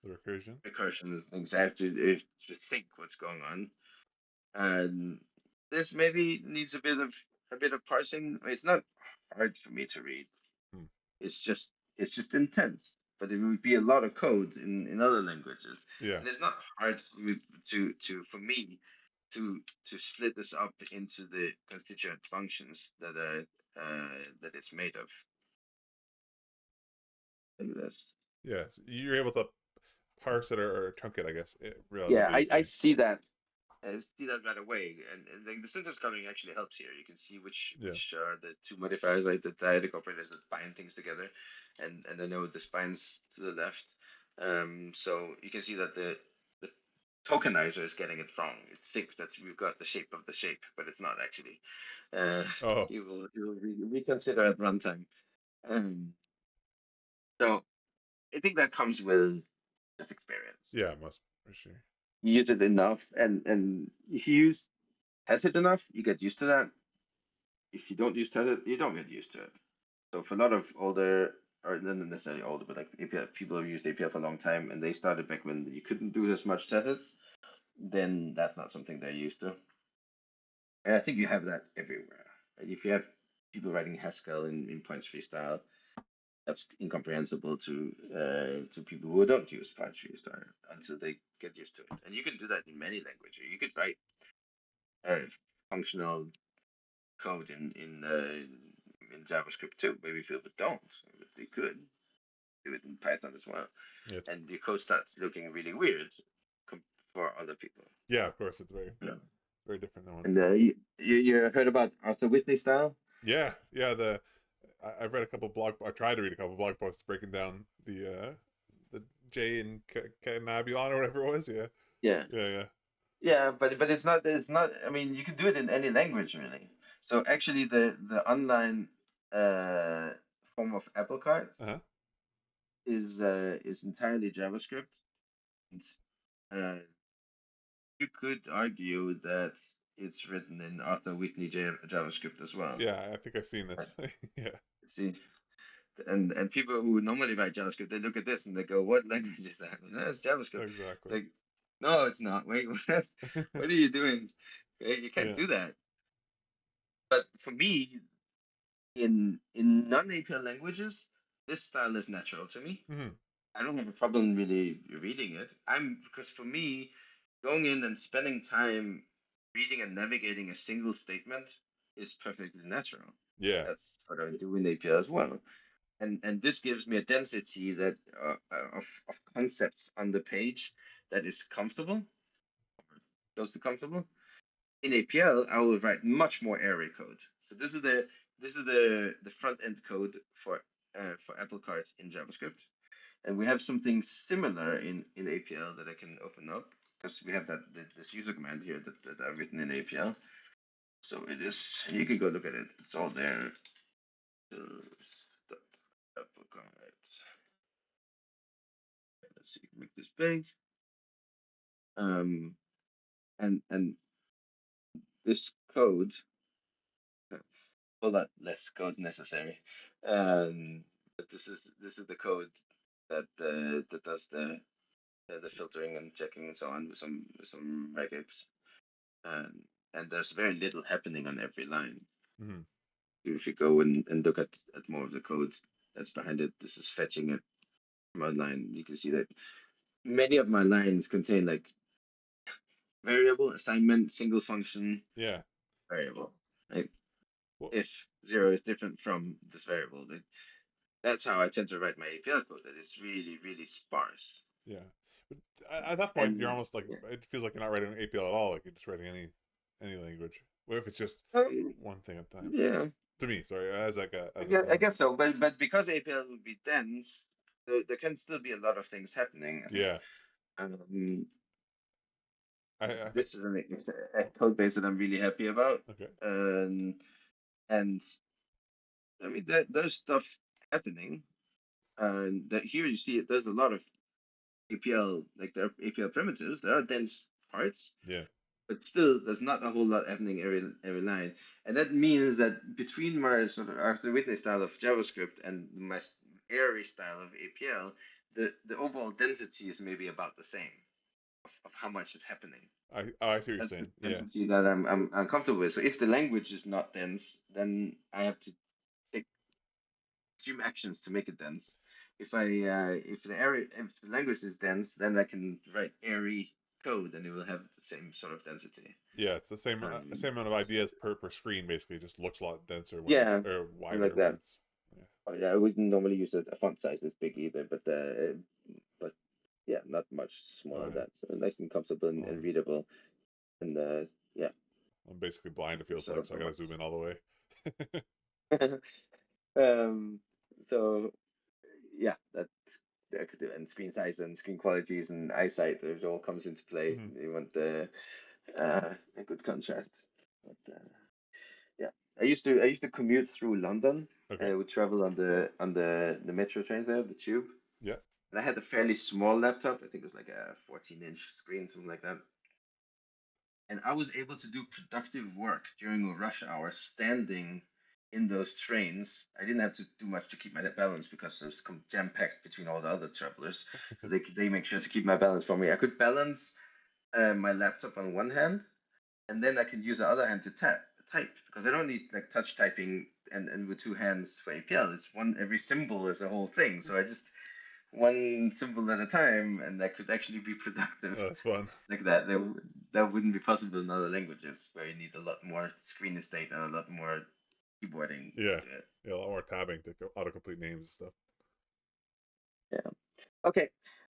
recursion. recursion things. I have to think what's going on, and this maybe needs a bit of parsing. It's not hard for me to read. Hmm. It's just intense. but it would be a lot of code in other languages. Yeah. And it's not hard for me to split this up into the constituent functions that that it's made of. Like this. Yeah. So you're able to parse it or chunk it, I guess, Yeah, relatively I easily. see that. I see that right away, and the syntax coloring actually helps here. You can see which are the two modifiers, right? The dyadic operators that bind things together, and I know this binds to the left. So you can see that the tokenizer is getting it wrong. It thinks that we've got the shape of the shape, but it's not actually. Oh. You will reconsider at runtime. So I think that comes with just experience. Yeah, must for sure. You use it enough, and if you use Tacit enough, you get used to that. If you don't use Tacit, you don't get used to it. So for a lot of older, or not necessarily older, but like APL people who used APL for a long time, and they started back when you couldn't do as much Tacit, then that's not something they're used to. And I think you have that everywhere. If you have people writing Haskell in points-free style, that's incomprehensible to people who don't use points-free style until they get used to it. And you can do that in many languages. You could write functional code in JavaScript too. Maybe people don't, but they could do it in Python as well. Yeah. And the code starts looking really weird for other people. Yeah, of course, it's very Yeah. very different than one. And you heard about Arthur Whitney style? Yeah, yeah. I've read a couple I tried to read a couple blog posts breaking down the J in Cannabulon or whatever it was. Yeah. Yeah. Yeah. Yeah, but it's not. I mean, you can do it in any language really. So actually, the online form of APLCart Uh huh. is entirely JavaScript. And, you could argue that it's written in Arthur Whitney JavaScript as well. Yeah, I think I've seen Right. this. Yeah. See, and people who normally write JavaScript, they look at this and they go, "What language is that?" No, it's JavaScript. It's Exactly. like, no, it's not. Wait, what are you doing? Okay, you can't Yeah. do that. But for me, in non-APL languages, this style is natural to me. Mm-hmm. I don't have a problem really reading it. Because for me, going in and spending time reading and navigating a single statement is perfectly natural. Yeah. That's what I do in APL as well. And this gives me a density that of concepts on the page that is comfortable, close to comfortable. In APL, I will write much more array code. So this is the front end code for APLCart in JavaScript. And we have something similar in APL that I can open up because we have this user command here that I've written in APL. So it is, and you can go look at it. It's all there. Let's see, make this big. And this code, a lot less code necessary. But this is the code that that does the filtering and checking and so on with some regex. And there's very little happening on every line. Mm-hmm. If you go and look at more of the code that's behind it, this is fetching it from a line. You can see that many of my lines contain like variable, assignment, single function, Yeah. variable. Right? Well, If 0 is different from this variable, that's how I tend to write my APL code. That it's really, really sparse. yeah. But at that point, you're And almost like yeah. it feels like you're not writing an APL at all. Like you're just writing any language. What if it's just one thing at a time? Yeah, To me, sorry, as like a I guess so. But because APL would be dense, there can still be a lot of things happening. I think yeah. I think this is a code base that I'm really happy about. okay. And I mean, there's stuff happening. And that here you see it. There's a lot of APL, like there are APL primitives. There are dense parts, Yeah. but still, there's not a whole lot happening every line. And that means that between my sort of Arthur Whitney style of JavaScript and my airy style of APL, the overall density is maybe about the same of how much is happening. I see what you're That's the saying. Yeah. density that I'm comfortable with. So if the language is not dense, then I have to take extreme actions to make it dense. if the language is dense, then I can write airy code, and it will have the same sort of density. Yeah, it's the same amount of ideas per screen. Basically, it just looks a lot denser when Yeah, it's or something wider like when that. it's. Yeah. Oh, yeah, I wouldn't normally use a font size this big either, but yeah, not much smaller than that. So nice and comfortable and readable, and yeah. I'm basically blind. It feels Sort like, of so I gotta zoom in all the way. So yeah, that could do, and screen size and screen qualities and eyesight, it all comes into play. You want a good contrast. But yeah, I used to commute through London. Okay. I would travel on the metro trains there, the tube. Yeah. And I had a fairly small laptop. I think it was like a 14-inch screen, something like that. And I was able to do productive work during a rush hour standing in those trains. I didn't have to do much to keep my balance because it was jam packed between all the other travelers. So they make sure to keep my balance for me. I could balance my laptop on one hand, and then I can use the other hand to type, because I don't need like touch typing and with two hands for APL. It's one, every symbol is a whole thing. So I just one symbol at a time, and that could actually be productive. Oh, that's fun. Like that. That wouldn't be possible in other languages where you need a lot more screen estate and a lot more keyboarding to Yeah. do it. Yeah, a lot more tabbing to autocomplete names and stuff. Yeah. Okay.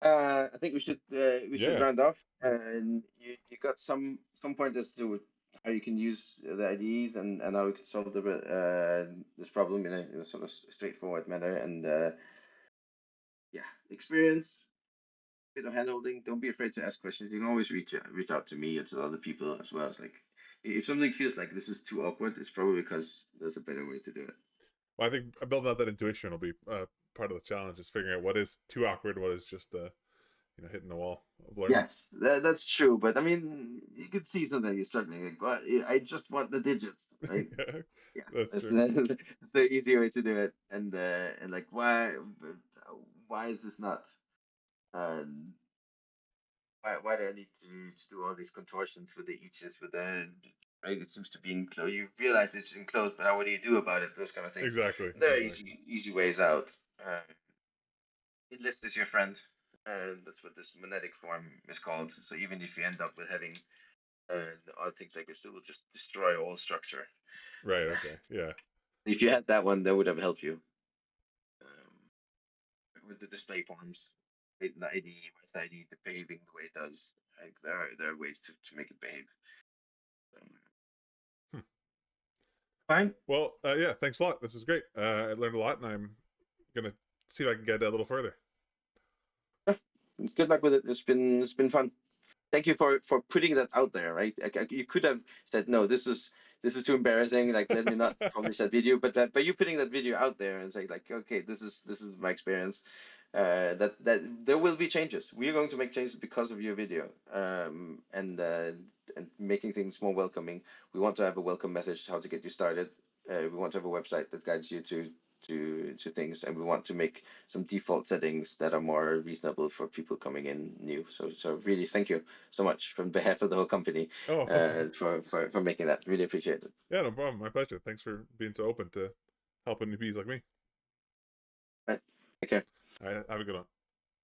I think we should Yeah. round off. And you got some pointers to how you can use the IDEs and how we can solve this problem in a sort of straightforward manner. And yeah, experience, bit of handholding. Don't be afraid to ask questions. You can always reach out to me or to other people as well. It's like, if something feels like this is too awkward, it's probably because there's a better way to do it. Well, I think building out that intuition will be part of the challenge. Is figuring out what is too awkward, what is just hitting the wall of learning. Yes, that's true. But I mean, you can see something you're struggling. Like, but I just want the digits, right? Yeah, Yeah, that's that's true. that's the easy way to do it. And like, why is this not? Um, why do I need to do all these contortions with the eaches with the right? It seems to be enclosed. You realize it's enclosed, but what do you do about it? Those kind of things. Exactly. There are easy ways out. List is your friend, and that's what this monetic form is called. So even if you end up with having odd things like this, it will just destroy all structure. Right. Okay. Yeah. If you had that one, that would have helped you with the display forms, the ID, where's the ID, the behaving the way it does. Like there are ways to make it behave. Fine. Well, yeah. Thanks a lot. This is great. I learned a lot, and I'm gonna see if I can get a little further. Yeah. Good luck with it. It's been fun. Thank you for putting that out there, right? You could have said no, this is too embarrassing, like let me not publish that video, but you putting that video out there and saying like, okay, this is my experience. That there will be changes. We are going to make changes because of your video, and making things more welcoming. We want to have a welcome message how to get you started. We want to have a website that guides you to things, and we want to make some default settings that are more reasonable for people coming in new. So really, thank you so much from behalf of the whole company for making that. Really appreciate it. Yeah, no problem. My pleasure. Thanks for being so open to helping newbies like me. Right. Take care. All right. Have a good one.